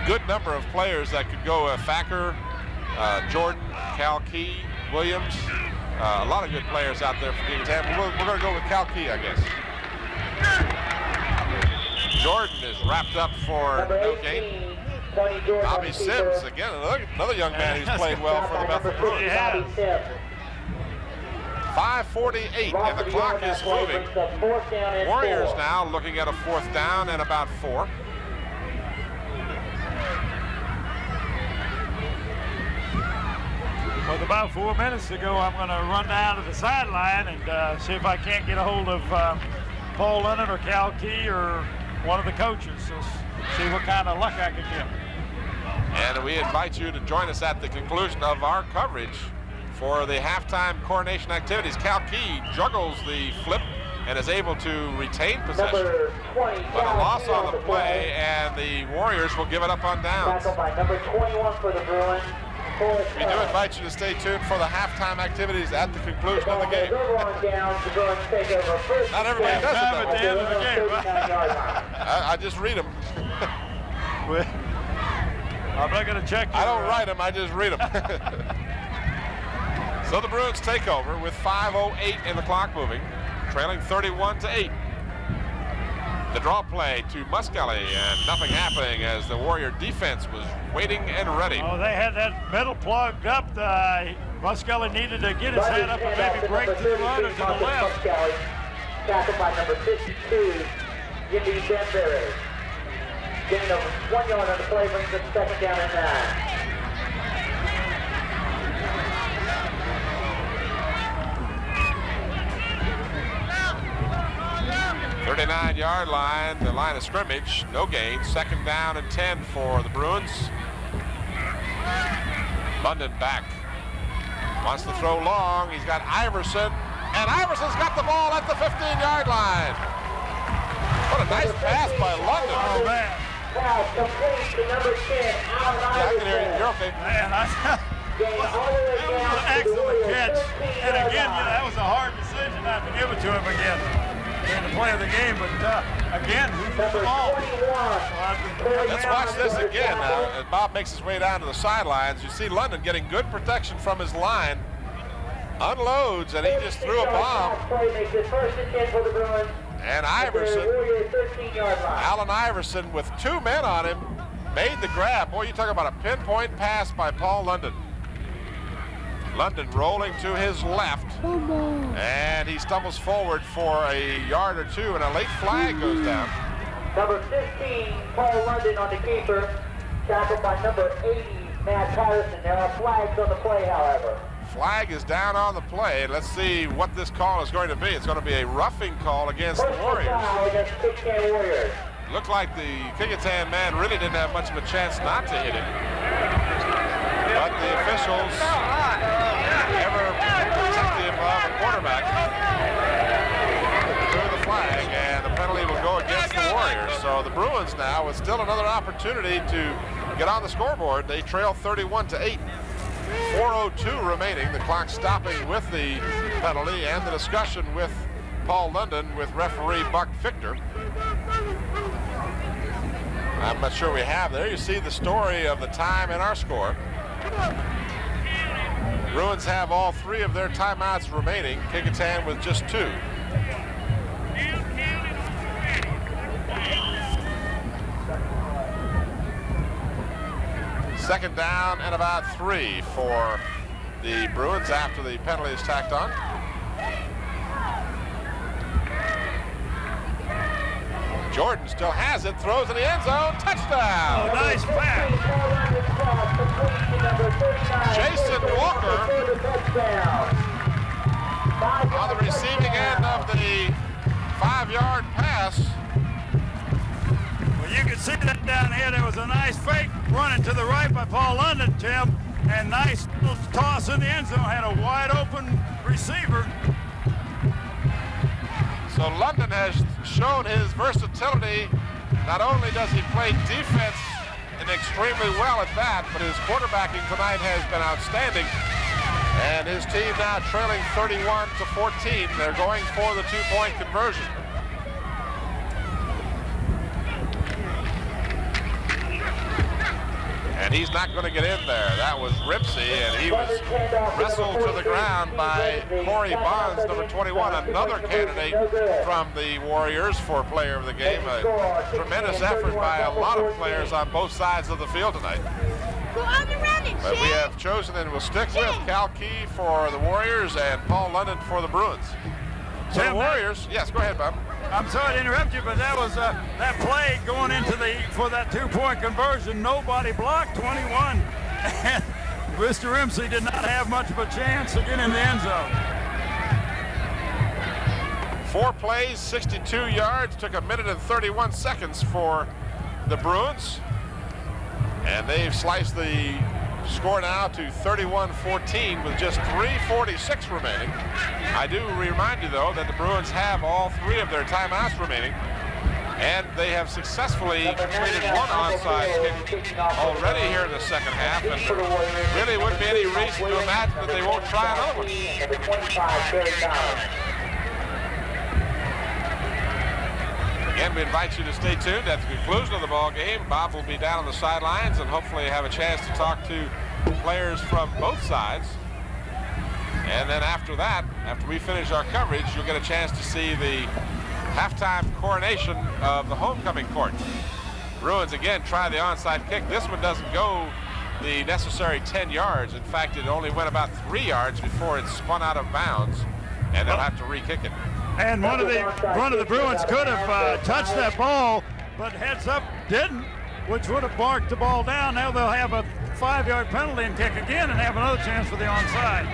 good number of players that could go Thacker, Jordan, Cal Key, Williams. A lot of good players out there for Kecoughtan. We're going to go with Cal Key, I guess. Jordan Jordan is wrapped up for no gain. Bobby Sims, again, another young man who's played well for the Bethel Bruins. 5:48, and the clock is moving. Warriors now looking at a 4th down and about 4. With about 4 minutes to go, I'm going to run down to the sideline and see if I can't get a hold of Paul Lennon or Cal Key or one of the coaches. So see what kind of luck I can get. And we invite you to join us at the conclusion of our coverage for the halftime coronation activities. Cal Key juggles the flip and is able to retain possession. But a loss on the play, and the Warriors will give it up on downs. Tackled by number 21 for the Bruins. We do invite you to stay tuned for the halftime activities at the conclusion of the game. Not everybody does it at the end of the game. I just read them. I'm not going to check. I don't write them, I just read them. So the Bruins take over with 5:08 in the clock moving, trailing 31-8. The draw play to Muskelly, and nothing happening as the Warrior defense was waiting and ready. Oh, they had that middle plugged up. Muskelly needed to get his head up and maybe break to the right or to the left. Tackled by number 52, Jimmy Benberry. Gain of 1 yard on the play brings up 2nd down and 9. 39-yard line, the line of scrimmage, no gain. 2nd down and 10 for the Bruins. London back. Wants to throw long. He's got Iverson, and Iverson's got the ball at the 15-yard line. What a nice pass by London. Oh, man. Pass complete to number 10, Allen Yeah, I can hear you. You're okay. Man, that was an excellent catch. And again, that was a hard decision not to give it to him again in the play of the game. But again, who's the ball? Let's watch this again now. As Bob makes his way down to the sidelines, you see London getting good protection from his line. Unloads, and he just threw a bomb. And Iverson, Allen Iverson, with 2 men on him, made the grab. Boy, you talk about a pinpoint pass by Paul London. London rolling to his left, and he stumbles forward for a yard or 2, and a late flag goes down. Number 15, Paul London on the keeper, tackled by number 80, Matt Patterson. There are flags on the play, however. Flag is down on the play. Let's see what this call is going to be. It's going to be a roughing call against the Warriors. Foul against Kecoughtan Warriors. Looked like the Kecoughtan man really didn't have much of a chance not to hit him. But the officials, ever protective of a quarterback, threw the flag, and the penalty will go against the Warriors. So the Bruins now, with still another opportunity to get on the scoreboard, they trail 31-8. 4:02 remaining. The clock stopping with the penalty and the discussion with Paul London with referee Buck Victor. I'm not sure we have there. You see the story of the time and our score. Bruins have all 3 of their timeouts remaining. Kecoughtan with just 2. Second down and about 3 for the Bruins after the penalty is tacked on. Jordan still has it, throws in the end zone, touchdown! Oh, nice pass. Jason Walker on the receiving end of the 5-yard pass. Well, you can see that down here. There was a nice fake running to the right by Paul London, Tim, and nice little toss in the end zone. Had a wide open receiver. So London has shown his versatility. Not only does he play defense and extremely well at that, but his quarterbacking tonight has been outstanding. And his team now trailing 31-14. They're going for the 2-point conversion. And he's not going to get in there. That was Ripsey, and he was wrestled to the ground by Corey Bonds, number 21, another candidate from the Warriors for player of the game. A tremendous effort by a lot of players on both sides of the field tonight. But we have chosen and will stick with Cal Key for the Warriors and Paul London for the Bruins. So the Warriors, yes, go ahead, Bob. I'm sorry to interrupt you, but that was that play going into for that 2-point conversion. Nobody blocked 21, and Mr. Ripsey did not have much of a chance to get in the end zone. 4 plays, 62 yards, took 1 minute and 31 seconds for the Bruins, and they've sliced the score now to 31-14 with just 3:46 remaining. I do remind you, though, that the Bruins have all 3 of their timeouts remaining, and they have successfully completed 1 onside kick already here in the second half, and really wouldn't be any reason to imagine that they won't try another one. Again, we invite you to stay tuned. At the conclusion of the ball game, Bob will be down on the sidelines and hopefully have a chance to talk to players from both sides. And then after that, after we finish our coverage, you'll get a chance to see the halftime coronation of the homecoming court. Bruins again try the onside kick. This one doesn't go the necessary 10 yards. In fact, it only went about 3 yards before it spun out of bounds, and they'll have to re-kick it. And one of the Bruins could have touched that ball, but heads up didn't, which would have barked the ball down. Now they'll have a 5-yard penalty and kick again and have another chance for the onside.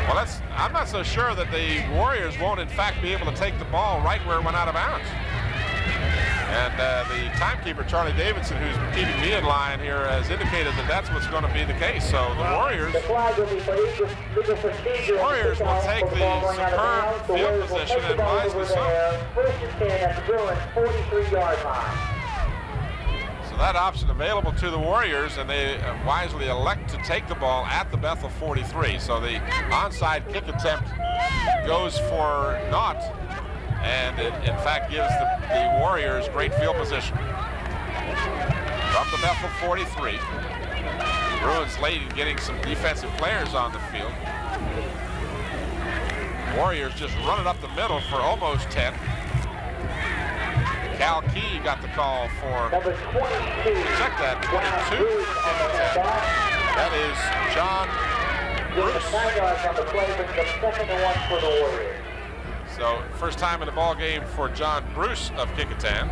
Well, I'm not so sure that the Warriors won't in fact be able to take the ball right where it went out of bounds. And the timekeeper, Charlie Davidson, who's keeping me in line here, has indicated that that's what's going to be the case. So the Warriors will take the superb field position, and wisely so. So that option available to the Warriors, and they wisely elect to take the ball at the Bethel 43. So the onside kick attempt goes for naught, and it in fact gives the Warriors great field position. From the Bethel 43, Bruins late in getting some defensive players on the field. Warriors just running up the middle for almost 10. Cal Key got the call for, check that, 22. That is John Bruce. So first time in the ball game for John Bruce of Kecoughtan.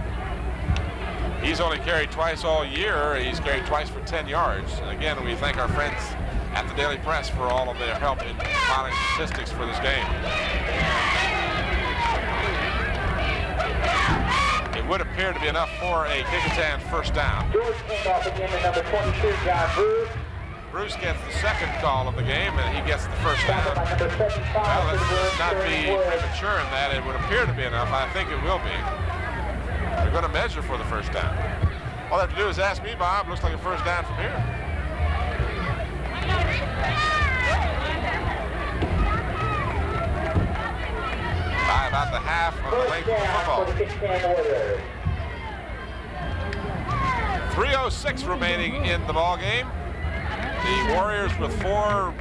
He's only carried twice all year. He's carried twice for 10 yards. And again, we thank our friends at the Daily Press for all of their help in compiling statistics for this game. It would appear to be enough for a Kecoughtan first down. Bruce gets the second call of the game, and he gets the first down. Well, let's not be premature in that. It would appear to be enough. I think it will be. They're going to measure for the first down. All they have to do is ask me, Bob. Looks like a first down from here. By about the half of the length of the football. 3:06 remaining in the ball game. The Warriors with 4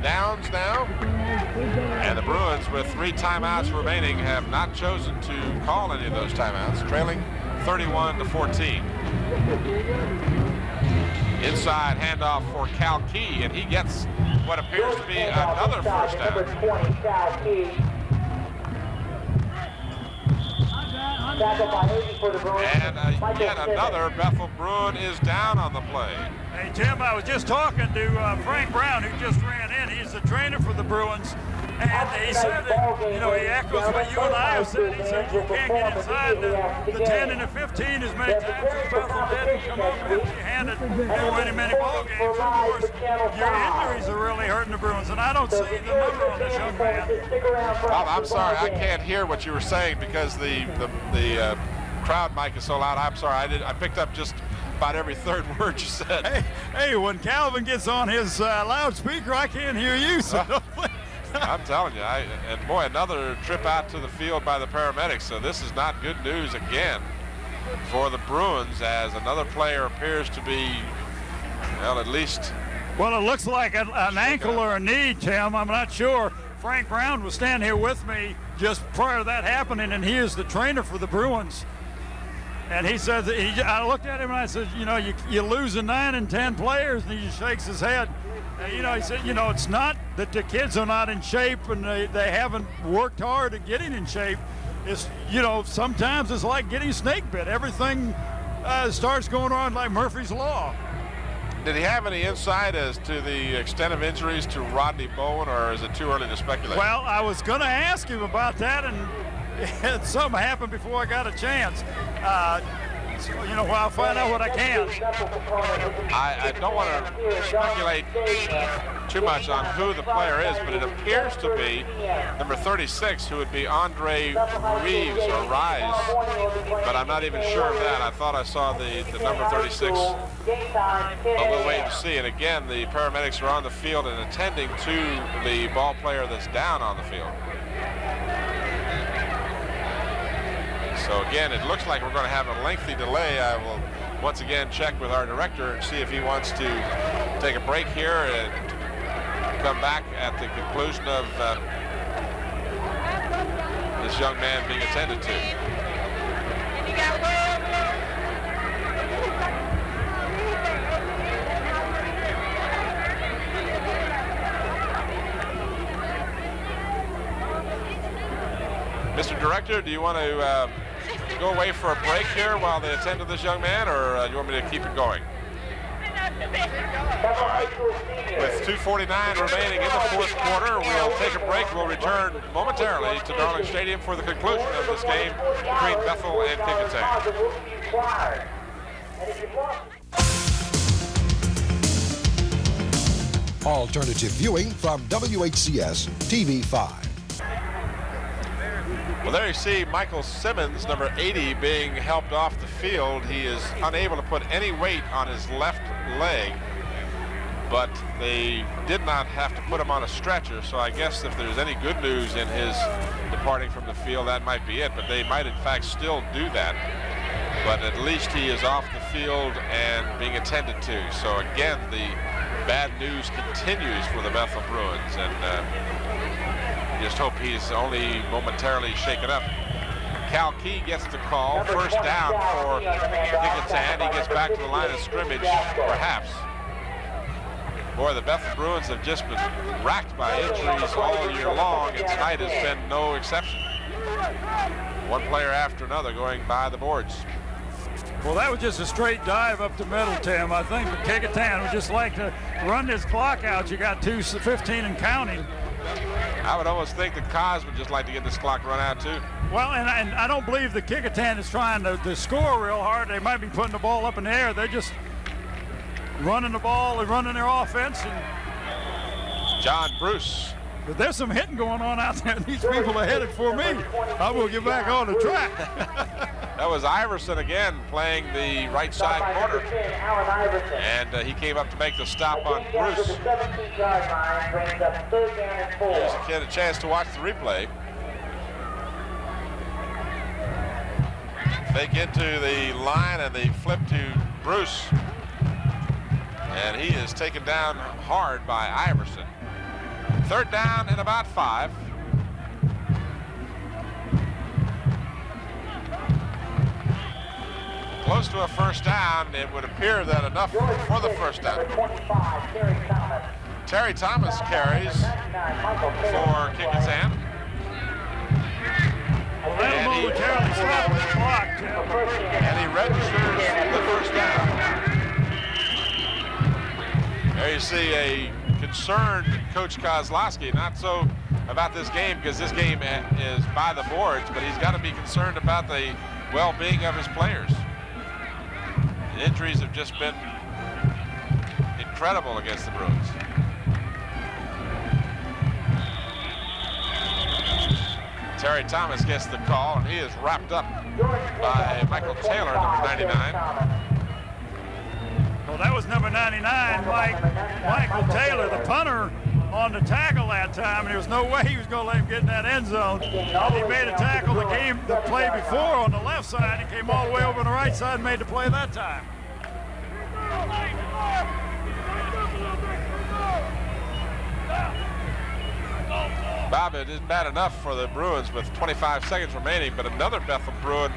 downs now, and the Bruins with 3 timeouts remaining have not chosen to call any of those timeouts, trailing 31-14. Inside handoff for Cal Key, and he gets what appears to be another first down. And yet another Bethel Bruin is down on the play. Hey, Tim, I was just talking to Frank Brown, who just ran in. He's the trainer for the Bruins. And he said that, you know, he echoes what you and I have said. He said you can't get inside the 10 and the 15 as many times as Bethel did and come up empty-handed and win many ball games. Of course, your injuries are really hurting the Bruins, and I don't see the number on this young man. Bob, I'm sorry, I can't hear what you were saying because the crowd mic is so loud. I'm sorry, I picked up just about every third word you said. Hey, when Calvin gets on his loudspeaker, I can't hear you, so I'm telling you, and boy, another trip out to the field by the paramedics. So this is not good news again for the Bruins, as another player appears to be Well, at least. Well, it looks like an ankle or a knee, Tim. I'm not sure. Frank Brown was standing here with me just prior to that happening, and he is the trainer for the Bruins. And he said that I looked at him and I said, you know, you're losing 9 and 10 players, and he just shakes his head. And, you know, he said, you know, it's not that the kids are not in shape and they haven't worked hard at getting in shape. It's, you know, sometimes it's like getting snake bit. Everything starts going on like Murphy's Law. Did he have any insight as to the extent of injuries to Rodney Bowen, or is it too early to speculate? Well, I was going to ask him about that, and something happened before I got a chance. So, you know, well, I'll find out what I can. I don't want to speculate too much on who the player is, but it appears to be number 36, who would be Andre Reeves or Rise, but I'm not even sure of that. I thought I saw the number 36, but we'll wait and see. And again, the paramedics are on the field and attending to the ball player that's down on the field. So again, it looks like we're going to have a lengthy delay. I will once again check with our director and see if he wants to take a break here and come back at the conclusion of this young man being attended to. Mr. Director, do you want to go away for a break here while they attend to this young man, or do you want me to keep it going? All right. With 2:49 remaining in the fourth quarter, we'll take a break. We'll return momentarily to Darling Stadium for the conclusion of this game between Bethel and Kecoughtan. Alternative viewing from WHCS TV5. Well, there you see Michael Simmons, number 80, being helped off the field. He is unable to put any weight on his left leg, but they did not have to put him on a stretcher, so I guess if there's any good news in his departing from the field, that might be it, but they might in fact still do that. But at least he is off the field and being attended to. So again, the bad news continues for the Bethel Bruins, and just hope he's only momentarily shaken up. Cal Key gets the call. First down for Kecoughtan. He gets back to the line of scrimmage, perhaps. Boy, the Bethel Bruins have just been racked by injuries all year long, and tonight has been no exception. One player after another going by the boards. Well, that was just a straight dive up the middle, Tim. I think the Kecoughtan would just like to run this clock out. You got 2:15 and counting. I would almost think that Koz would just like to get this clock run out too. Well, and I don't believe the Kecoughtan is trying to score real hard. They might be putting the ball up in the air. They're just running the ball and running their offense. And John Bruce. But there's some hitting going on out there. These people are headed for me. I'm going to get back on the track. That was Iverson again playing the right side corner. And he came up to make the stop on Bruce. Gives the kid a chance to watch the replay. Fake into the line and they flip to Bruce. And he is taken down hard by Iverson. Third down and about 5. Close to a first down. It would appear that enough for the first down. Terry Thomas carries for Kecoughtan. And he registers the first down. There you see a concerned Coach Kozlowski, not so about this game because this game is by the boards, but he's got to be concerned about the well-being of his players. The injuries have just been incredible against the Bruins. Terry Thomas gets the call, and he is wrapped up by Michael Taylor, number 99. Well, that was number 99, Michael Taylor, the punter, on the tackle that time, and there was no way he was going to let him get in that end zone. And he made a tackle the play before on the left side. He came all the way over on the right side and made the play that time. Bob, it isn't bad enough for the Bruins with 25 seconds remaining, but another Bethel Bruin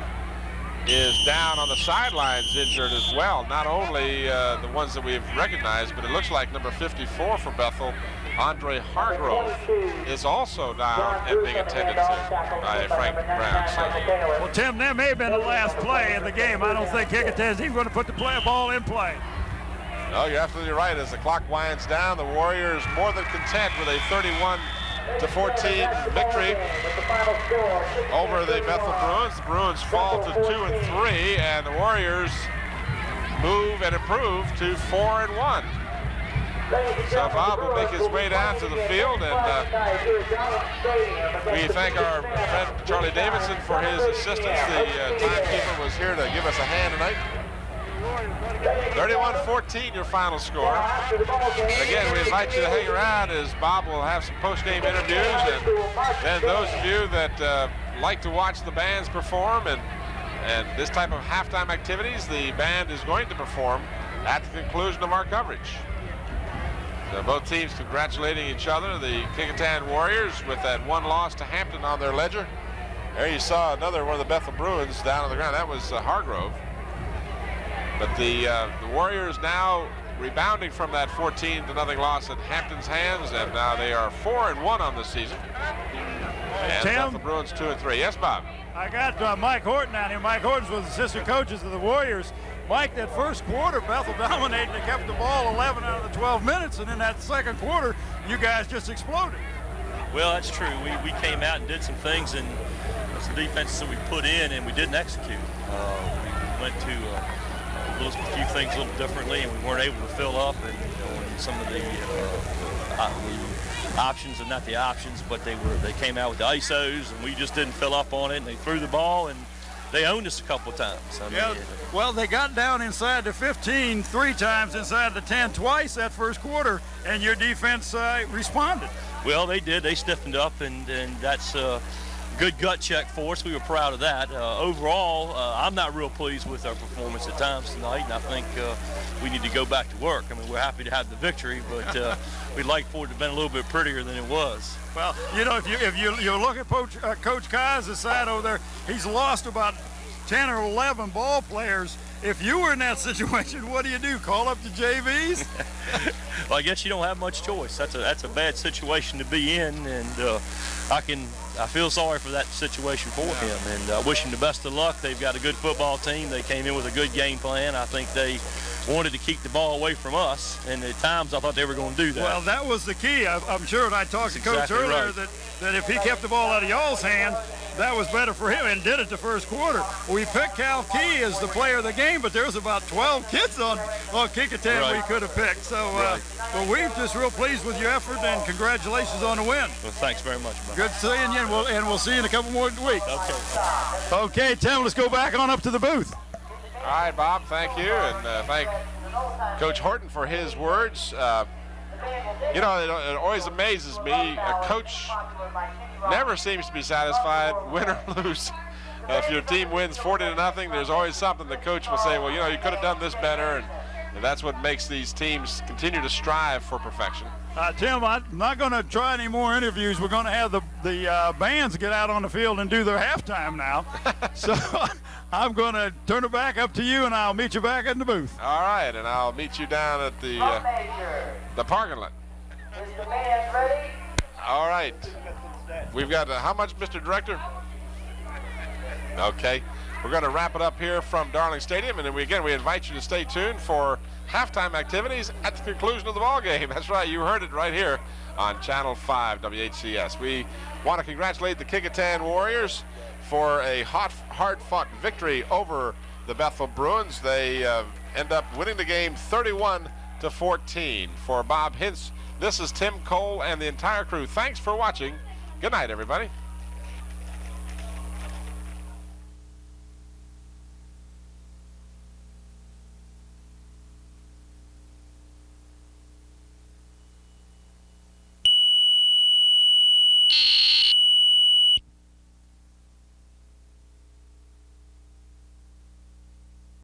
is down on the sidelines injured as well. Not only the ones that we've recognized, but it looks like number 54 for Bethel, Andre Hargrove, is also down and being attended to by Frank Brown. So. Well, Tim, that may have been the last play in the game. I don't think Kecoughtan is even going to put the ball in play. No, you're absolutely right. As the clock winds down, the Warriors more than content with a 31-14 victory over the Bethel Bruins. The Bruins fall to 2-3, and the Warriors move and improve to 4-1. So Bob will make his way down to the field, and we thank our friend Charlie Davidson for his assistance. The timekeeper was here to give us a hand tonight. 31-14 your final score. And again, we invite you to hang around as Bob will have some post-game interviews, and then those of you that like to watch the bands perform and this type of halftime activities, the band is going to perform at the conclusion of our coverage. So both teams congratulating each other. The Kecoughtan Warriors with that one loss to Hampton on their ledger. There you saw another one of the Bethel Bruins down on the ground. That was Hargrove. But the Warriors now rebounding from that 14-0 loss at Hampton's hands, and now they are 4-1 on the season. And Tim, Bethel Bruins 2-3. Yes, Bob. I got Mike Horton out here. Mike Horton's one of the assistant coaches of the Warriors. Mike, that first quarter, Bethel dominated. They kept the ball 11 out of the 12 minutes, and in that second quarter, you guys just exploded. Well, that's true. We came out and did some things, and some defenses that we put in, and we didn't execute. We went to a few things a little differently, and we weren't able to fill up, and some of the options, and not the options, but they came out with the ISOs, and we just didn't fill up on it, and they threw the ball, and they owned us a couple of times. I mean, well, they got down inside the 15 3 times, inside the 10 twice that first quarter, and your defense responded. Well, they did. They stiffened up, and that's a good gut check for us. We were proud of that. Overall, I'm not real pleased with our performance at times tonight, and I think we need to go back to work. I mean, we're happy to have the victory, but we'd like for it to have been a little bit prettier than it was. Well, you know, if you look at Coach Kozlowski's side over there, he's lost about 10 or 11 ball players. If you were in that situation, what do? Call up the JVs? Well, I guess you don't have much choice. That's a bad situation to be in, and I feel sorry for that situation for him, and I wish him the best of luck. They've got a good football team. They came in with a good game plan. I think they wanted to keep the ball away from us, and at times I thought they were going to do that. Well, that was the key. I'm sure, and I talked to Coach earlier that if he kept the ball out of y'all's hand, that was better for him, and did it the first quarter. We picked Cal Key as the player of the game, but there was about 12 kids on Kecoughtan we could have picked. So, but we're just real pleased with your effort, and congratulations on the win. Well, thanks very much, Bob. Good seeing you, and we'll see you in a couple more weeks. Okay, Tim, let's go back on up to the booth. All right, Bob, thank you, and thank Coach Horton for his words. You know, it always amazes me. A coach never seems to be satisfied, win or lose. If your team wins 40-0, there's always something the coach will say, well, you know, you could have done this better, and that's what makes these teams continue to strive for perfection. Tim, I'm not going to try any more interviews. We're going to have the bands get out on the field and do their halftime now. So I'm going to turn it back up to you, and I'll meet you back in the booth. All right, and I'll meet you down at the parking lot. Is the band ready? All right. We've got how much, Mr. Director? Okay. We're going to wrap it up here from Darling Stadium, and then we invite you to stay tuned for halftime activities at the conclusion of the ball game. That's right, you heard it right here on Channel 5 WHCS. We want to congratulate the Kecoughtan Warriors for a hard-fought victory over the Bethel Bruins. They end up winning the game 31-14. For Bob Hintz, this is Tim Cole and the entire crew. Thanks for watching. Good night, everybody.